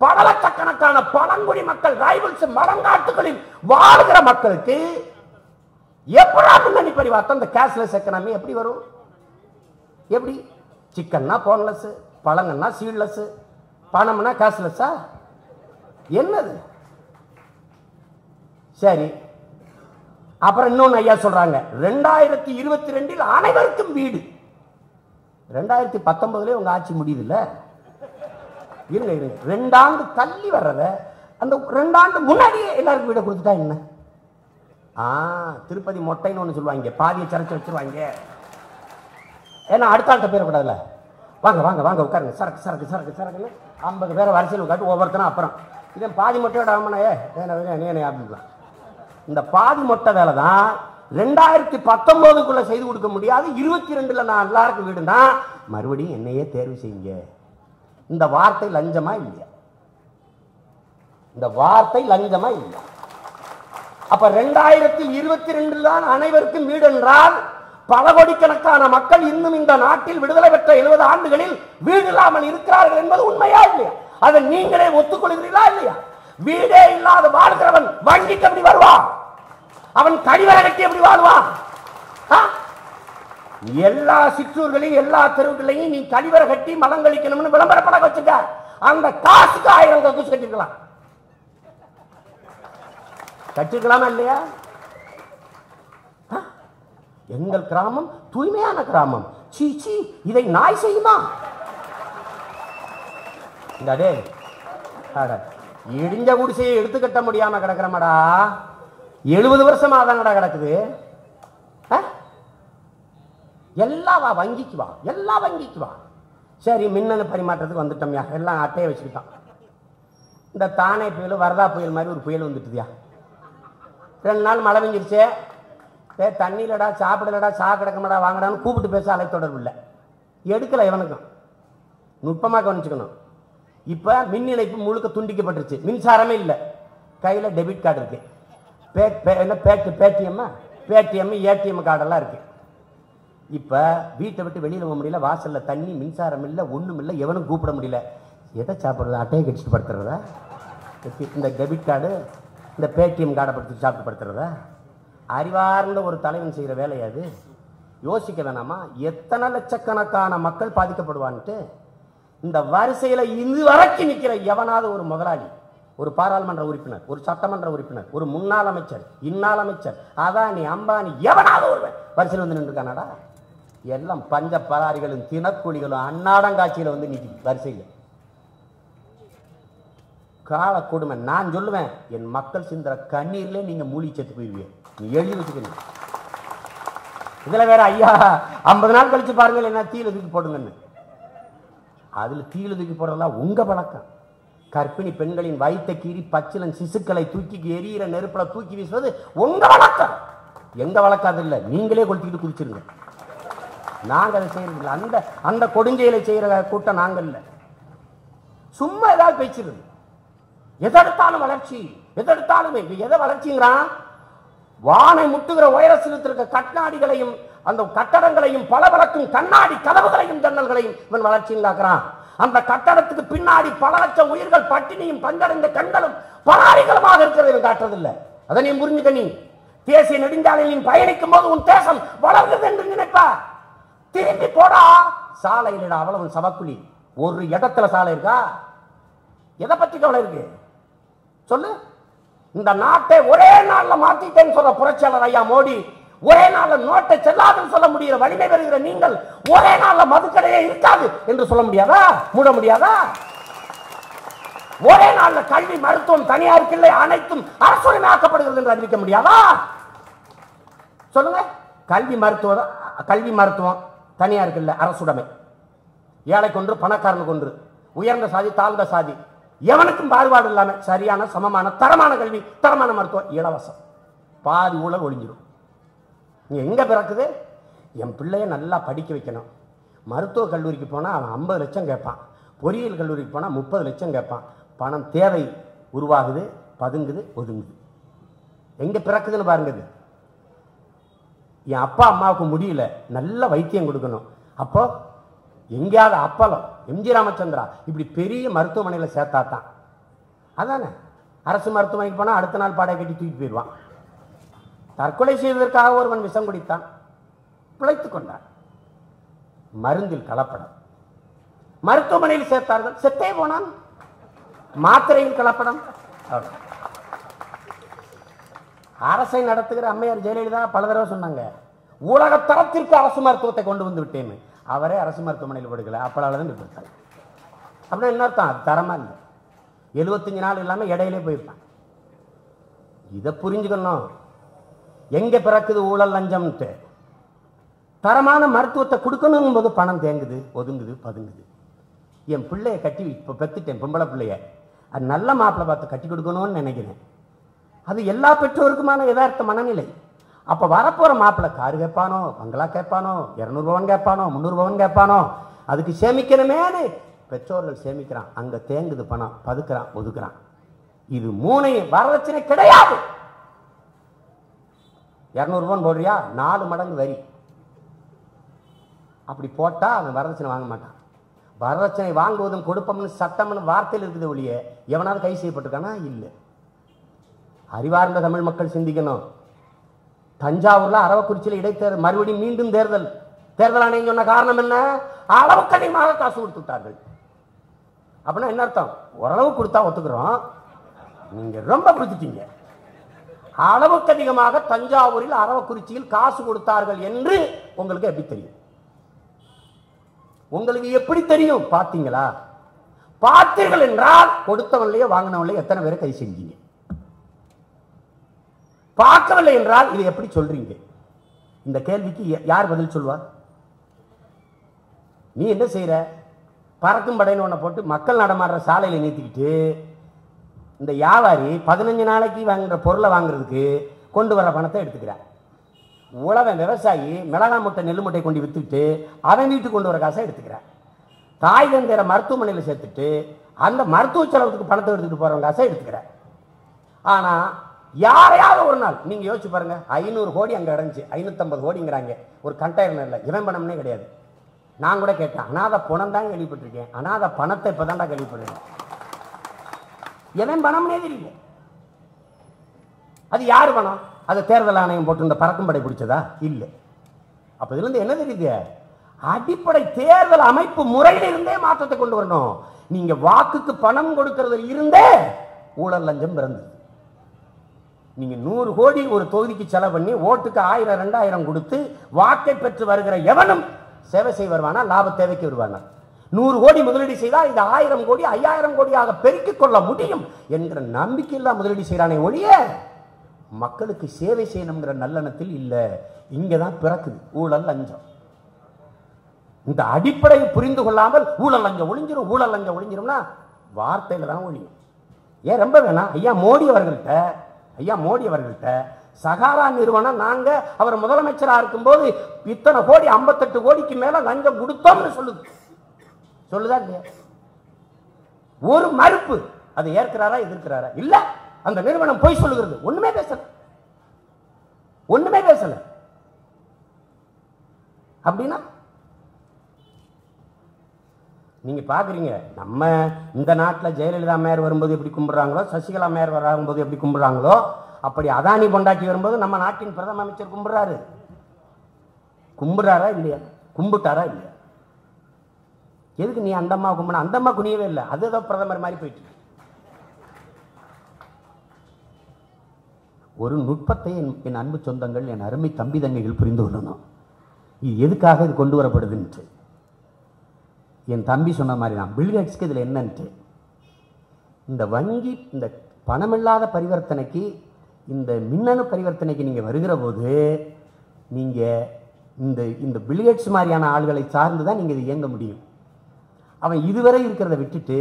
பல லட்சக்கணக்கான பழங்குடி மக்கள் ரைவல்ஸ் மரங்காட்டுகளில் வாழ்கிற மக்களுக்கு எப்படி முன்னணி பரிமாற்றம்? இந்த கேஷ்லெஸ் எக்கனாமி எப்படி வரும்? எப்படி? சிக்கன்னா போன்லெஸ், பழங்கன்னா சீட்லெஸ், பணம்னா கேஷ்லெஸ்ஸா? என்னது? சரி, அப்புறம் இன்னொன்னு ஐயா சொல்றாங்க, 2022 அனைவருக்கும் வீடு. 2019 உங்க ஆட்சி முடியுது இல்ல? இருங்க இருங்க, 2 ஆண்டு தள்ளி வர்றத அந்த 2 ஆண்டு முன்னாடியே எல்லாருக்கும் வீடு கொடுத்துட்டா என்ன? திருப்பதி மொட்டைன்னு ஒண்ணு சொல்லுவாங்க, பாதியை சரைச்சு வச்சிருவாங்க. ஏன்னா அடுத்த ஆள்கிட்ட பேரக்கூடாதுல்ல. வாங்க வாங்க வாங்க உட்காருங்க, சரக்கு சரக்கு சரக்கு சரக்குன்னு 50 பேரை வரிசையில் உட்காந்து ஒவ்வொருத்தரும் அப்புறம் இதன் பாதி மொட்டையோட ஆமனையே அப்படின்லாம். இந்த பாதி மொட்டை வேலை தான் 2019 செய்து கொடுக்க முடியாது. 22 நான் எல்லாருக்கும் வீடுனா மறுபடியும் என்னையே தேர்வு செய்யுங்க. இந்த வார்த்தை லஞ்சமா இல்லையா? இந்த வார்த்தை லஞ்சமா இல்லையா? அப்ப 2022 தான் அனைவருக்கும் வீடு என்றால் பல கோடிக்கணக்கான மக்கள் இன்னும் இந்த நாட்டில் விடுதலை பெற்ற 70 ஆண்டுகளில் வீடு இல்லாமல் இருக்கிறார்கள் என்பது உண்மையா இல்லையா? அதை நீங்களே ஒத்துக்கொள்கிறீர்களா இல்லையா? வீடே இல்லாத வாழ்கிறவன் வங்கிக்கு எப்படி வருவான்? அவன் கழிவறை கட்டி எப்படி வாழ்வான்? எல்லா சிற்றூர்களையும் எல்லா தெருவுகளையும் நீ கழிவறை கட்டி மலம் கழிக்கணும்னு விளம்பரப்பட வச்சுக்க, அந்த காசுக்கு 1000 கக்கூஸ் கட்டிருக்கலாம். கட்டிருக்கலாமா இல்லையா? எங்கள் கிராமம் தூய்மையான கிராமம், சீச்சி இதை நாய் செய்யுமா? இடிஞ்ச குடிசையை எடுத்து கட்ட முடியாம கிடக்கிறமடா. 70 வருஷமா தானடா கிடக்குது. எல்லாம் வங்கிக்கு வா, எல்லாம் வங்கிக்கு வா. சரி, மின்னணு பரிமாற்றத்துக்கு வந்துட்டோம்யா, எல்லாம் அட்டையை வச்சுக்கிட்டான். இந்த தானே புயல், வரதா புயல் மாதிரி ஒரு புயல் வந்துட்டுதியா. 2 நாள் மழை பெஞ்சிருச்சு, தண்ணியிலடா சாப்பிடலடா சா கிடக்கமாடா வாங்கடான்னு கூப்பிட்டு பேச அலை தொடர்பு இல்லை, எடுக்கலை எவனுக்கும். நுட்பமாக கவனிச்சுக்கணும். இப்போ மின் இணைப்பு முழுக்க துண்டிக்கப்பட்டுருச்சு, மின்சாரமே இல்லை, கையில் டெபிட் கார்டு இருக்கு, பேடிஎம் ஏடிஎம் கார்டெல்லாம் இருக்கு. இப்போ வீட்டை விட்டு வெளியில் போக முடியல, வாசலில் தண்ணி மின்சாரம் இல்லை, ஒன்றும் இல்லை, எவனும் கூப்பிட முடியல. எதை சாப்பிட்றது? அட்டையை கடிச்சிட்டு படுத்துறதா? இந்த டெபிட் கார்டு இந்த பேடிஎம் கார்டை படுத்து சாப்பிட்டு படுத்துறதா? அறிவார்ந்த ஒரு தலைவன் செய்கிற வேலையாது. யோசிக்க வேணாமா? எத்தனை லட்சக்கணக்கான மக்கள் பாதிக்கப்படுவான்ட்டு. இந்த வரிசையில் இதுவரைக்கும் நிற்கிற எவனாவது ஒரு முதலாளி, ஒரு பாராளுமன்ற உறுப்பினர், ஒரு சட்டமன்ற உறுப்பினர், ஒரு முன்னாள் அமைச்சர், இன்னாள் அமைச்சர், அதானி அம்பானி, எவனாவது ஒரு வரிசையில் வந்து நின்றுருக்கானடா? எல்லாம் பஞ்ச பராரிகளும் தினக்கூலிகளும் அன்னாடங்காட்சியில் வந்து நிற்கிது வரிசையில். கால கொடுமை. நான் சொல்லுவேன், என் மக்கள் சிந்துற கண்ணீர்ல நீங்க மூழ்கி செத்து போயிருவீங்க. நீ எழுதி வச்சுக்கணும். இதுல வேற ஐயா 50 நாள் கழிச்சு பாருங்க என்ன தீயில தூக்கி போடுங்கன்னு. அதுல தீயில தூக்கி போடுறதெல்லாம் உங்க பழக்கம். கர்ப்பிணி பெண்களின் வயிற்றை கீறி பச்சிலன் சிசுக்களை தூக்கி எரியிற நெருப்புல தூக்கி வீசுவது உங்க வழக்கம். எங்க வழக்கம் அது இல்லை, நீங்களே கொளுத்திக்கிட்டு குடிச்சிருங்க. நாங்க அதை செய்யறது. அந்த அந்த கொடுஞ்செயலை செய்யற கூட்டம் நாங்க இல்லை. சும்மா ஏதாவது பேச்சிருது. எதெடுத்தாலும் வளர்ச்சி, எதெடுத்தாலுமே. எதை வளர்ச்சிங்கிறான்? வானை முட்டுகிற உயரத்தில் இருக்க கண்ணாடிகளையும் அந்த கட்டடங்களையும் பளபளக்கும் கண்ணாடி கதவுகளையும் ஜன்னல்களையும் இவன் வளர்ச்சிங்கிறான். அந்த கட்டடத்துக்கு பின்னாடி பல லட்சம் உயிர்கள் பட்டினியும் பஞ்சடைந்த கண்களும் பராரிகளுமாக இருக்கிறத காட்டுறதில்லை. அதை நீ புரிஞ்சுக்க. நீ தேசிய நெடுஞ்சாலையில் பயணிக்கும் போது உன் தேசம் வளர்கிறது என்று நினைப்பா. திரும்பி போடா. சாலையில் அவ்வளவு சவக்குழி. ஒரு இடத்துல சாலை இருக்கா? எதை பற்றி கவலை இருக்கு சொல்லு? இந்த நாட்டை ஒரே நாள்ல மாத்திட்டேன்னு சொல்ற புரட்சியாளர் ஐயா மோடி, ஒரே நாள்ல நோட்டை செல்லாதுன்னு சொல்ல முடிகிற வலிமை பெறுகிற நீங்கள் ஒரே நாள்ல மதுக்கடையே இருக்காது என்று சொல்ல முடியாதா? மூட முடியாதா? ஒரே நாள்ல கல்வி மருத்துவம் தனியாருக்கு இல்லை, அனைத்தும் அரசுரிமையாக்கப்படுகிறது என்று அறிவிக்க முடியாதா? சொல்லுங்க. கல்வி மருத்துவம் தனியாருக்கு இல்லை, அரசுடைமை. ஏழை கொன்று பணக்காரனு கொன்று, உயர்ந்த சாதி தாழ்ந்த சாதி எவனுக்கும் பாகுபாடு இல்லாம சரியான சமமான தரமான கல்வி தரமான மருத்துவம் இலவசம். பாதி ஊழல் ஒழிஞ்சிடும். நீ எங்க பிறக்குது? என் பிள்ளைய நல்லா படிக்க வைக்கணும். மருத்துவ கல்லூரிக்கு போனா அவன் 50 லட்சம் கேட்பான், பொறியியல் கல்லூரிக்கு போனா 30 லட்சம் கேட்பான். பணம் தேவை உருவாகுது, பதுங்குது, ஒதுங்குது. எங்க பிறக்குதுன்னு பாருங்க. என் அப்பா அம்மாவுக்கு முடியல, நல்ல வைத்தியம் கொடுக்கணும். அப்போ எங்கேயாவது அப்பளம் எம்ஜி ராமச்சந்திரா இப்படி பெரிய மருத்துவமனையில் சேர்த்தாத்தான். அதானே அரசு மருத்துவமனைக்கு போனால் அடுத்த நாள் பாடை கட்டி தூக்கி போயிடுவான். தற்கொலை செய்வதற்காக ஒருவன் விஷம் குடித்தான், பிழைத்துக் கொண்டான். மருந்தில் கலப்படம். மருத்துவமனையில் சேர்த்தார்கள், செத்தே போனான். மாத்திரையில் கலப்படம். அரசை நடத்துகிற அம்மையார் ஜெயலலிதா பல தடவை சொன்னாங்க, உலக தரத்திற்கு அரசு மருத்துவத்தை கொண்டு வந்து விட்டேன்னு. அவரே அரசு மருத்துவமனையில் படுக்கல, அப்பளாலதான் இருப்பாங்க. அப்படின்னா என்ன அர்த்தம்? அது தரமா இல்லை. 75 நாள் இல்லாம இடையிலே போயிருப்பான். இதை புரிஞ்சுக்கணும். எங்க பிறக்குது ஊழல் லஞ்சம்ட்டு? தரமான மருத்துவத்தை கொடுக்கணும் போது பணம் தேங்குது, ஒதுங்குது, பதுங்குது. என் பிள்ளைய கட்டி இப்ப பெத்துட்டேன், பொம்பளை பிள்ளைய, அது நல்ல மாப்பிள்ளை பார்த்து கட்டி கொடுக்கணும்னு நினைக்கிறேன். அது எல்லா பெற்றோருக்குமான யதார்த்த மனநிலை. அப்ப வரப்போற மாப்பிள்ளை காரு கேட்பானோ, பங்களா கேட்பானோ, 200 பவன் கேட்பானோ, 300 பவன் கேட்பானோ, அதுக்கு சேமிக்கணுமேனு பெற்றோர்கள் சேமிக்கிறான். அங்க தேங்குது பணம், பதுக்குறான், ஒதுக்குறான். இது 3 வரதட்சணை கிடையாது. 200 பவன் போடுறியா, 4 மடங்கு வரி. அப்படி போட்டா அவன் வரதட்சணை வாங்க மாட்டான். வரதட்சணை வாங்குவதும் கொடுப்போம்னு சட்டம்னு வார்த்தையில் இருக்குது ஒழிய எவனாவது கை செய்யப்பட்டிருக்கானா? இல்லை. அறிவார்ந்த தமிழ் மக்கள் சிந்திக்கணும். தஞ்சாவூர்ல அரவக்குறிச்சியில் இடைத்தேர்தல், மறுபடியும் மீண்டும் தேர்தல் ஆணையம் சொன்ன காரணம் என்ன? அளவுக்கு அதிகமாக காசு கொடுத்து விட்டார்கள். அப்படின்னா என்ன அர்த்தம்? ஓரளவு கொடுத்தா ஒத்துக்கிறோம், நீங்க ரொம்ப கொடுத்துட்டீங்க. அளவுக்கு அதிகமாக தஞ்சாவூரில் அரவக்குறிச்சியில் காசு கொடுத்தார்கள் என்று உங்களுக்கு எப்படி தெரியும்? உங்களுக்கு எப்படி தெரியும்? பார்த்தீங்களா? பார்த்தீர்கள் என்றால் கொடுத்தவன்லயே வாங்கினவன்லயே எத்தனை பேரை கை செஞ்சீங்க? பார்க்கவில்லை என்றால் இதை எப்படி சொல்றீங்க? இந்த கேள்விக்கு யார் பதில் சொல்வார்? நீ என்ன செய்யற? பறக்கும் படைன்னு ஒன்றை போட்டு மக்கள் நடமாடுற சாலையில் நிறுத்திக்கிட்டு இந்த வியாபாரி 15 நாளைக்கு வாங்குற பொருளை வாங்குறதுக்கு கொண்டு வர பணத்தை எடுத்துக்கிறார். உழவன் விவசாயி மிளகா மூட்டை நெல் மூட்டை கொண்டு வித்துட்டு அவன் வீட்டுக்கு கொண்டு வர காசை எடுத்துக்கிறான். தாய் தந்தையர மருத்துவமனையில் சேர்த்துட்டு அந்த மருத்துவ செலவுக்கு பணத்தை எடுத்துட்டு போறவங்க காசை எடுத்துக்கிறார். ஆனா யாரையாவது ஒரு நாள் நீங்க யோசிச்சு பாருங்க, 500 கோடி அங்க அடைஞ்சு 550 கோடிங்கிறாங்க ஒரு கண்டெய்னர்ல. இவன் பணம்னே கிடையாது. நான் கூட கேட்டேன், அனாத பணம் தான் கேள்விப்பட்டிருக்கேன், அனாத பணத்தை இப்பதான்டா கேள்விப்பட்டிருக்கேன். எவன் பணம்னே தெரியல. அது யாரு பணம்? அது தேர்தல் ஆணையம் போட்டு இந்த பறக்கும் படை பிடிச்சதா? இல்லை. அப்ப இதுல இருந்து என்ன தெரியுது? அடிப்படை தேர்தல் அமைப்பு முறையிலிருந்தே மாற்றத்தை கொண்டு வரணும். நீங்க வாக்குக்கு பணம் கொடுக்கிறது இருந்தே ஊழல் லஞ்சம் பிறந்தது. நீங்க 100 கோடி ஒரு தொகுதிக்கு செலவு பண்ணி ஓட்டுக்கு 1000 2000 கொடுத்து வாக்கை பெற்று வருகிற எவனும் சேவை செய்ய வருவானா? லாப தேவைக்கு வருவானா? 100 கோடி முதலீடு செய்தால் இந்த 1000 கோடி 5000 கோடியாக பெருக்கிக் கொள்ள முடியும் என்கிற நம்பிக்கையில்லா முதலீடு செய்யறானே ஒழிய மக்களுக்கு சேவை செய்யணுங்கிற நல்லெண்ணத்தில் இல்ல. இங்கதான் பிறக்குது ஊழல் லஞ்சம். இந்த அடிப்படையை புரிந்து கொள்ளாமல் ஊழல் லஞ்சம் ஒளிஞ்சிரும், ஊழல் லஞ்சம் ஒளிஞ்சிரும்னா வார்த்தையில தான் ஒழியும். ஏன் ரொம்ப வேணாம், ஐயா மோடி அவர்கள்ட்ட சகாரா நிறுவனம் நாங்க அவர் முதலமைச்சரா இருக்கும்போது இத்தனை கோடி 58 கோடிக்கு மேல லஞ்சம் கொடுத்தோம்னு சொல்லுதா இல்லையா? ஒரு மறுப்பு. அதை ஏற்கிறாரா எதிர்க்கிறாரா? இல்ல. அந்த நிறுவனம் போய் சொல்லுகிறது. ஒண்ணுமே பேசல. அப்படின்னா நீங்க பாக்குறீங்க, நம்ம இந்த நாட்டில் ஜெயலலிதா மேயர் வரும்போது எப்படி கும்பிடுறாங்களோ, சசிகலா மேயர் வரும்போது எப்படி கும்பிடுறாங்களோ, அப்படி அதானி பொண்டாட்டி வரும்போது நம்ம நாட்டின் பிரதம அமைச்சர் கும்பிடுறாரா இல்லையா? கும்பிட்டாரா இல்லையா? எதுக்கு நீ அந்த அம்மா கும்பிட? அந்த அம்மா குனியவே இல்லை. அது ஏதோ பிரதமர் மாதிரி போயிட்டு. ஒரு நுட்பத்தை என் அன்பு சொந்தங்கள், என் அருமை தம்பி தங்கைகள் புரிந்து கொள்ளணும். இது எதுக்காக இது கொண்டு வரப்படுதுன்ட்டு. என் தம்பி சொன்ன மாதிரி தான் பில்கேட்ஸ்க்கு இதில் என்னன்ட்டு, இந்த வங்கி இந்த பணமில்லாத பரிவர்த்தனைக்கு, இந்த மின்னணு பரிவர்த்தனைக்கு நீங்கள் வருகிற போது நீங்கள் இந்த பில்கேட்ஸ் மாதிரியான ஆள்களை சார்ந்து தான் நீங்கள் இதை இயங்க முடியும். அவன் இதுவரை இருக்கிறத விட்டுட்டு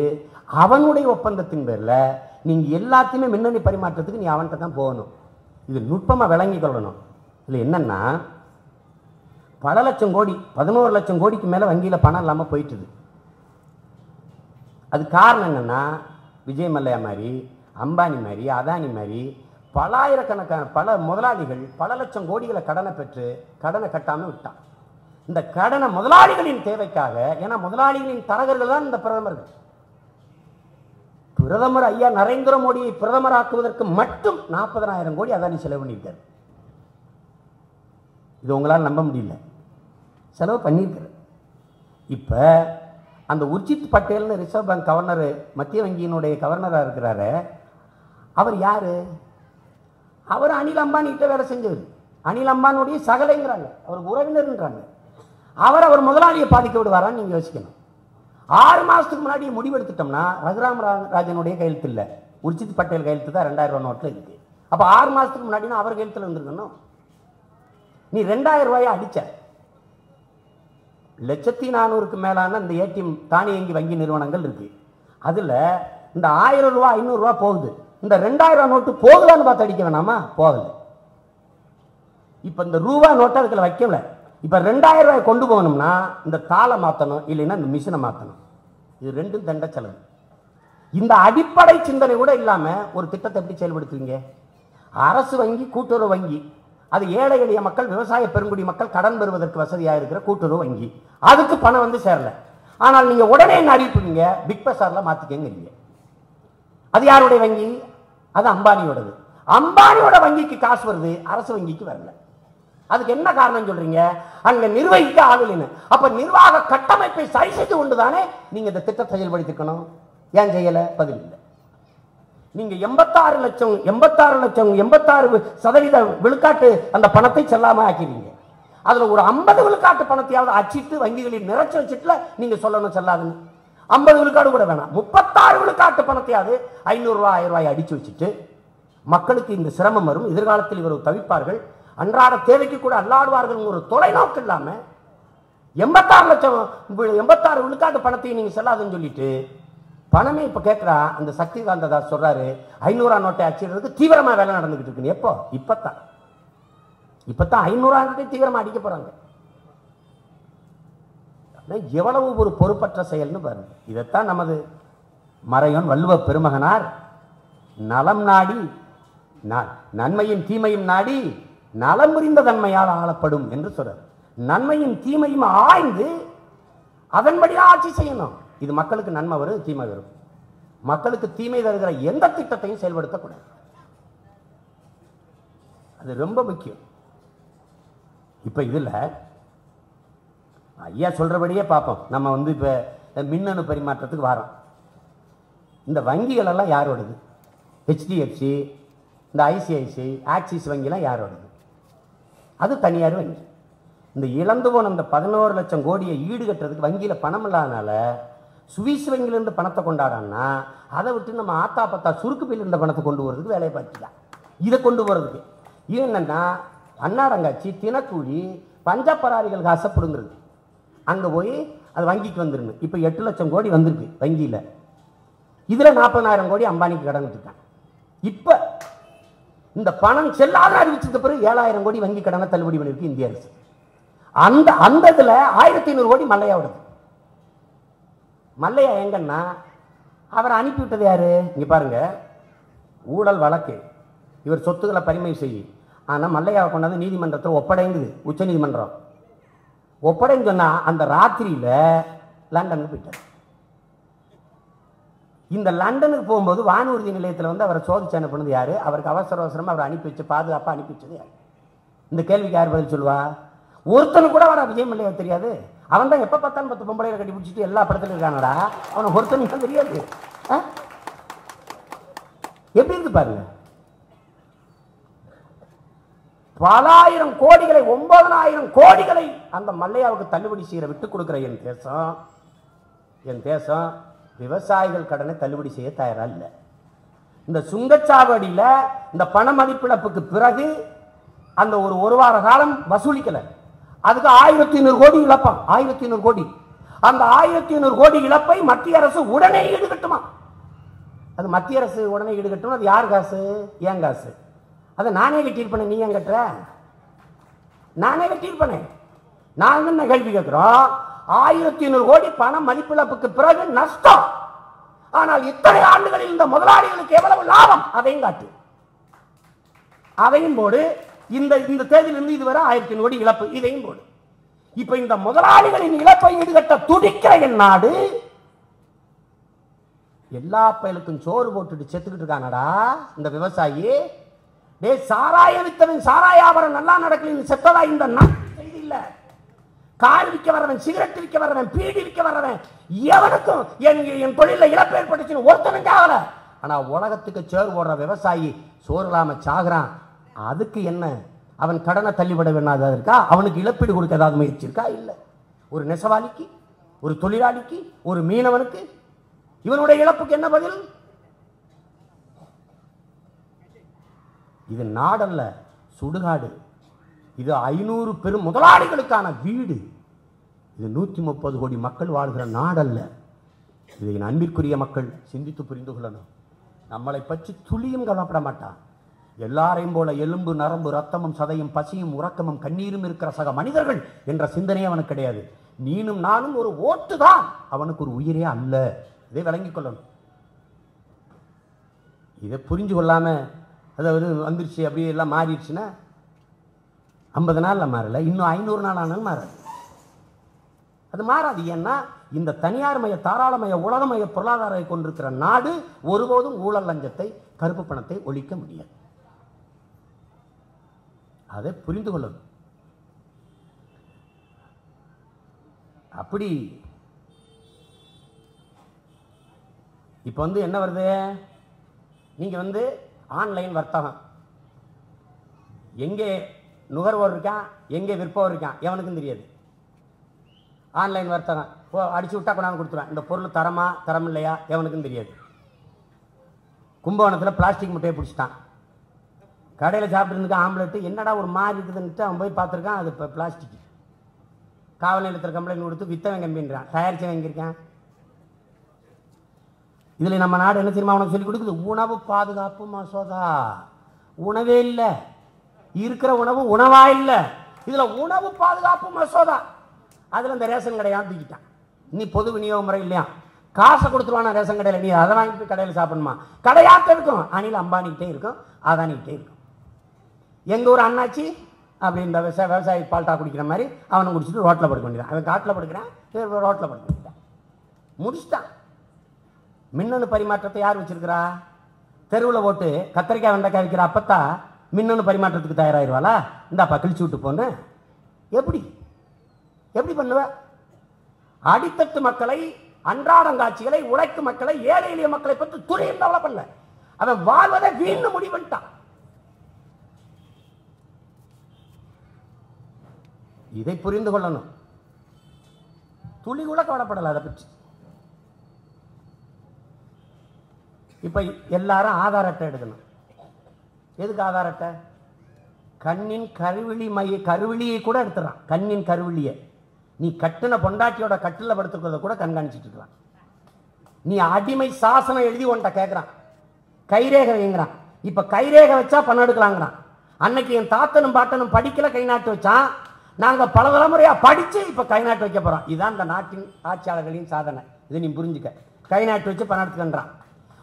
அவனுடைய ஒப்பந்தத்தின் பேரில் நீங்கள் எல்லாத்தையுமே மின்னணு பரிமாற்றத்துக்கு நீ அவன்கிட்ட தான் போகணும். இது நுட்பமாக விளங்கி கொள்ளணும். இதில் என்னன்னா, பல லட்சம் கோடி 11 லட்சம் கோடிக்கு மேலே வங்கியில் பணம் இல்லாமல் போயிட்டுது. அது காரணம் என்னன்னா, விஜய் மல்லையா மாதிரி, அம்பானி மாதிரி, அதானி மாதிரி பலாயிரக்கணக்கான பல முதலாளிகள் பல லட்சம் கோடிகளை கடனை பெற்று கடனை கட்டாமல் விட்டான். இந்த கடனை முதலாளிகளின் தேவைக்காக, ஏன்னா முதலாளிகளின் தரகர்கள் தான் இந்த பிரதமர்கள். பிரதமர் ஐயா நரேந்திர மோடியை பிரதமர் ஆக்குவதற்கு மட்டும் 40,000 கோடி அதானி செலவு பண்ணியிருக்காரு. இது உங்களால் நம்ப முடியல. செலவு பண்ணியிருக்காரு. இப்ப அந்த உர்ஜித் பட்டேல்னு ரிசர்வ் பேங்க் கவர்னர், மத்திய வங்கியினுடைய கவர்னராக இருக்கிறாரு. அவர் யாரு? அவர் அனில் அம்பானிகிட்ட வேலை செஞ்சவர். அனில் அம்பானுடைய சகலைங்கிறாங்க, அவர் உறவினர்ன்றாங்க. அவர் முதலாளியை பாதிக்க விடுவாரான்னு நீங்க யோசிக்கணும். 6 மாசத்துக்கு முன்னாடி முடிவெடுத்துட்டோம்னா ரகுராம் ராஜனுடைய கையெழுத்து இல்லை, உர்ஜித் பட்டேல் கையெழுத்து தான் 2000 நோட்டில் இருக்கு. அப்ப 6 மாசத்துக்கு முன்னாடி அவர் கையெழுத்துல இருந்திருக்கணும். நீ 2000 ரூபாயை அடிச்ச 1,400,000க்கு மேலான இந்த ஏடிஎம் தானியங்கி வங்கி நிறுவனங்கள் இருக்கு. அதுல இந்த 1000 ரூபாய் 500 ரூபாய் போகுது. இந்த 2000 நோட்டு போகுதான்னு பார்த்து அடிக்க வேணாமா? போகல. இப்ப இந்த ரூபாய் நோட்டை அதுக்குள்ள வைக்கல. இப்ப 2000 ரூபாய் கொண்டு போகணும்னா இந்த தாளை மாத்தணும், இல்லைன்னா இந்த மிஷினை மாத்தணும். இது ரெண்டும் தண்ட செலவு. இந்த அடிப்படை சிந்தனை கூட இல்லாம ஒரு திட்டத்தை எப்படி செயல்படுத்துவீங்க? அரசு வங்கி, கூட்டுறவு வங்கி, அது ஏழை எளிய மக்கள், விவசாய பெருங்குடி மக்கள் கடன் பெறுவதற்கு வசதியாக இருக்கிற கூட்டுறவு வங்கி, அதுக்கு பணம் வந்து சேரல. ஆனால் நீங்க உடனே என்ன அறிவிப்பீங்க? பிக் பஸார்ல மாத்திக்கங்க. அது யாருடைய வங்கி? அது அம்பானியோடது. அம்பானியோட வங்கிக்கு காசு வருது, அரசு வங்கிக்கு வரல. அதுக்கு என்ன காரணம் சொல்றீங்க? அங்க நிர்வகிக்க ஆளுன்னு. அப்ப நிர்வாக கட்டமைப்பை சரி செய்து கொண்டுதானே நீங்க இந்த திட்டத்தை செயல்படுத்திக்கணும். ஏன் செய்யல? பதில் இல்லை. நீங்க 86% விழுக்காட்டு அந்த பணத்தை செல்லாம ஆக்கிறீங்க. அதுல ஒரு 50 விழுக்காட்டு பணத்தையாவது அச்சிட்டு வங்கிகளில் நிறைச்சு வச்சுட்டுல நீங்க சொல்லணும் செல்லாதுன்னு. 50 விழுக்காடு கூட வேணாம், 36 விழுக்காட்டு பணத்தையாவது 500 ரூபாய் 1000 ரூபாய் அடிச்சு வச்சுட்டு மக்களுக்கு இந்த சிரமம் வரும், எதிர்காலத்தில் இவர் தவிப்பார்கள், அன்றாட தேவைக்கு கூட அல்லாடுவார்கள் ஒரு தொலைநோக்கு இல்லாம 86 விழுக்காட்டு பணத்தையும் நீங்க செல்லாதுன்னு சொல்லிட்டு பணமே இப்ப கேட்கிறா. அந்த சக்திகாந்த தாஸ் சொல்றாரு 500 நோட்டை அச்சிடுறதுக்கு தீவிரமா வேலை நடந்துகிட்டு இருக்கு. எப்போ? இப்பத்தான். இப்பதான் 500 தீவிரமா அடிக்க போறாங்க. எவ்வளவு ஒரு பொறுப்பற்ற செயல்னு பாருங்க. இதைத்தான் நமது மறையோன் வள்ளுவ பெருமகனார் நலம் நாடி நன்மையும் தீமையும் நாடி நலம் புரிந்த தன்மையால் ஆளப்படும் என்று சொல்றார். நன்மையும் தீமையும் ஆய்ந்து அதன்படி ஆட்சி செய்யணும். இது மக்களுக்கு நன்மை வரும், தீமை வரும். மக்களுக்கு தீமை தருகிற எந்த திட்டத்தையும் செயல்படுத்தக்கூடாது. அது ரொம்ப முக்கியம். இப்ப இதுல ஐயா சொல்றபடியே பார்ப்போம். நம்ம இப்ப மின்னணு பரிமாற்றத்துக்கு வரோம். இந்த வங்கிகள் எல்லாம் யாரோடது? HDFC, இந்த ICICI, ஆக்சிஸ் வங்கிலாம் யாரோடது? அது தனியார் வங்கி. இந்த இழந்து போன அந்த 11 லட்சம் கோடியை ஈடுகட்டுறதுக்கு வங்கியில பணம் இல்லாதனால சுவிஸ் வங்கியிலிருந்து பணத்தை கொண்டாடான்னா அதை விட்டு நம்ம ஆத்தா பத்தா சுருக்கு பையில இருந்த பணத்தை கொண்டு வரதுக்கு வேலையை பார்த்துக்கலாம். இதை கொண்டு போறதுக்கு இது என்னன்னா அன்னாரங்காட்சி, தினக்கூலி, பஞ்சப்பராரிகள் காசை பிடுங்குறது. அங்க போய் அது வங்கிக்கு வந்துருங்க. இப்ப 8 லட்சம் கோடி வந்திருக்கு வங்கியில. இதுல 40,000 கோடி அம்பானிக்கு கடன் விட்டுட்டாங்க. இப்ப இந்த பணம் செல்லாத அறிவிச்சதுக்கு பிறகு 7,000 கோடி வங்கி கடனை தள்ளுபடி பண்ணிருக்கு இந்திய அரசு. அந்த இதுல 1,500 கோடி மல்லையாவோடது. மல்லையா எங்கன்னா அவரை அனுப்பிவிட்டது யாரு? இங்க பாருங்க, ஊழல் வழக்கு, இவர் சொத்துக்களை பறிமுதல் செய்யும். ஆனா மல்லையாவை கொண்டாந்து நீதிமன்றத்தில் ஒப்படைங்குது. உச்ச நீதிமன்றம் ஒப்படைன்னு சொன்னா அந்த ராத்திரியில லண்டனுக்கு போயிட்டார். இந்த லண்டனுக்கு போகும்போது வானூர்தி நிலையத்தில் அவரை சோதிச்சு அனுப்பினது யாரு? அவருக்கு அவசரமா அவரை அனுப்பி வச்சு பாதுகாப்பா அனுப்பி வச்சது யாரு? இந்த கேள்விக்கு யார் பதில் சொல்லுவா? ஒருத்தனு கூட வர விஜய் மல்லையா தெரியாது. அவன் தான் எப்ப பார்த்தாலும் 10 பொம்பளைகளை கட்டி பிடிச்சிட்டு எல்லா படத்திலும் இருக்கானடா. அவனுக்கு ஒருத்தனுக்கு தெரியாது. எப்படி இருக்கு பாருங்க. பலாயிரம் கோடிகளை, 9,000 கோடிகளை அந்த மல்லையாவுக்கு தள்ளுபடி செய்ய விட்டுக் கொடுக்கிற என் தேசம் விவசாயிகள் கடனை தள்ளுபடி செய்ய தயாரா இல்லை. இந்த சுங்கச்சாவடியில இந்த பண மதிப்பிழப்புக்கு பிறகு அந்த ஒரு வார காலம் வசூலிக்கல. அதுக்கு 1,500 கோடி இழப்பான். 1,500 கோடி. அந்த 1,500 கோடி இழப்பை மத்திய அரசு உடனே ஈடுகட்டுமா? அது மத்திய அரசு உடனே ஈடுகட்டும். அது யார் காசு? ஏன் காசு? அதை நானே கட்டியிருப்பேன். நீ ஏன் கட்டுற? நானே கட்டியிருப்பேன். நான் என்ன கேள்வி கேட்கிறோம்? 1,500 கோடி பண மதிப்பிழப்புக்கு பிறகு நஷ்டம். ஆனால் இத்தனை ஆண்டுகளில் இந்த முதலாளிகளுக்கு எவ்வளவு லாபம்? அதையும் காட்டு. அதையும் போடு. இந்த தேதியிலிருந்து இதுவரை 1,500 கோடி இழப்பு, இதையும் போடு. இப்ப இந்த முதலாளிகளின் இழப்பை ஈடுகட்ட துடிக்கிற என் நாடு எல்லா பயலுக்கும் சோறு போட்டுட்டு செத்துக்கிட்டு இருக்கானடா இந்த விவசாயி. சாராய வித்தவன் சாராய வியாபாரம் நல்லா நடக்கல செத்ததா இந்த செய்தி இல்ல. கார் விற்க வரவன், சிகரெட் விற்க வரவன், பீடி விற்க வரவன் எவனுக்கும் என் தொழில இழப்பு ஏற்பட்டுச்சுன்னு ஒருத்தனுக்கு ஆகல. ஆனா உலகத்துக்கு சேறு போடுற விவசாயி சோறு இல்லாம சாகுறான். அதுக்கு என்ன? அவன் கடனை தள்ளிவிட வேணாதா இருக்கா? அவனுக்கு இழப்பீடு கொடுக்க ஏதாவது முயற்சி இருக்கா? இல்ல. ஒரு நெசவாளிக்கு, ஒரு தொழிலாளிக்கு, ஒரு மீனவனுக்கு இவனுடைய இழப்புக்கு என்ன பதில்? இது நாடல்ல, சுடுகாடு. இது 500 பெரும் முதலாளிகளுக்கான வீடு. இது 130 கோடி மக்கள் வாழ்கிற நாடல்ல. இதை அன்பிற்குரிய மக்கள் சிந்தித்து புரிந்து கொள்ளணும். நம்மளை பற்றி துளியும் கவலைப்பட மாட்டான். எல்லாரையும் போல எலும்பு, நரம்பு, ரத்தமும், சதையும், பசியும், உறக்கமும், கண்ணீரும் இருக்கிற சக மனிதர்கள் என்ற சிந்தனையே அவனுக்கு கிடையாது. நீனும் நானும் ஒரு ஓட்டு தான், அவனுக்கு ஒரு உயிரே அல்ல. இதை விளங்கிக் கொள்ளணும். இதை புரிஞ்சு கொள்ளாம அதாவது வந்துருச்சு அப்படியே எல்லாம் மாறிடுச்சுன்னா 50 நாள்ல மாறல, இன்னும் 500 நாள் ஆனாலும் மாறாது. அது மாறாது. ஏன்னா இந்த தனியார் மய, தாராளமய, உலகமய பொருளாதாரத்தை கொண்டிருக்கிற நாடு ஒருபோதும் ஊழல், லஞ்சத்தை, கருப்பு பணத்தை ஒழிக்க முடியாது. அதை புரிந்து கொள்ளணும். அப்படி இப்ப என்ன வருது? நீங்க ஆன்லைன் வர்த்தகம், எங்கே நுகர்வோர் இருக்கான், எங்கே விற்பவர் இருக்கான் எவனுக்கும் தெரியாது. ஆன்லைன் வர்த்தகம் அடிச்சு விட்டா கொண்டாந்து கொடுத்துருவேன். இந்த பொருள் தரமா தரம் இல்லையா எவனுக்கும் தெரியாது. கும்பகோணத்தில் பிளாஸ்டிக் முட்டையை பிடிச்சிட்டான். கடையில் சாப்பிட்டு இருந்துக்க ஆம்லெட்டு என்னடா ஒரு மாதிரி இருக்குதுன்ட்டு அவன் போய் பார்த்துருக்கான். அது இப்போ பிளாஸ்டிக். காவல் நிலையத்தில் கம்ப்ளைண்ட் கொடுத்து வித்தவன் கம்பின்றான், தயாரிச்சு வாங்கியிருக்கான். இதுல நம்ம நாடு என்ன தெரியுமா அவனுக்கு சொல்லிக் கொடுக்குது? உணவு பாதுகாப்பு மசோதா. உணவே இல்லை. இருக்கிற உணவு உணவா இல்ல, இதுல உணவு பாதுகாப்பு மசோதா. அதுல இந்த ரேஷன் கடையா தூக்கிட்டான். நீ பொது விநியோக முறை இல்லையா, காசை கொடுத்துருவானா ரேஷன் கடையில், நீ அதை வாங்கிட்டு கடையில் சாப்பிடணுமா? கடையாட்ட இருக்கும், அணில் அம்பானிக்கிட்டே இருக்கும், அதானிக்கிட்டே இருக்கும். எங்க ஊர் அண்ணாச்சி அப்படி இந்த விவசாயி பால்டா குடிக்கிற மாதிரி அவனை குடிச்சிட்டு ரோட்டில் படுக்க வேண்டியதான். அவன் காட்டில் படுக்கிறான், ரோட்டில் படுக்க வேண்டியதான், முடிச்சுட்டான். மின்னணு பரிமாற்றத்தை யார் வச்சிருக்கிறா? தெருவில் ஓட்டு கத்திரிக்காய் வெண்டைக்காய் வைக்கிற அப்பத்தா மின்னணு பரிமாற்றத்துக்கு தயாராகிடுவாளா? இந்தாப்பா கிழிச்சு விட்டு போன்னு. எப்படி எப்படி பண்ணுவ? அடித்தட்டு மக்களை, அன்றாடங்காட்சிகளை, உழைக்கும் மக்களை, ஏழை எளிய மக்களை பற்றி துறையும் டெவலப் பண்ணல. அவன் வாழ்வதை வீண் முடிவுட்டான். இதை புரிந்து கொள்ளணும். துளி கூட கவலைப்படல அதை பற்றி. இப்ப எல்லாரும் ஆதார் அட்டை எடுக்கணும். எதுக்கு ஆதார் அட்டை? கண்ணின் கருவிழியை கூட எடுத்துறான். கண்ணின் கருவிழியை நீ கட்டின பொண்டாட்டியோட கட்டில படுத்துக்கிறத கூட கண்காணிச்சுட்டு இருக்கலாம். நீ அடிமை சாசனம் எழுதி ஒன்றை கேட்கிறான், கைரேகை வைங்கிறான். இப்ப கைரேகை வச்சா பணம் எடுக்கலாங்கிறான். அன்னைக்கு என் தாத்தனும் பாட்டனும் படிக்கல, கை நாட்டு வச்சான். நாங்க பல தலைமுறையா படிச்சு இப்ப கை நாட்டு வைக்க போறோம். இதுதான் இந்த நாட்டின் ஆட்சியாளர்களின் சாதனை. இதை நீ புரிஞ்சுக்க. கை நாட்டு வச்சு பணம் எடுத்துக்கின்றான்.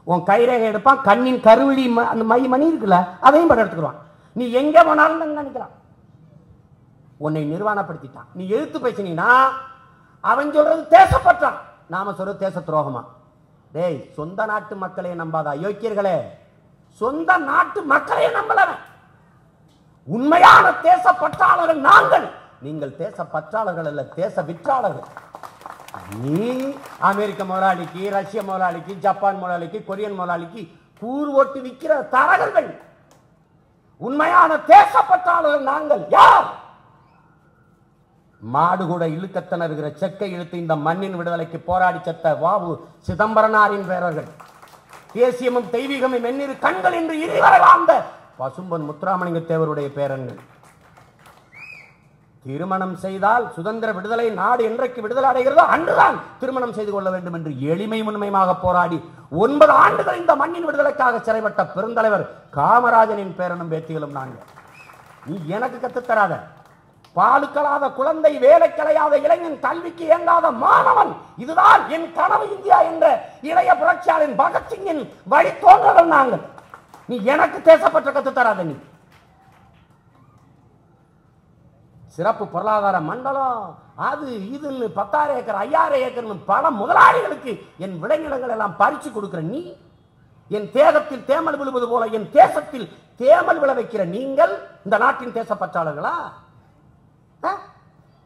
உன் கைரேகை எடுப்பான், கண்ணின் கருவிழி அந்த மணி இருக்குல்ல அதையும் பணம் எடுத்துக்குவான். நீ எங்க போனாலும் நினைக்கிறான். உன்னை நிர்வாணப்படுத்திட்டான். நீ எழுத்து பேசினா அவன் சொல்றது தேசப்பற்றான், நாம சொல்றது தேச துரோகமா? டேய், சொந்த நாட்டு மக்களே நம்பாத அயோக்கியர்களே, சொந்த நாட்டு மக்களே நம்பலவன். உண்மையான தேச பற்றாளர்கள் நாங்கள். நீங்கள் தேச பற்றாளர்கள் அல்ல, தேச விற்றாளர்கள். நீ அமெரிக்க முதலாளிக்கு, ரஷ்ய முதலாளிக்கு, ஜப்பான் முதலாளிக்கு, கொரியன் முதலாளிக்கு கூறு ஓட்டு விற்கிற தரகர்கள். உண்மையான தேச பற்றாளர்கள் நாங்கள். யார்? மாடு கூட இழுக்கத்தனருகிற செக்கை இழுத்து இந்த மண்ணின் விடுதலைக்கு போராடி செத்த வாவு சிதம்பரனாரின் பேரர்கள். தேசியமும் தெய்வீகமும் மென்னிரு கண்கள் என்று இருவரை வாழ்ந்த பசும்பொன் முத்துராமலிங்க தேவருடைய பேரன்கள். திருமணம் செய்தால் சுதந்திர விடுதலை நாடு என்றைக்கு விடுதலை அடைகிறதோ அன்றுதான் திருமணம் செய்து கொள்ள வேண்டும் என்று எளிமை முன்மையாக போராடி 9 ஆண்டுகள் இந்த மண்ணின் விடுதலைக்காக சிறைப்பட்ட பெருந்தலைவர் காமராஜனின் பேரனும் பேத்திகளும் நாங்கள். நீ எனக்கு கத்துத்தராத, பாலுக்கலாத குழந்தை, வேலை கலையாத இளைஞன், கல்விக்கு இயங்காத மாணவன், இதுதான் என் கனவு இந்தியா என்ற இளைய புரட்சியாளரின் பகத்சிங்கின் வழித்தோன்றல் நாங்கள். நீ எனக்கு தேசப்பற்ற கத்துத்தராத. நீ சிறப்பு பொருளாதார மண்டலம் அது இதுன்னு 10,000 ஏக்கர் 5,000 ஏக்கர் பல முதலாளிகளுக்கு என் விளைநிலங்கள் எல்லாம் பறிச்சு கொடுக்கிற நீ, என் தேகத்தில் தேமல் விழுவது போல என் தேசத்தில் தேமல் விளைவிக்கிற நீங்கள் இந்த நாட்டின் தேசப்பற்றாளர்களா?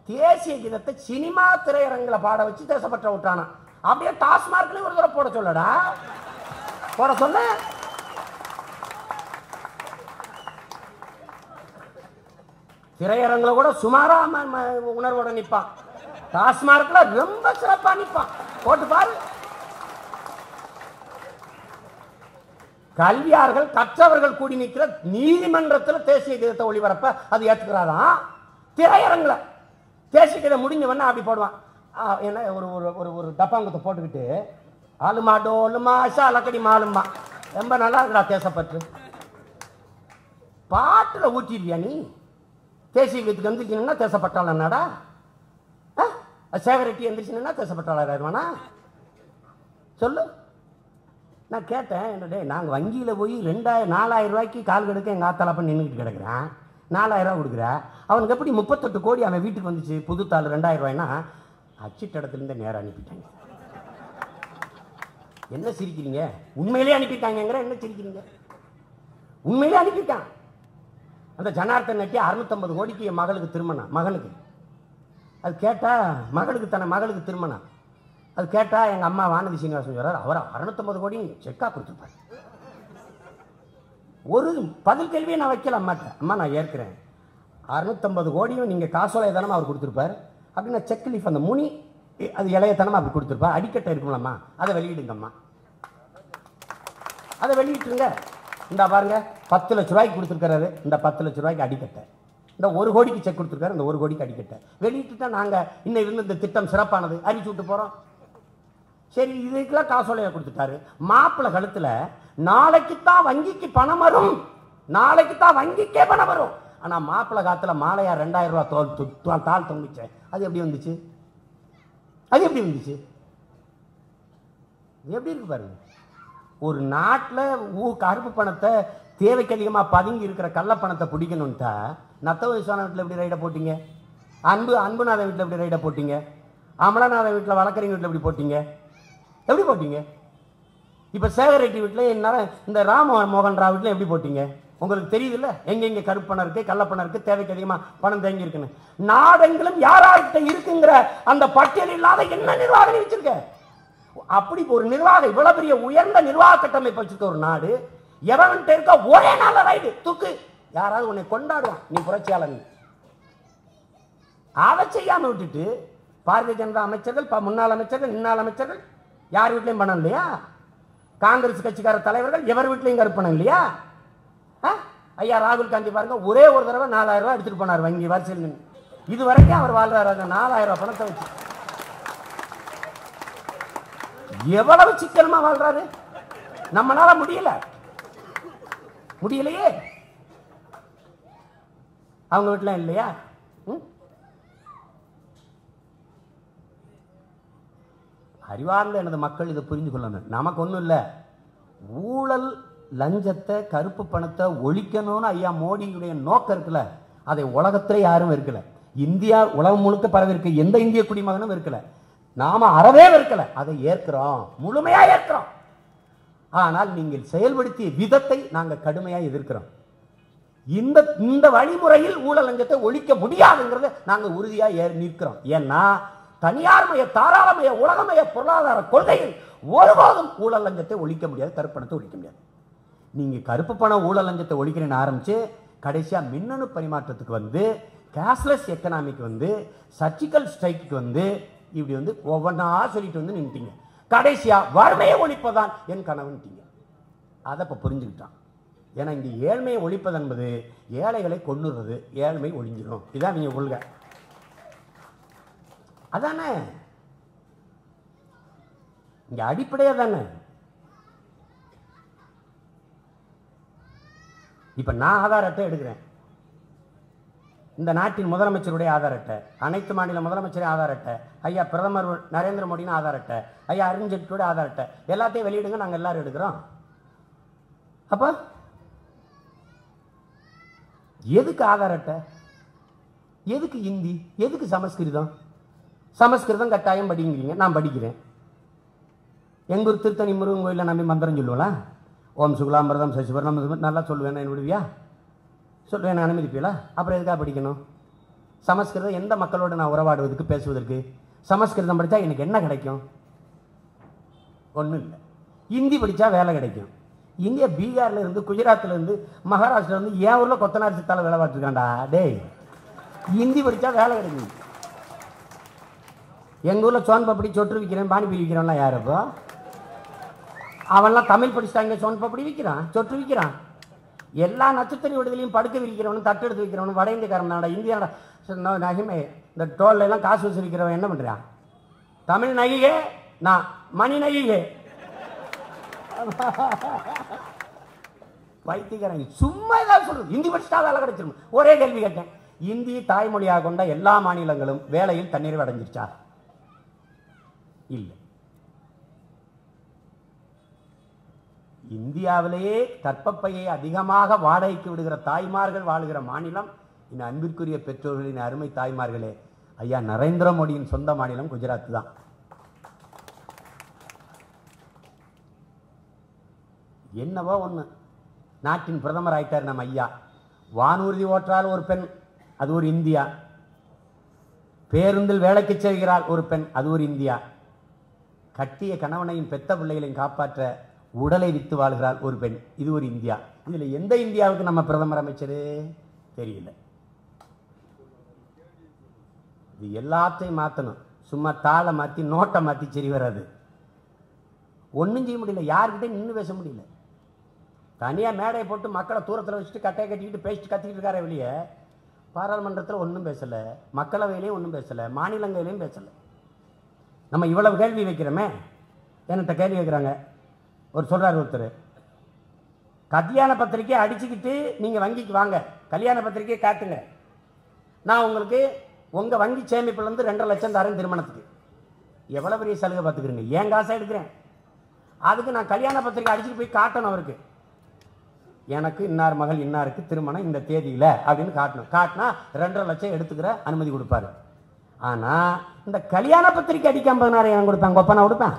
தேசிய கீதத்தை சினிமா திரையரங்களை பாட வச்சு தேசப்பற்ற விட்டானா? அப்படியே டாஸ்மார்க்லயும் ஒரு தடவை போட சொல்லடா, போட சொல்ல. திரையரங்களை கூட சுமாரா உணர்வோட நிற்பான், டாஸ்மார்க்ல ரொம்ப சிறப்பா நிற்பான். போட்டு பாரு. கல்வியார்கள் கற்றவர்கள் கூடி நிற்கிற நீதிமன்றத்தில் தேசிய கீதத்தை ஒளிபரப்ப அது ஏற்றுக்கிறாதான். திரையரங்களை தேசிய கீதம் முடிஞ்சவன அப்படி போடுவான். என்ன ஒரு ஒரு ஒரு டப்பாங்கத்தை போட்டுக்கிட்டு ஆளுமா டோலுமா ஆஷா அலக்கடி மாலுமா, ரொம்ப நல்லா இருக்குடா தேசப்பற்று. பாட்டுல ஊட்டிடுவியா நீ? தேசிய கீதத்துக்கு எந்திரிச்சுன்னா தேசப்பட்டாளனாடா? சேகரெட்டி எந்திரிச்சுன்னா தேசப்பட்டாளர் ஆயிடுவானா? சொல்லு. நான் கேட்டேன், நாங்கள் வங்கியில் போய் 4,000 ரூபாய்க்கு கால் கெடுக்க எங்கள் ஆத்தாலப்ப நின்றுக்கிட்டு கிடக்குறேன், 4,000 ரூபா கொடுக்குற, அவனுக்கு எப்படி 38 கோடி அவன் வீட்டுக்கு வந்துச்சு? புதுத்தாள் 2,000 ரூபாய்னா அச்சிட்ட இடத்துலேருந்து நேரம் அனுப்பிட்டாங்க. என்ன சிரிக்கிறீங்க? உண்மையிலே அனுப்பிட்டாங்கிற என்ன சிரிக்கிறீங்க? உண்மையிலே அனுப்பிட்டான். அந்த ஜனார்த்தன் நட்டி 650 கோடிக்கு என் மகளுக்கு திருமணம், மகனுக்கு. அது கேட்டா மகளுக்கு திருமணம். அது கேட்டா எங்க அம்மா வானதி சீனிவாசன் சொல்றாரு, அவர் 650 கோடி செக்கா கொடுத்துருப்பாரு. ஒரு பதில் கேள்வியை நான் வைக்கல அம்மாட்ட. அம்மா நான் ஏற்கிறேன், 650 கோடியும் நீங்க காசோலை தானமா அவர் கொடுத்துருப்பாரு அப்படின்னா செக் லீஃப் அந்த முனி அது இளையத்தனமா அப்படி கொடுத்துருப்பார். அடிக்கட்டை இருக்குங்களம்மா, அதை வெளியிடுங்கம்மா, அதை வெளியிட்டுருங்க. இந்த பாருங்க 10 லட்ச ரூபாய்க்கு கொடுத்துருக்காரு, இந்த 10 லட்ச ரூபாய்க்கு அடிக்கட்டை. இந்த 1 கோடிக்கு செக் கொடுத்துருக்காரு, இந்த 1 கோடிக்கு அடிக்கட்டை வெளியிட்டுட்டா நாங்க இன்னும் இருந்து இந்த திட்டம் சிறப்பானது அறிவிச்சு விட்டு போறோம். சரி, இதுக்கெல்லாம் காசோலையை கொடுத்துட்டாரு. மாப்பிள்ளை கழுத்துல நாளைக்குத்தான் வங்கிக்கு பணம் வரும், நாளைக்குத்தான் வங்கிக்கே பணம் வரும், ஆனா மாப்பிள்ளை காத்துல மாலையா 2000 ரூபாய் தாள் தொங்குச்சேன். அது எப்படி வந்துச்சு? அது எப்படி வந்துச்சு? எப்படி இருக்கு பாருங்க. ஒரு நாட்டில் கருப்பு பணத்தை தேவைக்கு அதிகமாக பதுங்கி இருக்கிற கள்ள பணத்தை பிடிக்கணும்ட்டா நத்த வயசான வீட்டில் எப்படி ரைடை போட்டீங்க? அன்புநாதன் வீட்டில் எப்படி ரைடை போட்டீங்க? அமலநாதன் வீட்டில் வழக்கறிஞர் வீட்டில் எப்படி போட்டீங்க? எப்படி போட்டீங்க? இப்போ சேகர் ரெட்டி வீட்டில் என்ன இந்த மோகன் ராவ் வீட்டில் எப்படி போட்டீங்க? உங்களுக்கு தெரியுதுல்ல எங்கெங்க கருப்பு பணம் இருக்கு, கள்ளப்பணம் இருக்கு, தேவைக்கு அதிகமாக பணம் தேங்கி இருக்குன்னு. நாடெங்கிலும் யார்கிட்ட இருக்குங்கிற அந்த பட்டியல் இல்லாத என்ன நிர்வாகம் வச்சிருக்க? அப்படி ஒரு நிர்வாகம் இவ்வளவு பெரிய உயர்ந்த நிர்வாக கட்டமைப்பு வச்சிருக்க ஒரு நாடு, எவன்கிட்ட இருக்க ஒரே நாள் ரைடு தூக்கு, யாராவது உன்னை கொண்டாடுவான் நீ புரட்சியாளர். அதை செய்யாம விட்டுட்டு பாரதிய ஜனதா அமைச்சர்கள், முன்னாள் அமைச்சர்கள், இன்னாள் அமைச்சர்கள் யார் வீட்லையும் பணம் இல்லையா? காங்கிரஸ் கட்சிக்கார தலைவர்கள் எவர் வீட்லையும் கருப்பணம் இல்லையா? ஐயா ராகுல் காந்தி பாருங்க, ஒரே ஒரு தடவை 4000 ரூபாய் எடுத்துட்டு போனார் வங்கி வரிசையில். இது வரைக்கும் அவர் வாழ்றாரு 4000 ரூபாய் பணத்தை வச்சு. எவ்வளவு சிக்கனமா வாழ்றாரு. நம்மளால முடியலையே. அவங்க வீட்டுல இல்லையா? அறிவார்ந்த எனது மக்கள் இதை புரிந்து கொள்ளணும். நமக்கு ஒண்ணும் இல்ல, ஊழல் லஞ்சத்தை கருப்பு பணத்தை ஒழிக்கணும்னு ஐயா மோடியுடைய நோக்கம் இருக்குல்ல, அதை உலகத்திலே யாரும் இருக்கல. இந்தியா உலகம் முழுக்க பரவி இருக்கு, எந்த இந்திய குடிமகனும் இருக்கல. நாம அறவே இருக்கல, அதை ஏற்கிறோம், முழுமையா ஏற்கிறோம். ஆனால் நீங்கள் செயல்படுத்திய விதத்தை நாங்க கடுமையா எதிர்க்கிறோம். இந்த வழிமுறையில் ஊழல் லஞ்சத்தை ஒழிக்க முடியாதுங்கிறத நாங்க உறுதியா நிற்கிறோம். ஏன்னா தனியார்மய தாராளமய உலகமய பொருளாதார கொள்கையில் ஒருபோதும் ஊழல் லஞ்சத்தை ஒழிக்க முடியாது, கருப்பு பணத்தை ஒழிக்க முடியாது. நீங்க கருப்பு பணம் ஊழல் லஞ்சத்தை ஒழிக்கிறேன்னு ஆரம்பிச்சு கடைசியா மின்னணு பரிமாற்றத்துக்கு வந்து, கேஷ்லெஸ் எக்கனாமிக்கு வந்து, சர்ஜிக்கல் ஸ்ட்ரைக்கு வந்து, இப்படி வந்து ஒவ்வொன்றா சொல்லிட்டு வந்து நின்றுட்டீங்க. கடைசியா வறுமையை ஒழிப்பதான் என் கனவுன்ட்டீங்க. அதை இப்ப புரிஞ்சுக்கிட்டான். ஏன்னா இங்க ஏழ்மையை ஒழிப்பது என்பது ஏழைகளை கொன்னுறது, ஏழ்மை ஒழிஞ்சிடும். இதான் நீங்க கொள்கை. அதானே இங்க அடிப்படையா தானே. இப்ப நான் ஆதார் அட்டை எடுக்கிறேன், இந்த நாட்டின் முதலமைச்சருடைய ஆதார் அட்டை, அனைத்து மாநில முதலமைச்சரின் ஆதார் அட்டை, ஐயா பிரதமர் நரேந்திர மோடியின் ஆதார் அட்டை, ஐயா அருண் ஜேட்லியோட ஆதார் அட்டை, எல்லாத்தையும் வெளியிடுங்க, நாங்க எல்லாரும் எடுக்கிறோம். அப்ப எதுக்கு ஆதார் அட்டை? எதுக்கு இந்தி? எதுக்கு சமஸ்கிருதம்? சமஸ்கிருதம் கட்டாயம் படிங்கிறீங்க, நான் படிக்கிறேன். எங்க ஊர் திருத்தணி முருகன் கோயிலில் நம்பி மந்திரம் சொல்லுவலா, ஓம் சுகுலாம்பிரதம் சசிவர்ணம் நல்லா சொல்லுவேன். என்ன விடுவியா? சொல்லுவேன், அனுமதிப்பீங்களா? அப்புறம் எதுக்காக படிக்கணும்? சமஸ்கிருதம் எந்த மக்களோடு நான் உறவாடுவதற்கு, பேசுவதற்கு? சமஸ்கிருதம் படித்தா எனக்கு என்ன கிடைக்கும்? ஒன்றும் இல்லை. ஹிந்தி படித்தா வேலை கிடைக்கும். இங்கே பீகார்ல இருந்து, குஜராத்ல இருந்து, மகாராஷ்டிரா இருந்து என் ஊரில் கொத்தனார் சித்தால வேலை பார்த்துருக்காண்டா. டேய், ஹிந்தி படித்தா வேலை கிடைக்கும். எங்கள் ஊரில் சோன் பப்படி, சொட்டு விற்கிறேன், பானிபூரி விற்கிறவன்லாம் யாருப்போ? அவன்லாம் தமிழ் படிச்சுட்டாங்க, சோன் பப்படி விற்கிறான், சொட்டு விற்கிறான். எல்லா நட்சத்திர விடுதலையும் படுக்க விற்கிறவனும், தட்டு எடுத்து வைக்கிறவனும் வட இந்தியக்காரன். இந்தியாவோட நகிமை இந்த டோல்ல எல்லாம் காசு வசூலிக்கிறவன் என்ன பண்றான்? தமிழ் நகிகே, நான் மணி நகிகே. வைத்தியக்காரங்க சும்மா ஏதாவது சொல்றது. இந்தி படிச்சுட்டா வேலை கிடைச்சிடும். ஒரே கேள்வி கேட்டேன், இந்தி தாய்மொழியாக கொண்ட எல்லா மாநிலங்களும் வேலையில் தண்ணீர் அடைஞ்சிருச்சா? இல்லை. இந்தியாவிலேயே கற்பப்பையை அதிகமாக வாடகைக்கு விடுகிற தாய்மார்கள் வாழுகிற மாநிலம், இந்த அன்பிற்குரிய பெற்றோர்களின் அருமை தாய்மார்களே, ஐயா நரேந்திர மோடியின் சொந்த மாநிலம் குஜராத் தான். என்னவோ ஒண்ணு, நாட்டின் பிரதமர் ஆயிட்டார் நம்ம ஐயா. வானூர்தி ஓற்றால் ஒரு பெண், அது ஒரு இந்தியா. பேருந்தில் வேலைக்கு செய்கிறாள் ஒரு பெண், அது ஒரு இந்தியா. கட்டிய கணவனையும் பெத்த பிள்ளைகளையும் காப்பாற்ற உடலை வித்து வாழ்கிறாள் ஒரு பெண், இது ஒரு இந்தியா. இதுல எந்த இந்தியாவுக்கு நம்ம பிரதமர் அமைச்சர் தெரியல. இது எல்லாத்தையும் மாற்றணும். சும்மா தாளை மாற்றி நோட்டை மாற்றி சரி வராது. ஒன்றும் செய்ய முடியல, யார்கிட்ட நின்று பேச முடியல. தனியாக மேடையை போட்டு மக்களை தூரத்தில் வச்சுட்டு கட்டையை கட்டிக்கிட்டு பேசிட்டு கத்திக்கிட்டு இருக்கார வெளியே. பாராளுமன்றத்தில் ஒன்றும் பேசலை, மக்களவையிலையும் ஒன்றும் பேசலை, மாநிலங்களிலையும் பேசலை. நம்ம இவ்வளவு கேள்வி வைக்கிறோமே, என்கிட்ட கேள்வி வைக்கிறாங்க. ஒரு சொல்றாரு ஒருத்தர், கல்யாண பத்திரிக்கை அடிச்சுக்கிட்டு நீங்க வங்கிக்கு வாங்க, கல்யாண பத்திரிக்கை காட்டுங்க, நான் உங்களுக்கு உங்க வங்கி சேமிப்புல இருந்து 2.5 லட்சம் தரேன் திருமணத்துக்கு. எவ்வளவு பெரிய சலுகை பார்த்துக்கிறீங்க, ஏன் காசை எடுக்கிறேன். அதுக்கு நான் கல்யாண பத்திரிக்கை அடிச்சுட்டு போய் காட்டணும் அவருக்கு, எனக்கு இன்னார் மகள் இன்னாருக்கு திருமணம் இந்த தேதியில அப்படின்னு காட்டணும். காட்டினா 2.5 லட்சம் எடுத்துக்கிற அனுமதி கொடுப்பாரு. ஆனா இந்த கல்யாண பத்திரிக்கை அடிக்க 50,000 எவன் கொடுப்பேன், கொப்பனா கொடுப்பேன்,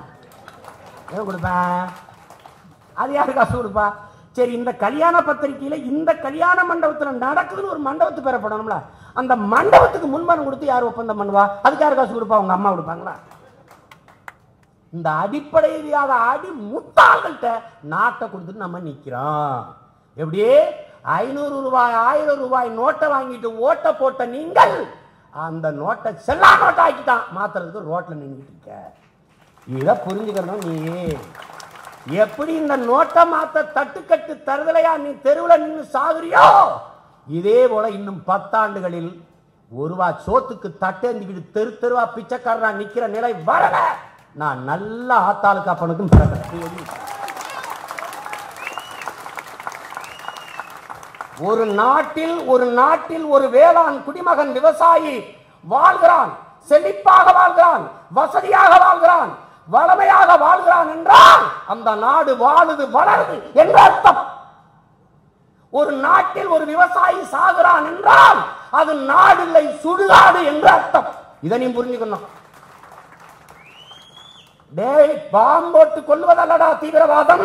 எவன் கொடுப்பேன், அது யாரு காசு கொடுப்பா. சரி, இந்த கல்யாண பத்திரிகையில இந்த கல்யாண மண்டபத்தில் நடக்குதுன்னு ஒரு மண்டபத்து பெறப்படணும்ல, அந்த மண்டபத்துக்கு முன்பணம் கொடுத்து யார் ஒப்பந்தம் பண்ணுவா, அதுக்கு யாரு காசு கொடுப்பா, உங்க அம்மா கொடுப்பாங்களா. இந்த அடிப்படை இல்லாத அடி முட்டாள்கிட்ட நாட்டை கொடுத்துட்டு நம்ம நிக்கிறோம். எப்படி 500 ரூபாய் 1000 ரூபாய் நோட்டை வாங்கிட்டு ஓட்ட போட்ட நீங்கள் அந்த நோட்டை செல்லா நோட்டை ஆக்கிட்டான், மாத்துறதுக்கு ரோட்ல நின்றுட்டு இருக்க. இதை புரிஞ்சுக்கணும். நீ எப்படி இந்த நோட்டை மாத்த தட்டுக்கட்டு தருதலையா நீ தெருவில் நின்று சாகுறியோ, இதே போல இன்னும் 10 ஆண்டுகளில் ஒரு ரூபா சோத்துக்கு தட்டேந்திக்கிட்டு தெரு தெருவா பிச்சைக்காரனா நிக்கிற நிலை வரல. நான் நல்ல ஆத்தாளுக்கு அப்பனுக்கும் பிறக்கிறேன். ஒரு நாட்டில் ஒரு வேளாண் குடிமகன் விவசாயி வாழ்கிறான், செழிப்பாக வாழ்கிறான், வசதியாக வாழ்கிறான், வளமையாக வாழ்கிறான் என்றால் அந்த நாடு வாழுது வளருது என்ற அர்த்தம். ஒரு நாட்டில் ஒரு விவசாயி சாகிறான் என்றால் அது நாடு இல்லை சுடுகாடு என்ற அர்த்தம். இதை நீ புரிஞ்சுக்கணும். டேய், பாம்போட்டு கொள்வதல்லடா தீவிரவாதம்,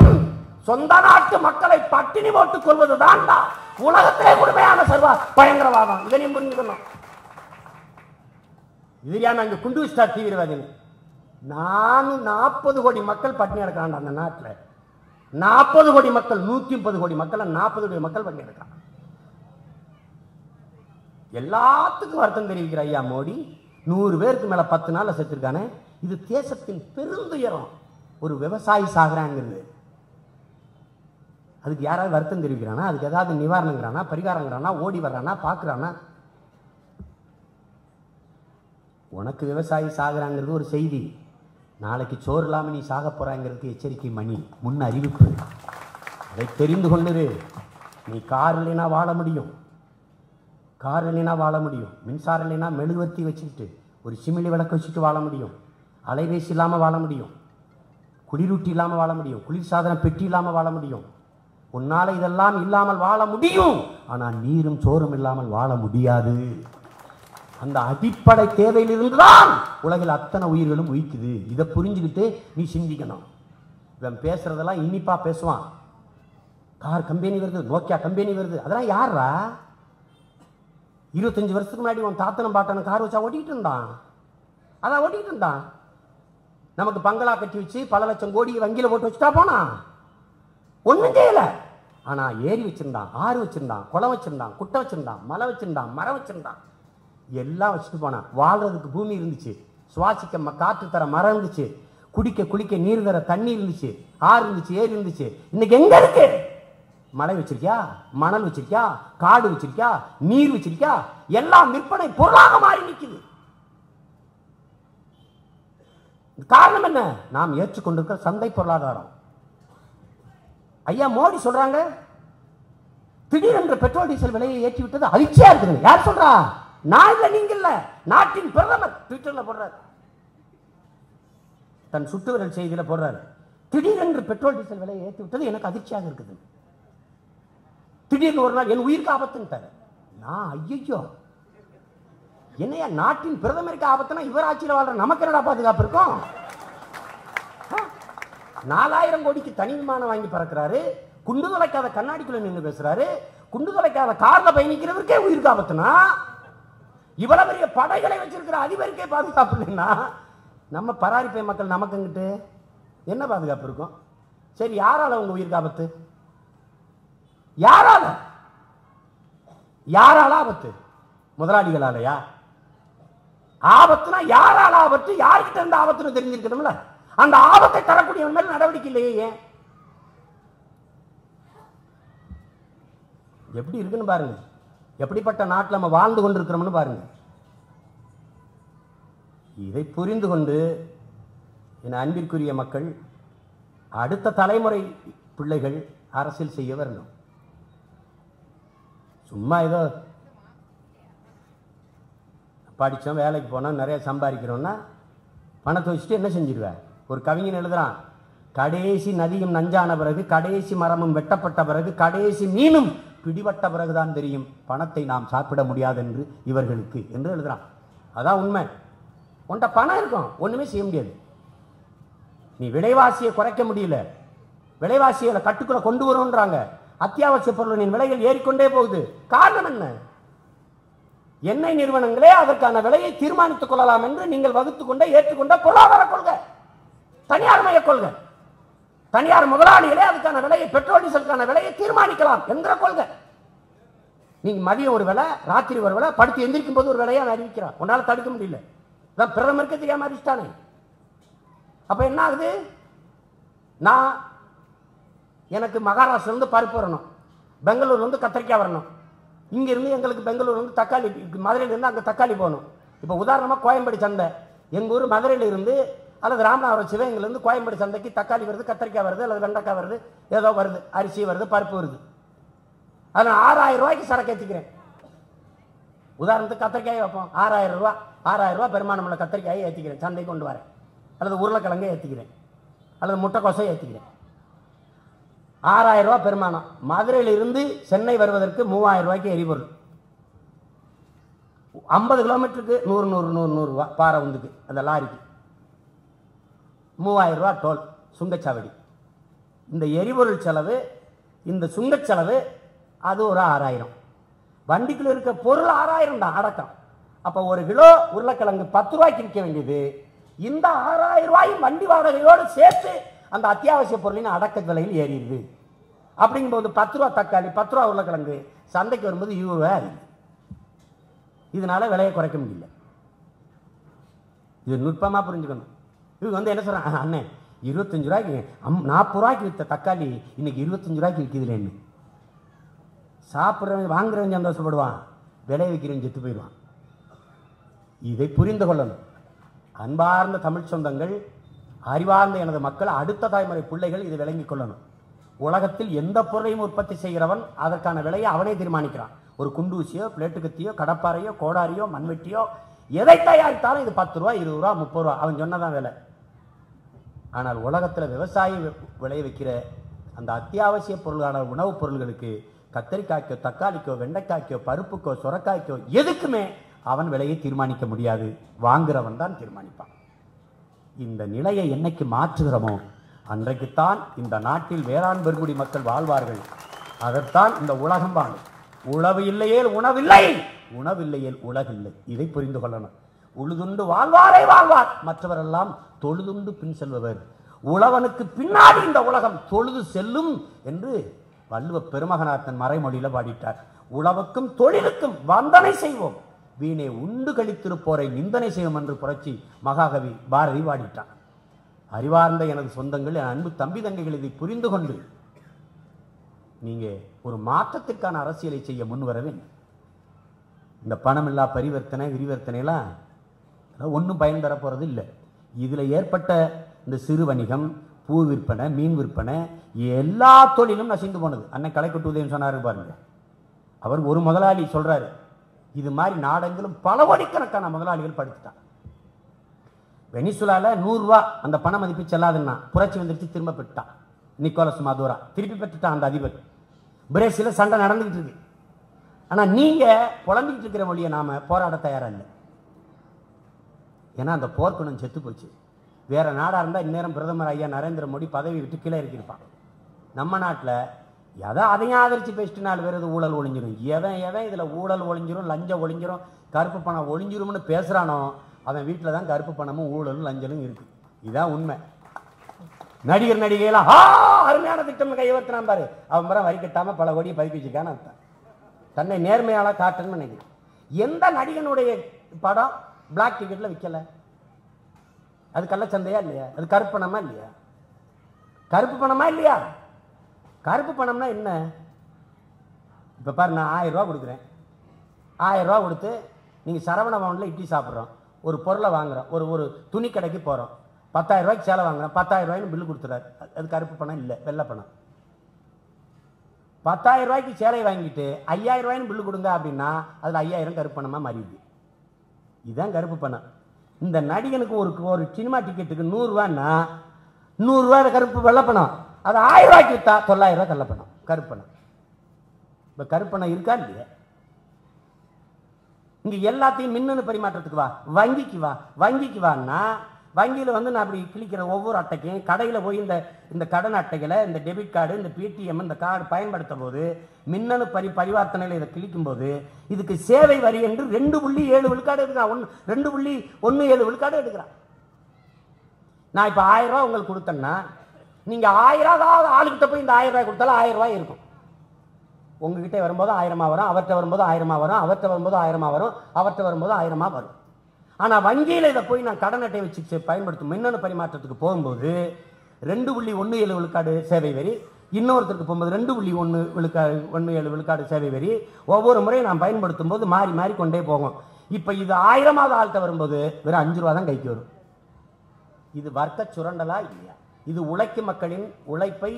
சொந்த நாட்டு மக்களை பட்டினி போட்டுக் கொள்வது தான்டா உலகத்திலே கொடுமையான சர்வ பயங்கரவாதம். இதை நீ புரிஞ்சுக்கணும். இதுயா நாங்க குண்டு ஸ்டார் தீவிரவாதி. 40 கோடி மக்கள் பட்டினி எடுக்கிறான் அந்த நாட்டில். 40 கோடி மக்கள், 130 கோடி மக்கள், 40 கோடி மக்கள் பட்டினி எடுக்கிறான். எல்லாத்துக்கும் வருத்தம் தெரிவிக்கிற ஐயா மோடி 100 பேருக்கு மேல 10 நாள்ல செத்துருக்கானே. இது தேசத்தின் பெருந்துயரம். ஒரு விவசாயி சாகுறாங்கிறது அதுக்கு யாராவது வருத்தம் தெரிவிக்கிறானா, அதுக்கு ஏதாவது நிவாரணங்கிறானா, பரிகாரங்கிறானா, ஓடி வர்றானா, பாக்குறானா? உனக்கு விவசாயி சாகுறாங்கிறது ஒரு செய்தி, நாளைக்கு சோறு இல்லாம நீ சாக போறாங்கிறதுக்கு எச்சரிக்கை மணி, முன் அறிவிப்பு. அதை தெரிந்து கொண்டு நீ கார் இல்லைனா வாழ முடியும், கார் இல்லைனா வாழ முடியும், மின்சாரம் இல்லைனா மெழுகுவர்த்தி வச்சுக்கிட்டு ஒரு சிமிலி விளக்கு வச்சுட்டு வாழ முடியும், அலைபேசி இல்லாம வாழ முடியும், குளிரூட்டி இல்லாம வாழ முடியும், குளிர்சாதன பெட்டி இல்லாம வாழ முடியும். உன்னால இதெல்லாம் இல்லாமல் வாழ முடியும். ஆனால் நீரும் சோறும் இல்லாமல் வாழ முடியாது. அந்த அடிப்படை தேவையில் இருந்துதான் உலகில் அத்தனை உயிர்களும் உயிக்குது. இதை புரிஞ்சுக்கிட்டு நீ சிந்திக்கணும். இவன் பேசுறதெல்லாம் இனிப்பா பேசுவான். கார் கம்பெனி வருது, நோக்கியா கம்பெனி வருது, அதெல்லாம் யாரா? 25 வருஷத்துக்கு முன்னாடி உன் தாத்தனும் பாட்டனும் கார் வச்சா ஓட்டிக்கிட்டு இருந்தான், அதான் ஓட்டிக்கிட்டு இருந்தான். நமக்கு பங்களா கட்டி வச்சு பல லட்சம் கோடி வங்கியில போட்டு வச்சுட்டா போனா, ஒண்ணும் செய்யல. ஆனா ஏரி வச்சிருந்தான், ஆறு வச்சிருந்தான், குளம் வச்சிருந்தான், குட்டை வச்சிருந்தான், மலை வச்சிருந்தான், மரம் வச்சிருந்தான், எல்லாம் வச்சுட்டு போனான். வாழ்றதுக்கு பூமி இருந்துச்சு, சுவாசிக்க காற்று தர மரம் இருந்துச்சு, குடிக்க குளிக்க நீர் தர தண்ணி இருந்துச்சு, ஆறு இருந்துச்சு, ஏரி இருந்துச்சு. இன்னைக்கு எங்க இருக்கு? மலை வச்சிருக்கியா, மணல் வச்சிருக்கியா, காடு வச்சிருக்கியா, நீர் வச்சிருக்கியா? எல்லாம் விற்பனை பொருளாக மாறி நிற்குது. காரணம் என்ன? நாம் ஏற்றுக்கொண்டிருக்கிற சந்தை பொருளாதாரம். ஐயா மோடி சொல்றாங்க திடீரென்று பெட்ரோல் டீசல் விலையை ஏற்றி விட்டது அதிர்ச்சியா இருக்குது. யார் சொல்றா? நான் இல்ல, நீங்க இல்ல, நாட்டின் பிரதமர் ட்விட்டர்ல போடுறாரு, தன் சுற்றுவிரல் செய்தியில போடுறாரு, திடீரென்று பெட்ரோல் டீசல் விலையை ஏற்றி விட்டது எனக்கு அதிர்ச்சியாக இருக்குது. திடீர்னு ஒரு நாள் என் உயிருக்கு ஆபத்துன்னு. நான் ஐயோ, என்னையா நாட்டின் பிரதமருக்கு ஆபத்துனா இவர் ஆட்சியில் வாழ்ற நமக்கு என்னடா பாதுகாப்பு இருக்கும்? 4000 கோடிக்கு தனி விமானம் வாங்கி பறக்கிறாரு, குண்டு தொலைக்காத கண்ணாடிக்குள்ள நின்று பேசுறாரு, குண்டு தொலைக்காத கார்ல பயணிக்கிறவருக்கே உயிருக்கு ஆபத்துனா, இவ்வளவு பெரிய படைகளை வச்சிருக்கிற அதிபருக்கே பாதுகாப்பு இல்லைன்னா நம்ம பராரிப்பை மக்கள் நமக்கு அங்கிட்டு என்ன பாதுகாப்பு இருக்கும்? சரி, யாரால உங்க உயிருக்கு ஆபத்து? யாரால? யாரால ஆபத்து? முதலாளிகளாலயா? ஆபத்துனா யாரால ஆபத்து? யார்கிட்ட இருந்து ஆபத்துன்னு தெரிஞ்சிருக்கணும்ல. அந்த ஆபத்தை தரக்கூடியவன் மேல் நடவடிக்கை இல்லையே. ஏன்? எப்படி இருக்குன்னு பாருங்க, எப்படிப்பட்ட நாட்டில் நம்ம வாழ்ந்து கொண்டிருக்கிறோம்னு பாருங்க. இதை புரிந்து கொண்டு என் அன்பிற்குரிய மக்கள், அடுத்த தலைமுறை பிள்ளைகள் அரசியல் செய்ய வரணும். சும்மா ஏதோ படித்தோம், வேலைக்கு போனோம், நிறைய சம்பாதிக்கிறோம்னா பணத்தை வச்சுட்டு என்ன செஞ்சிருவேன்? ஒரு கவிஞன் எழுதுறான், கடைசி நதியும் நஞ்சான பிறகு, கடைசி மரமும் வெட்டப்பட்ட பிறகு, கடைசி மீனும் பிடிபட்ட பிறகுதான் தெரியும் பணத்தை நாம் சாப்பிட முடியாது என்று இவர்களுக்கு என்று எழுதுறான். அதான் உண்மை. உன்கிட்ட பணம் இருக்கும், ஒண்ணுமே செய்ய முடியாது. நீ விலைவாசியை குறைக்க முடியல, விலைவாசிகளை கட்டுக்குள்ள கொண்டு வரும்ன்றாங்க. அத்தியாவசிய பொருளின் விலைகள் ஏறிக்கொண்டே போகுது. காரணம் என்ன? எண்ணெய் நிறுவனங்களே அதற்கான விலையை தீர்மானித்துக் கொள்ளலாம் என்று நீங்கள் வகுத்துக் கொண்ட ஏற்றுக்கொண்ட பொருளாதார கொள்கை, தனியார் மய கொள்கை. தனியார் முதலாளிகளே அதுக்கான விலையை, பெட்ரோல் டீசலுக்கான விலையை தீர்மானிக்கலாம் என்ற கொள்கை. நீங்க மதியம் ஒரு விலை, ராத்திரி ஒரு விலை, படுத்து எந்திரிக்கும் போது ஒரு விலையை அறிவிக்கிறான். உன்னால தடுக்க முடியல. பிரதமருக்கு தெரியாம அறிவிச்சிட்டானே. அப்ப என்ன ஆகுது? நான் எனக்கு மகாராஷ்டிரா இருந்து பருப்பு வரணும், பெங்களூர்ல இருந்து கத்திரிக்காய் வரணும், இங்க இருந்து எங்களுக்கு பெங்களூர் வந்து தக்காளி, மதுரையில இருந்து அங்க தக்காளி போகணும். இப்ப உதாரணமா கோயம்பேடு சந்தை, எங்க ஊர் மதுரையில இருந்து அல்லது ராமநாதபுரம் சிவகங்கையில இருந்து கோயம்பேடு சந்தைக்கு தக்காளி வருது, கத்திரிக்காய் வருது, அல்லது வெண்டைக்காய் வருது, ஏதோ வருது, அரிசி வருது, பருப்பு வருது. அதில் 6000 ரூபாய்க்கு சரக்கு ஏற்றிக்கிறேன். உதாரணத்துக்கு கத்திரிக்காயை வைப்போம், 6000 ரூபா, 6000 ரூபா பெருமானம் உள்ள கத்திரிக்காயை ஏற்றிக்கிறேன், சந்தைக்கு கொண்டு வரேன். அல்லது உருளைக்கிழங்கை ஏற்றிக்கிறேன், அல்லது முட்டைக்கோசை ஏற்றிக்கிறேன். 6000 ரூபா பெருமானம். மதுரையில் இருந்து சென்னை வருவதற்கு 3000 ரூபாய்க்கு எரிபொருள். 50 கிலோமீட்டருக்கு 100 ரூபா பாறை உந்துக்கு, அந்த லாரிக்கு 3000 ரூபா டோல், சுங்கச்சாவடி. இந்த எரிபொருள் செலவு, இந்த சுங்கச் செலவு, அது ஒரு 6000. வண்டிக்குள்ள இருக்க பொருள் 6000 தான் அடக்கம். அப்ப ஒரு கிலோ உருளைக்கிழங்கு 10 ரூபாய்க்கு விற்க வேண்டியது இந்த 6000 ரூபாயும் வண்டி வாடகையோடு சேர்த்து அந்த அத்தியாவசிய பொருளின் அடக்க விலையில் ஏறிடுது. அப்படிங்கும்போது 10 ரூபா தக்காளி, 10 ரூபா உருளைக்கிழங்கு சந்தைக்கு வரும்போது 20 ரூபாய் ஆகுது. இதனால விலையை குறைக்க முடியல. இது நுட்பமா புரிஞ்சுக்கணும். இவங்க வந்து என்ன சொல்றாங்க, அண்ணே 25 ரூபாய்க்கு 40 ரூபாய்க்கு விற்ற தக்காளி இன்னைக்கு 25 ரூபாய்க்கு விற்கிதுலேன்னு. சாப்பிட்றவங்க வாங்குறவங்க சந்தோஷப்படுவான், விலை வைக்கிறவங்க செத்து போயிடுவான். இதை புரிந்து கொள்ளணும். அன்பார்ந்த தமிழ் சொந்தங்கள், அறிவார்ந்த எனது மக்கள், அடுத்த தலைமுறை பிள்ளைகள் இதை விளங்கிக் கொள்ளணும். உலகத்தில் எந்த பொருளையும் உற்பத்தி செய்கிறவன் அதற்கான விலையை அவனே தீர்மானிக்கிறான். ஒரு குண்டூசியோ, பிளேட்டு கத்தியோ, கடப்பாறையோ, கோடாரியோ, மண்வெட்டியோ எதை தயாரித்தாலும் இது 10 ரூபா, 20 ரூபா, 30 ரூபா, அவன் சொன்னதான் விலை. ஆனால் உலகத்தில் விவசாயி விளைய வைக்கிற அந்த அத்தியாவசிய பொருளான உணவுப் பொருள்களுக்கு, கத்தரிக்காய்க்கோ, தக்காளிக்கோ, வெண்டைக்காய்க்கோ, பருப்புக்கோ, சுரக்காய்க்கோ எதுக்குமே அவன் விலையை தீர்மானிக்க முடியாது. வாங்குறவன் தான் தீர்மானிப்பான். இந்த நிலையை என்னைக்கு மாற்றுகிறோமோ அன்றைக்குத்தான் இந்த நாட்டில் வேளாண் பெருங்குடி மக்கள் வாழ்வார்கள். அதைத்தான் இந்த உலகம் வாழும். உழவு இல்லையேல் உணவில்லை, உணவில்லையேல் உலகில்லை. இதை புரிந்து கொள்ளணும். உழுதுண்டு வாழ்வாரே வாழ்வார், மற்றவரெல்லாம் தொழுதுண்டு பின் செல்பவர். உழவனுக்கு பின்னாடி இந்த உலகம் தொழுது செல்லும் என்று வள்ளுவ பெருமகனார் தன் மறைமொழியில பாடிட்டார். உழவுக்கும் தொழிலுக்கும் வந்தனை செய்வோம், வீணே உண்டு கழித்திருப்போரை நிந்தனை செய்வோம் என்று புரட்சி மகாகவி பாரதி பாடிட்டான். அறிவார்ந்த எனது சொந்தங்கள், என் அன்பு தம்பி தங்கைகள், இதை புரிந்து கொண்டு நீங்க ஒரு மாற்றத்திற்கான அரசியலை செய்ய முன்வரவே. இந்த பணமில்லா பரிவர்த்தனை விரிவர்த்தனைலாம் ஒன்றும் பயன் தர போறது இல்லை. இதுல ஏற்பட்ட இந்த சிறு வணிகம், பூ விற்பனை, மீன் விற்பனை, எல்லா தொழிலும் நசிந்து போனது. அன்னை கலைக்கொட்டு உதயம் சொன்னாரு பாருங்க. அவர் ஒரு முதலாளி சொல்றாரு, இது மாதிரி நாடெங்கிலும் பல கோடிக்கணக்கான முதலாளிகள் படுத்துட்டான். வெனிசுலால 100 ரூபா அந்த பண மதிப்பு செல்லாதுன்னா புரட்சி வந்துருச்சு, திரும்ப பெற்றுட்டான். நிக்கோலஸ் மதுரா திருப்பி பெற்றுட்டான் அந்த அதிபர். பிரேசில சண்டை நடந்துகிட்டு இருக்கு. ஆனா நீங்க புலம்பிக்கிட்டு இருக்கிற மொழியை நாம போராட தயாரா இல்லை. ஏன்னா அந்த போர்க்குணம் செத்து போச்சு. வேற நாடா இருந்தா இந்நேரம் பிரதமர் ஐயா நரேந்திர மோடி பதவி விட்டு கீழே இருக்கிருப்பான். நம்ம நாட்டில் எதை அதையும் ஆதரிச்சு பேசிட்டு 4 பேர் இது ஊழல் ஒழிஞ்சிரும், எவன் இதுல ஊழல் ஒழிஞ்சிரும், லஞ்சம் ஒழிஞ்சிரும், கருப்பு பணம் ஒழிஞ்சிரும்னு பேசுறானோ அவன் வீட்டில் தான் கருப்பு பணமும் ஊழலும் லஞ்சலும் இருக்கு. இதுதான் உண்மை. நடிகர் நடிகையெல்லாம் அருமையான திட்டம் கையெழுத்தினான் பாரு, அவன் மரம் வரி கட்டாம பல கோடியை பதுக்கி வச்சுக்கான்னு அர்த்தம். தன்னை நேர்மையால காட்டுன்னு நினைக்கிறேன். எந்த நடிகனுடைய படம் பிளாக் டிக்கெட்ல விற்கல? அது கள்ளச்சந்தையா இல்லையா? அது கருப்பு பணமா இல்லையா? கருப்பு பணமா இல்லையா? கருப்பு பணம்னா என்ன? இப்ப பாரு, நான் 1000 ரூபா கொடுக்குறேன். 1000 ரூபா கொடுத்து நீங்க சரவண பவன்ல இட்லி சாப்பிட்றோம், ஒரு பொருளை வாங்குறோம், ஒரு துணி கடைக்கு போறோம், 10,000 ரூபாய்க்கு சேலை வாங்குறோம், 10,000 ரூபாய்னு பில்லு கொடுத்துறாரு. அது கருப்பு பணம் இல்லை, வெள்ளை பணம். 10,000 ரூபாய்க்கு சேலை வாங்கிட்டு 5,000 ரூபாய்னு பில்லு கொடுங்க அப்படின்னா அதில் 5,000 கருப்பு பணமாக மாறிடுது. இதுதான் கருப்பு பணம். இந்த நடிகனுக்கு ஒரு சினிமா டிக்கெட்டுக்கு 100 ரூபான்னா 100 ரூபாய் கருப்பு வெள்ளப்பணம், அது 1000 ரூபாய்க்கு விற்றா 900 ரூபாய் கள்ளப்பணம் கருப்பணம். இப்போ கருப்பணம் இருக்கா இல்லையா? இங்கே எல்லாத்தையும் மின்னணு பரிமாற்றத்துக்கு வா, வங்கிக்கு வான்னா வங்கியில் வந்து நான் அப்படி கிளிக்கிற ஒவ்வொரு அட்டைக்கும் கடையில் போய் இந்த கடன் அட்டைகளை, இந்த டெபிட் கார்டு, இந்த பேடிஎம், இந்த கார்டு பயன்படுத்தும் போது மின்னணு பரிவர்த்தனையில் இதை கிளிக்கும் போது இதுக்கு சேவை வரி என்று 2.7 விழுக்காடு எடுக்கிறான். 2.17 விழுக்காடு எடுக்கிறான். நான் இப்போ 1000 ரூபா உங்களுக்கு கொடுத்தேன்னா நீங்கள் 1000 ரூபா ஆளுகிட்ட போய் இந்த 1000 ரூபாய் கொடுத்தாலும் 1000 ரூபாய் இருக்கும். உங்ககிட்ட வரும்போது 1000 வரும், அவர்கிட்ட வரும்போது 1000 வரும், அவர்கிட்ட வரும்போது 1000 வரும், அவர்கிட்ட வரும்போது 1000 வரும். ஆனால் வங்கியில் இதை போய் நான் கடன் அட்டை வச்சு பயன்படுத்தும் மின்னணு பரிமாற்றத்துக்கு போகும்போது 2.17 விழுக்காடு சேவை வரி, இன்னொருத்தருக்கு போகும்போது 2.17 விழுக்காடு சேவை வரி. ஒவ்வொரு முறையும் நான் பயன்படுத்தும் போது மாறி மாறி கொண்டே போகும். இப்போ இது 1000வது ஆள்கிட்ட வரும்போது வெறும் 5 ரூபா தான் கைக்கு வரும். இது வர்க்க சுரண்டலா இல்லையா? இது உழைக்கும் மக்களின் உழைப்பை,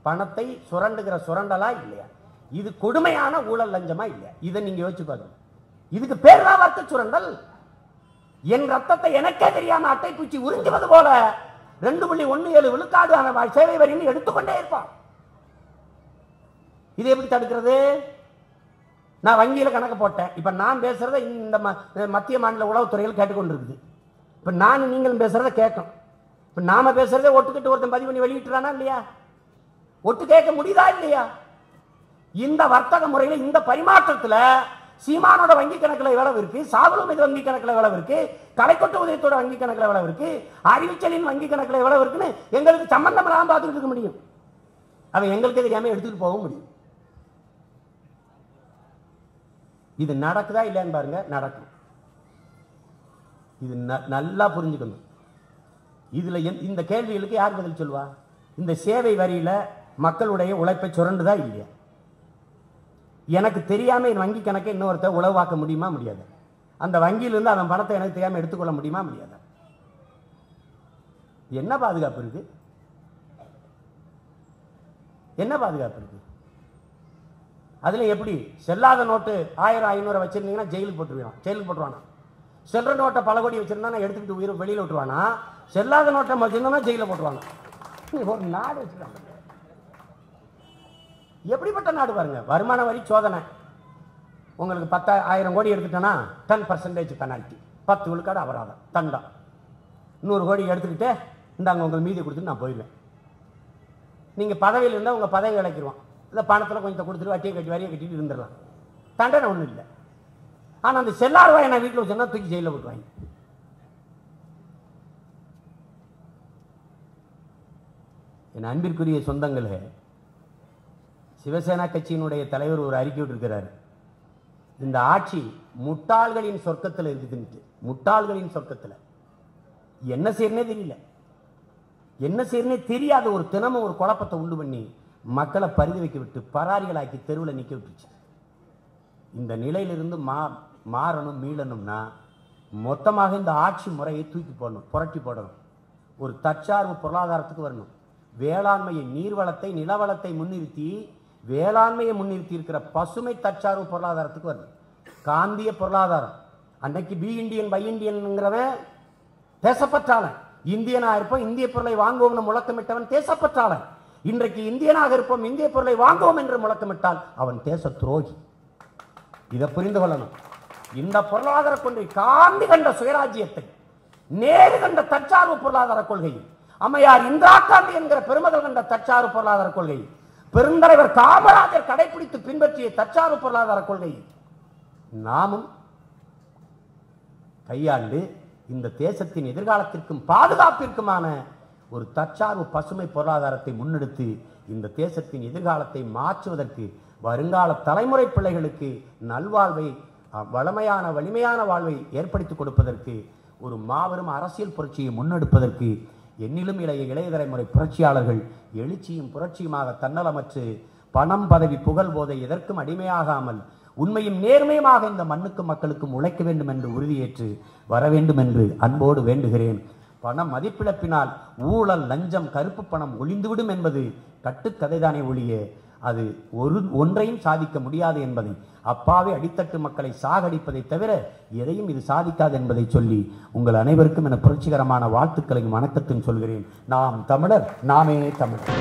பணத்தை சுரண்டுகிற சுரண்டலா இல்லையா? இது கொடுமையான ஊழல் லஞ்சமா இல்லையா? இதை நீங்க யோசிச்சு பாருங்க. இதுக்கு பேர் தான் வர்க்க சுரண்டல். என் ரத்தத்தை எனக்கே தெரியாம அட்டை பூச்சி உறிஞ்சுவது போல 2.17 விழுக்காடு சேவை வரின்னு எடுத்துக்கொண்டே இருப்பான். இது எப்படி தடுக்கிறது? நான் வங்கியில கணக்கு போட்டேன். இப்ப நான் பேசுறத இந்த மத்திய மாநில உளவுத்துறையில் கேட்டுக்கொண்டிருக்குது. இப்ப நான் நீங்களும் பேசுறத கேட்கும். இப்ப நாம பேசுறதே ஒட்டுக்கிட்டு ஒருத்தன் பதிவு பண்ணி வெளியிட்டுறானா இல்லையா? ஒட்டு கேட்க முடியுதா இல்லையா? இந்த வர்த்தக முறையில, இந்த பரிமாற்றத்துல சீமானோட வங்கி கணக்குல எவ்வளவு இருக்கு, சாகுலும் இது வங்கி கணக்குல எவ்வளவு இருக்கு, கலைக்கொட்டு உதயத்தோட வங்கி கணக்குல எவ்வளவு இருக்கு, அறிவிச்சலின் வங்கி கணக்குல எவ்வளவு இருக்குன்னு எங்களுக்கு சம்பந்தம் இல்லாம பார்த்துட்டு இருக்க முடியும். அவன் எங்களுக்கு தெரியாம எடுத்துட்டு போக முடியும். இது நடக்குதா இல்லையான்னு பாருங்க. நடக்கும். இது நல்லா புரிஞ்சுக்கணும். இதுல இந்த கேள்விகளுக்கு யார் பதில் சொல்லுவா? இந்த சேவை வரியில மக்களுடைய உழைப்பை சுரண்டுதா இல்லையா? எனக்கு தெரியாம என் வங்கி கணக்கை இன்னொருத்தர் உளவாக்க முடியுமா? முடியாது. அந்த வங்கியிலிருந்து அவன் பணத்தை எனக்கு தெரியாம எடுத்துக்கொள்ள முடியுமா? முடியாது. என்ன பாதுகாப்பு இருக்கு? என்ன பாதுகாப்பு இருக்கு? அதுல எப்படி செல்லாத நோட்டு 1000 500 வச்சிருந்தீங்கன்னா ஜெயிலுக்கு போட்டுருவானா? செல்ற நோட்டை பல கோடி வச்சிருந்தா எடுத்துக்கிட்டு உயிரை வெளியில விட்டுருவானா? செல்லாத நோட்டை வச்சிருந்தா ஜெயில போட்டுருவாங்க. ஒரு நாடு வச்சிருக்காங்க. எப்படிப்பட்ட நாடு பாருங்க. வருமான வரி சோதனை. உங்களுக்கு 10,000 கோடி எடுத்துட்டேன்னா 10% பெனால்டி, 10 விழுக்காடு அபராதம், தண்டம். 100 கோடி எடுத்துக்கிட்டு இந்தாங்க உங்களுக்கு மீதி கொடுத்துட்டு நான் போயிடுவேன். நீங்க பதவியில் இருந்தால் உங்க பதவி இழக்கிடுவான். இந்த பணத்தில் கொஞ்சம் கொடுத்துட்டு வரியை கட்டிட்டு இருந்துடலாம். தண்டனை ஒன்றும் இல்லை. ஆனால் அந்த செல்லார் வாயை நான் வீட்டில் வச்சோன்னா தூக்கி ஜெயிலில் போட்டுவாங்க. என் அன்பிற்குரிய சொந்தங்களே, சிவசேனா கட்சியினுடைய தலைவர் ஒரு அறிக்கை விட்டிருக்கிறார். இந்த ஆட்சி முட்டாள்களின் சொர்க்கத்தில் இருக்குதுன்ட்டு. முட்டாள்களின் சொர்க்கத்தில் என்ன செய்யறனே தெரியல, என்ன செய்யறனே தெரியாத ஒரு தினமும் ஒரு குழப்பத்தை உண்டு பண்ணி மக்களை பரிதி வைக்க விட்டு பராரிகளாக்கி தெருவில் நிற்க விட்டுச்சு. இந்த நிலையிலிருந்து மாறணும், மீளணும்னா மொத்தமாக இந்த ஆட்சி முறையை தூக்கி போடணும், புரட்டி போடணும். ஒரு தற்சார்பு பொருளாதாரத்துக்கு வரணும். வேளாண்மையை, நீர்வளத்தை, நிலவளத்தை முன்னிறுத்தி வேளாண்மையை முன்னிறுத்தி இருக்கிற பசுமை தற்சார்பு பொருளாதாரத்துக்கு வரணும். காந்திய பொருளாதாரம். அன்னைக்கு பி இண்டியன் பை இண்டியன்ங்கிறவன் தேசப்பற்றாளன். இந்தியனா இருப்போம், இந்திய பொருளை வாங்குவோம்னு முழக்கமிட்டவன் தேசப்பற்றாளன். இன்றைக்கு இந்தியனாக இருப்போம், இந்திய பொருளை வாங்குவோம் என்று முழக்கமிட்டால் அவன் தேச துரோகி. இதை புரிந்து கொள்ளணும். இந்த பொருளாதார கொள்கை, காந்தி கண்ட சுயராஜ்யத்தை, நேரு கண்ட தற்சார்பு பொருளாதார கொள்கை, அம்மையார் இந்திரா காந்தி என்கிற பெருமகள் கண்ட தற்சார்பு பொருளாதார கொள்கை, பெருந்தலைவர் காமராஜர் கடைபிடித்து பின்பற்றிய தற்சார்பு பொருளாதார கொள்கை நாமும் கையாண்டு இந்த தேசத்தின் எதிர்காலத்திற்கும் பாதுகாப்பிற்குமான ஒரு தற்சார்பு பசுமை பொருளாதாரத்தை முன்னெடுத்து இந்த தேசத்தின் எதிர்காலத்தை மாற்றுவதற்கு, வருங்கால தலைமுறை பிள்ளைகளுக்கு நல்வாழ்வை, வளமையான வலிமையான வாழ்வை ஏற்படுத்தி கொடுப்பதற்கு, ஒரு மாபெரும் அரசியல் புரட்சியை முன்னெடுப்பதற்கு என்னிலும் இளைய தலைமுறை புரட்சியாளர்கள் எழுச்சியும் புரட்சியுமாக தன்னலமற்று பணம், பதவி, புகழ், போதை எதற்கும் அடிமையாகாமல் உண்மையும் நேர்மையுமாக இந்த மண்ணுக்கும் மக்களுக்கும் உழைக்க வேண்டும் என்று உறுதியேற்று வர வேண்டும் என்று அன்போடு வேண்டுகிறேன். பணம் மதிப்பிழப்பினால் ஊழல், லஞ்சம், கருப்பு பணம் ஒளிந்துவிடும் என்பது கட்டுக்கதைதானே ஒழிய அது ஒன்றையும் சாதிக்க முடியாது என்பதை, அப்பாவி அடித்தட்டு மக்களை சாகடிப்பதை தவிர எதையும் இது சாதிக்காது என்பதை சொல்லி உங்கள் அனைவருக்கும் என புரட்சிகரமான வாழ்த்துக்களையும் வணக்கத்தையும் சொல்கிறேன். நாம் தமிழர், நாமே தமிழர்.